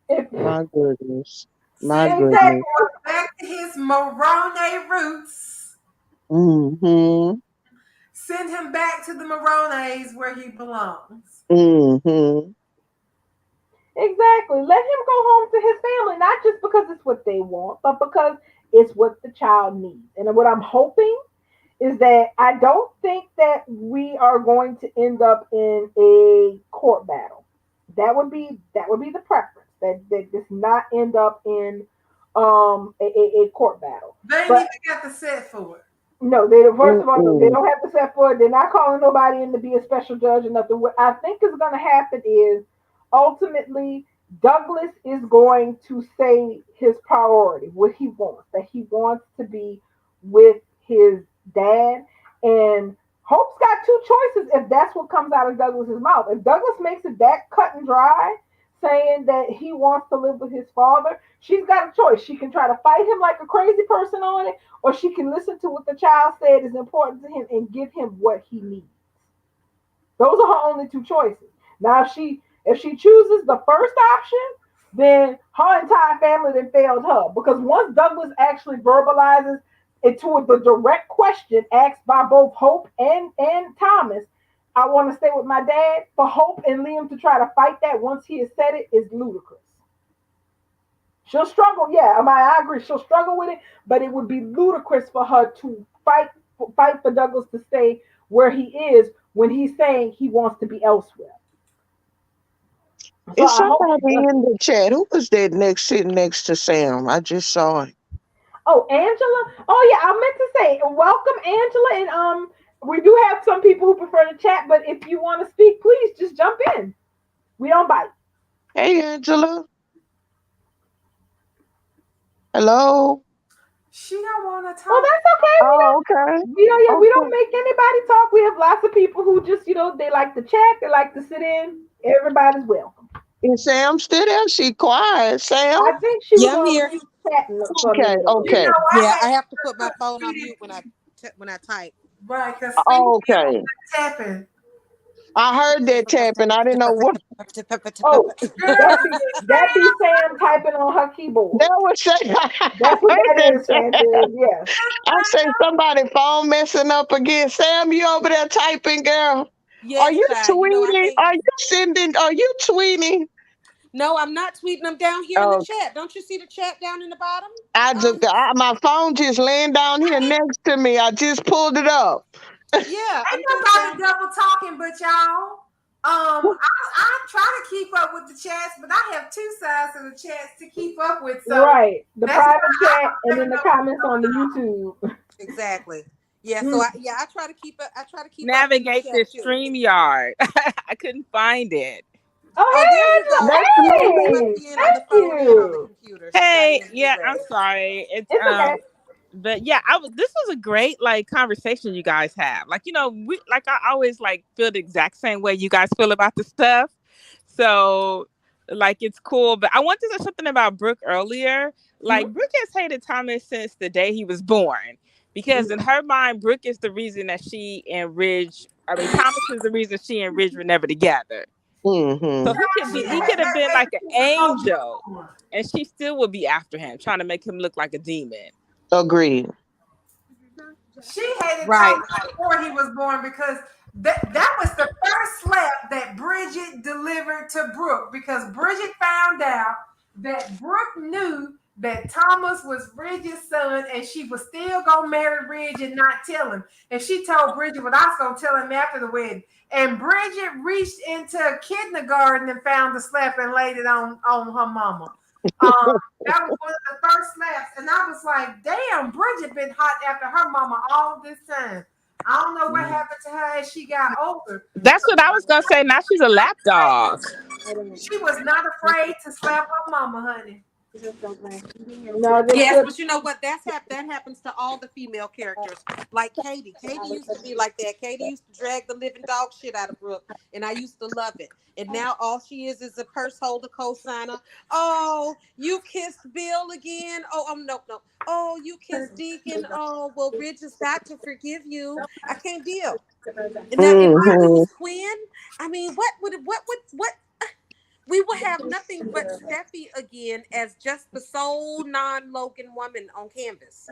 D: If,
B: My goodness. My
A: Send him
B: goodness.
D: exactly.
A: back to his Moroni roots.
B: Mm-hmm.
A: Send him back to the Morones where he belongs.
B: Mm-hmm.
D: Exactly. Let him go home to his family, not just because it's what they want, but because it's what the child needs. And what I'm hoping is that I don't think that we are going to end up in a court battle. That would be the preference. That does not end up in a court battle.
A: They ain't
D: But
A: even got the set for it.
D: no, they first of all they
B: Mm-mm.
D: don't have to set for it. They're not calling nobody in to be a special judge or nothing. What I think is going to happen is ultimately Douglas is going to say his priority, what he wants, that he wants to be with his dad. And Hope's got two choices if that's what comes out of Douglas's mouth. If Douglas makes it that cut and dry, saying that he wants to live with his father, she's got a choice. She can try to fight him like a crazy person on it, or she can listen to what the child said is important to him and give him what he needs. Those are her only two choices. Now, if she chooses the first option, then her entire family then failed her because once Douglas actually verbalizes it to the direct question asked by both Hope and Thomas, I want to stay with my dad. For Hope and Liam to try to fight that once he has said it is ludicrous. She'll struggle, yeah. I agree. She'll struggle with it, but it would be ludicrous for her to fight for Douglas to stay where he is when he's saying he wants to be elsewhere. So
B: Is
D: I hope she
B: somebody
D: does.
B: in the chat? Who was that sitting next to Sam? I just saw it.
D: Oh, Angela. Oh yeah, I meant to say welcome, Angela, and we do have some people who prefer to chat, but if you want to speak, please just jump in. We don't bite.
B: Hey Angela. Hello.
A: She don't want to
D: Oh,
A: talk.
D: that's okay. We
B: Oh,
D: don't.
B: okay.
D: Yeah, we don't
B: Okay.
D: make anybody talk. We have lots of people who just, they like to chat, they like to sit in. Everybody's welcome.
B: Is Sam still there? She quiet. Sam?
D: I think she was
C: Yeah, I'm
D: on
C: here.
D: mute chatting for a
B: Okay,
D: minute or
A: You
D: two.
B: okay.
A: know, I
C: Yeah,
A: had
C: I
A: to
C: have to put my phone on mute when I type.
A: right because Steve
B: Okay.
A: tapping.
B: I heard that tapping. I didn't know what
D: Oh,
A: Girl,
D: that be Sam typing on her keyboard.
B: that was saying. I
D: That's what
B: heard
D: that is,
B: that.
D: Sanchez. Yes.
B: I say somebody phone messing up again. Sam, you over there typing, girl? Are
C: Yes,
B: you
C: child. You know I
B: tweeting?
C: can't.
B: Are you sending? Are you tweeting?
C: No, I'm not tweeting them down here in the
B: Oh,
C: chat. Don't you see the chat down in the bottom?
B: my phone just laying down here next to me. I just pulled it up.
C: Yeah,
A: ain't
C: I'm just
A: nobody
C: down.
A: double talking but y'all. I try to keep up with the chats, but I have two sides of the chats to keep up with, so
D: Right. The
A: that's why
D: private
A: I
D: chat and
A: don't
D: then
A: never
D: the
A: know what's
D: comments on the
A: going
D: YouTube.
C: Exactly. Yeah, so
D: Mm.
C: I try to keep it. I try to keep up with the
E: Navigate
C: chat
E: this
C: too.
E: StreamYard. I couldn't find it.
C: Oh, there you
D: Oh,
C: go.
B: That's
C: I got
B: me.
C: my
D: hey, Angela.
C: pen on the
D: Thank
C: phone and on the
D: you.
C: computer, so you got it
E: Hey,
C: in a good
E: yeah, I'm
C: way.
E: sorry.
D: It's okay.
E: But yeah, I was. This was a great like conversation you guys have. Like we like I always like feel the exact same way you guys feel about the stuff. So like it's cool. But I wanted to say something about Brooke earlier.
D: Mhm.
E: Like Brooke has hated Thomas since the day he was born. Because in her mind, Brooke is the reason that she and Ridge I mean Thomas is the reason she and Ridge were never together. So
B: Mm-hmm.
E: he could have been like an angel
A: on.
E: and she still would be after him, trying to make him look like a demon.
B: Agreed.
A: She hated
C: Right.
A: Thomas before he was born because that was the first slap that Bridget delivered to Brooke because Bridget found out that Brooke knew that Thomas was Bridget's son and she was still gonna marry Ridge and not tell him. And she told Bridget, "Well, I was gonna tell him after the wedding." And Bridget reached into kindergarten and found the slap and laid it on her mama. Um, that was one of the first slaps, and I was like, "Damn, Bridget been hot after her mama all this time." I don't know what happened to her as she got older.
E: That's what I was gonna say. Now she's a lap dog.
A: She was not afraid to slap her mama, honey.
D: No, this
C: Yes,
D: is
C: but you know what? That happens to all the female characters. Like Katie. Katie used to be like that. Katie used to drag the living dog shit out of Brooke, and I used to love it. And now all she is a purse holder, co-signer. Oh, you kissed Bill again? Oh, nope, nope. Oh, you kissed Deacon? Oh, well, Ridge has got to forgive you. I can't deal. And now, if I
B: Hmm.
C: lose Quinn, I mean, what? We will have nothing but Steffi again as just the sole non-Logan woman on canvas.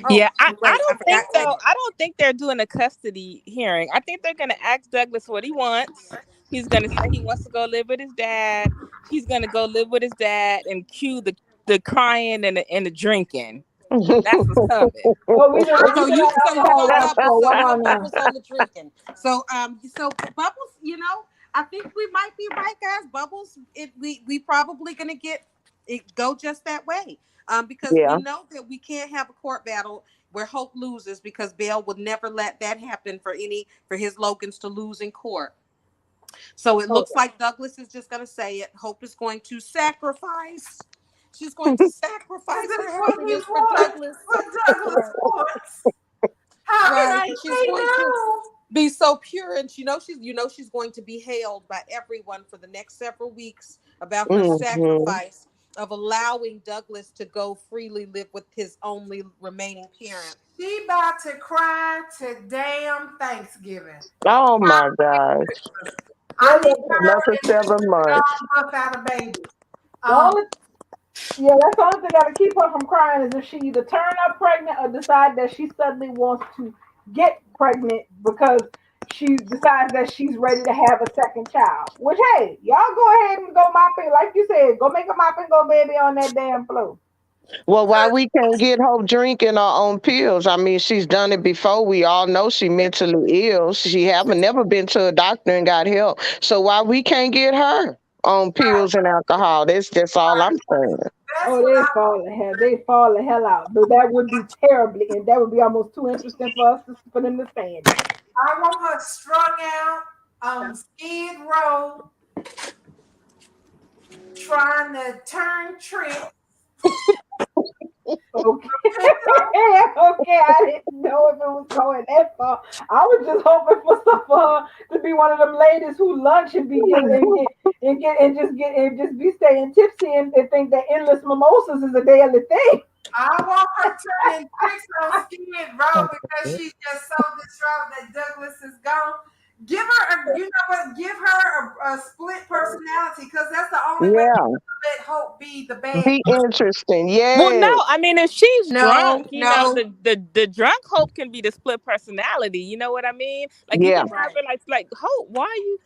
C: Oh,
E: Yeah, I
C: wait, I
E: don't think
C: forgot
E: though.
C: Teddy.
E: I don't think they're doing a custody hearing. I think they're gonna ask Douglas what he wants. He's gonna say he wants to go live with his dad. He's gonna go live with his dad and cue the crying and the drinking. That's what's coming.
D: well, we know
C: So
D: we
C: you,
D: know
C: so you
D: alcohol
C: go
D: wants
C: Bubbles.
D: so
C: So
D: what
C: you go
D: on now?
C: Bubbles on the drinking. So Bubbles, I think we might be right, guys. Bubbles, we probably gonna get it go just that way. Because we
B: Yeah.
C: know that we can't have a court battle where Hope loses because Bell would never let that happen for his Logans to lose in court. So it looks
D: Okay.
C: like Douglas is just gonna say it. Hope is going to sacrifice. She's going to
A: This
C: sacrifice
A: is
C: her
A: what he
C: happiness for
A: wants.
C: Douglas.
A: What Douglas wants. How can
C: Right.
A: I
C: And she's
A: say
C: going to
A: no?
C: be so pure, and she's going to be hailed by everyone for the next several weeks about her
B: Hmm.
C: sacrifice of allowing Douglas to go freely live with his only remaining parent.
A: She about to cry to damn Thanksgiving.
B: Oh my gosh.
A: I
D: Yeah,
A: need
D: yeah.
A: her
B: Another
A: and
B: seven
A: dog
B: months.
A: buff out of baby.
D: The
A: Um,
D: only Yeah, that's the only thing that to keep her from crying is if she either turn up pregnant or decide that she suddenly wants to get pregnant because she decides that she's ready to have a second child. Which hey, y'all go ahead and go mop it, like you said, go make a mop and go baby on that damn floor.
B: Well, why we can't get her drinking her own pills? I mean, she's done it before. We all know she mentally ill. She haven't never been to a doctor and got help. So why we can't get her on pills and alcohol? That's all I'm saying.
A: that's
D: Oh,
A: what
D: they fall the hell out. But that would be terribly, and that would be almost too interesting for us for them to stand it.
A: I want her strung out on Skid Row, trying to turn tricks.
D: Okay. Okay, I didn't know if it was going that far. I was just hoping for some for her to be one of them ladies who lunch and be and just be staying tipsy and think that endless mimosas is a daily thing.
A: I want her turning tricks on Skid Row because she's just so distraught that Douglas is gone. Give her, you know what? Give her a split personality because that's the only way
B: Yeah,
A: to let Hope be the bad.
B: be interesting.
E: Well, no,
B: Yes,
E: I mean if she's
C: No,
E: drunk,
C: no.
E: the drunk Hope can be the split personality. You know what I mean? Like you
B: yeah.
E: can have her
C: Right.
E: like Hope, why are you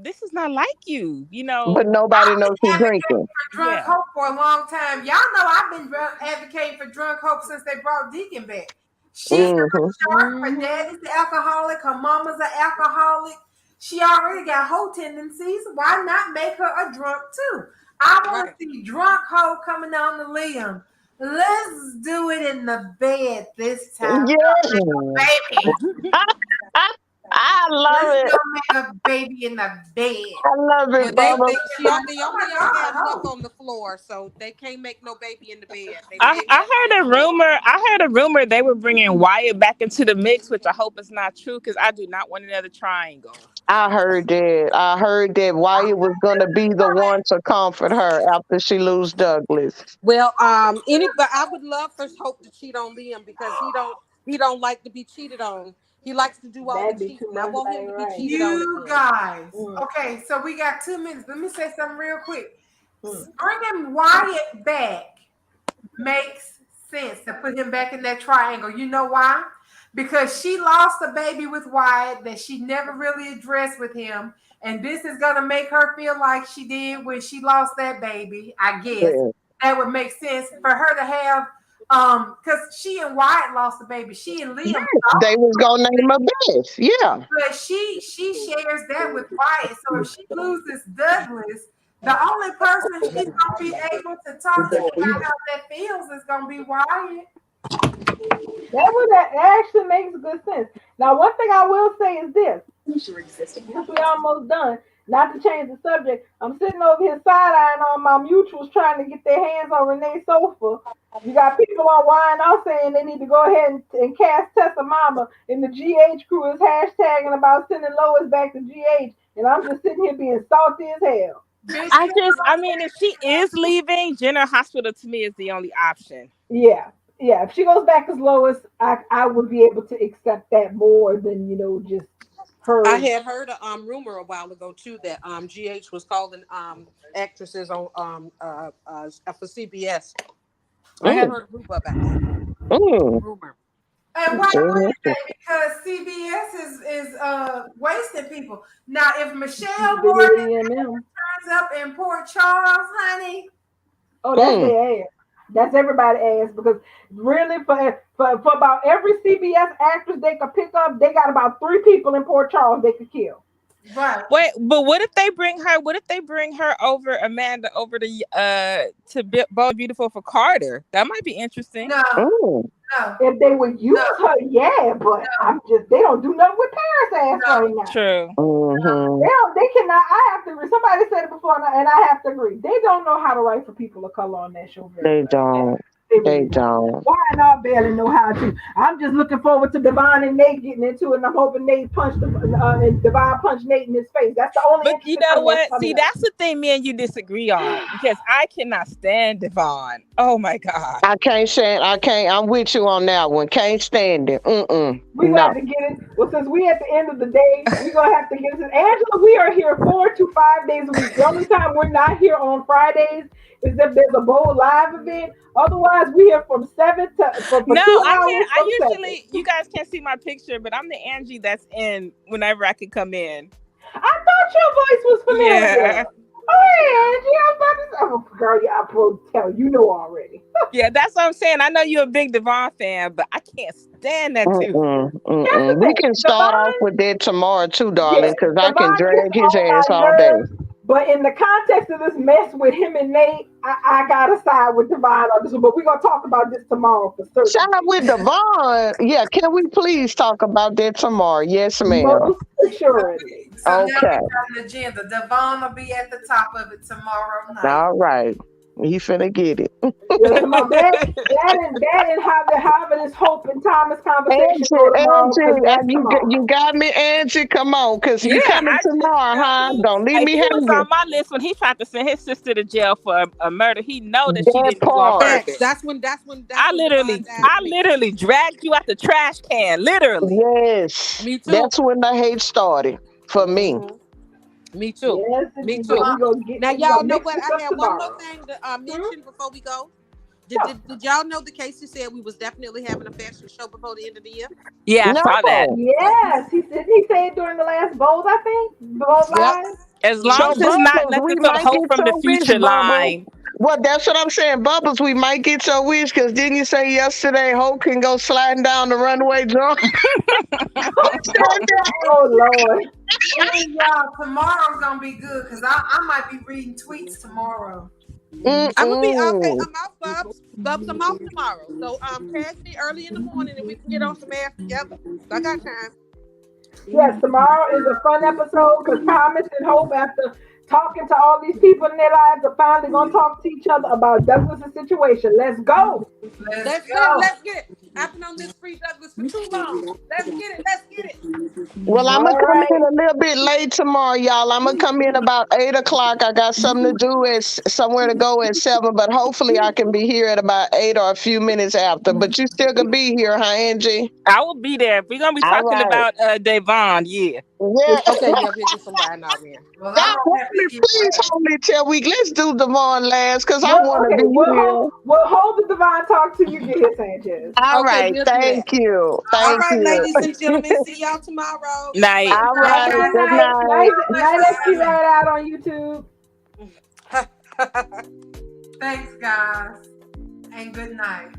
E: this is not like you, you
B: But
E: know?
B: nobody
A: I've
B: knows
A: been
B: she's
A: advocating
B: drinking.
A: for Drunk
E: Yeah.
A: Hope for a long time. Y'all know I've been advocating for Drunk Hope since they brought Deacon back. She's not
B: Hmm.
A: sharp. Her
C: Hmm.
A: daddy's the alcoholic. Her mama's an alcoholic. She already got whole tendencies. Why not make her a drunk too? I want
C: Right.
A: to see Drunk Hope coming on the limb. Let's do it in the bed this time.
B: Yeah.
A: Baby.
B: I love
A: Let's
B: it.
A: go make a baby in the bed.
B: I love
C: Well,
B: it, Bubba.
C: they
A: Oh my
C: only
A: God,
C: have Luck
A: Hope.
C: on the floor, so they can't make no baby in the bed. They
E: I
C: maybe
E: I heard a rumor. I heard a rumor they were bringing Wyatt back into the mix, which I hope is not true because I do not want another triangle.
B: I heard that. I heard that Wyatt was gonna be the one to comfort her after she lose Douglas.
C: well, but I would love for Hope to cheat on Liam because he don't like to be cheated on. He likes to do all the
D: That'd be too
C: cheating. I
D: much
C: want him
D: like
C: to be
D: right.
C: cheated on
A: You
C: again.
A: guys.
D: Mm,
A: Okay, so we got 2 minutes. Let me say something real quick.
D: mm.
A: Bringing Wyatt back makes sense to put him back in that triangle. You know why? Because she lost a baby with Wyatt that she never really addressed with him. And this is going to make her feel like she did when she lost that baby, I guess.
B: Yeah.
A: That would make sense for her to have, because she and Wyatt lost the baby. She and Liam,
B: They was gonna name her Beth. Yeah.
A: but she shares that with Wyatt. So if she loses Douglas, the only person she's gonna be able to talk to see how that feels is gonna be Wyatt.
D: That actually makes good sense. Now, one thing I will say is this: since we almost done, not to change the subject, I'm sitting over here side eyeing on my mutuals trying to get their hands on Renee's sofa. You got people on wine out saying they need to go ahead and cast Tessa Mama, and the GH crew is hashtagging about sending Lois back to GH, and I'm just sitting here being salty as hell.
E: I mean, if she is leaving, General Hospital to me is the only option.
D: Yeah, yeah. If she goes back as Lois, I would be able to accept that more than just
C: I
D: her.
C: had heard a rumor a while ago too that GH was calling actresses on for CBS. I had
B: Mm,
C: heard a rumor about that.
B: mm.
C: Rumor.
A: And why
B: Mhm.
A: would they? Because CBS is wasting people. Now, if Michelle Morgan
D: BMM.
A: turns up in Port Charles, honey,
D: Oh, that's
B: Mm.
D: their ass. That's everybody ass because really for about every CBS actress they could pick up, they got about 3 people in Port Charles they could kill.
A: right?
E: Wait, but what if they bring her? What if they bring her over, Amanda, over to Bold Beautiful for Carter? That might be interesting.
A: No,
B: Mm.
A: no,
D: If they would use
A: no,
D: her, yeah, but I'm just they don't do nothing with Paris ass
A: no.
D: right now.
E: True.
B: Mhm.
D: They cannot. I have to agree. Somebody said it before, and I have to agree. They don't know how to write for people of color on that show very
B: They
D: well.
B: don't.
D: They
B: They
D: really don't.
B: don't.
D: Why not barely know how to? I'm just looking forward to Devon and Nate getting into it, and I'm hoping Nate punched and Devon punched Nate in his face. That's the only
E: But you
D: interesting
E: know
D: thing that's
E: what?
D: coming
E: See,
D: up.
E: that's the thing me and you disagree on because I cannot stand Devon. Oh my god.
B: I can't say I can't. I'm with you on that one. Can't stand it. Mm-mm.
D: We gonna have
B: No.
D: to get it. Well, since we at the end of the day, we gonna have to get it. Angela, we are here 4 to 5 days a week. The only time we're not here on Fridays is if there's a bowl live event. Otherwise, we here from 7 to for
E: No,
D: two
E: I
D: hours
E: can't. I
D: from 7.
E: usually, you guys can't see my picture, but I'm the Angie that's in whenever I can come in.
D: I thought your voice was
E: Yeah.
D: familiar. Oh, hey, Angie, I was about to say, oh, girl, yeah, I probably tell you know already.
E: Yeah, that's what I'm saying. I know you're a big Devon fan, but I can't stand that too.
B: Mm-mm.
D: That's the
B: Mm-mm. We
D: thing.
B: can start off
D: Devon,
B: with that tomorrow too, darling,
D: yeah,
B: because I can
D: Devon gets
B: drag his
D: on
B: ass
D: my
B: all day.
D: nerves. But in the context of this mess with him and Nate, I gotta side with Devon on this one. But we're gonna talk about this tomorrow for
B: Shout
D: certain.
B: out with Devon. Yeah, can we please talk about that tomorrow? Yes, ma'am.
D: Most assuredly.
A: So now we
B: Okay.
A: got an agenda. Devon will be at the top of it tomorrow night.
B: All right. He finna get it.
D: Yeah, tomorrow, that and having this Hope and Thomas conversation
B: Angie,
D: go tomorrow because
B: Angie,
D: that's
B: you
D: tomorrow.
B: got me, Angie. Come on, cause
E: Yeah,
B: you coming
E: I just
B: tomorrow, huh? Don't leave me
E: he was
B: hanging.
E: on my list when he tried to send his sister to jail for a murder. He know that she
B: That
E: didn't do on
B: part.
C: Facts.
E: purpose.
C: That's when Devon died
E: I
C: for me.
E: literally dragged you out the trash can, literally.
B: Yes.
C: Me too.
B: That's when the hate started for me.
C: Hmm. Me too.
D: Yes,
C: Me
D: indeed. But
C: too.
A: Uh,
C: Now
D: we gonna
C: y'all know
D: mix
C: what?
D: this
C: I
D: up
C: had one more
D: tomorrow.
C: thing to
D: Hmm?
C: mention before we go.
D: Sure.
C: Did y'all know the Casey said we was definitely having a fashion show before the end of the year?
E: Yeah, I saw that.
B: No.
D: Yes, he said during the last bowls, I think. Bowl
C: Yep.
D: live.
E: As long
B: So
E: as it's not
B: Bubbles,
E: nothing
B: we
E: for the
B: might
E: Hope
B: get
E: from the
B: your wish,
E: Future
B: Bubbles.
E: line.
B: Well, that's what I'm saying. Bubbles, we might get your wish, because didn't you say yesterday Hope can go sliding down the runway drunk?
D: Oh Lord.
A: hey y'all, tomorrow's gonna be good because I might be reading tweets tomorrow.
C: I'm gonna be okay.
B: Mm-mm.
C: I'm off, Bubs. Bubs, I'm off tomorrow. So tag me early in the morning and we can get on some ass together. I got time.
D: Yes, tomorrow is a fun episode because Thomas and Hope, after talking to all these people in their lives, are finally gonna talk to each other about Douglas' situation. Let's go.
A: Let's
C: Let's go.
A: go.
C: Let's get it. I've been on this free Douglas for too long. Let's get it. Let's get it.
B: Well, I'm gonna
D: All
B: come in
D: right.
B: a little bit late tomorrow, y'all. I'm gonna come in about 8 o'clock. I got something to do at somewhere to go at 7, but hopefully I can be here at about 8 or a few minutes after. But you still gonna be here, huh, Angie?
E: I will be there. We're gonna be
B: All
E: talking
B: right.
E: about Devon, yeah.
B: Yeah.
C: Okay, yeah, we'll get some wine out then.
A: Well, I'm
B: God,
A: gonna have to get
B: please
A: ready.
B: hold me till we let's do Devon last, because I
D: Well,
B: want to
D: okay,
B: be here.
D: we'll hold the divine talk till you get here, Sanchez.
B: All
C: Okay,
B: right.
C: we'll do that.
B: Thank you.
C: All
B: Thank
C: right,
B: you.
C: ladies and gentlemen. See y'all tomorrow.
E: Night.
B: All
A: Bye,
B: right.
D: Night,
B: Good
D: night,
B: night.
D: night, SG right out on YouTube.
A: Thanks, guys, and good night.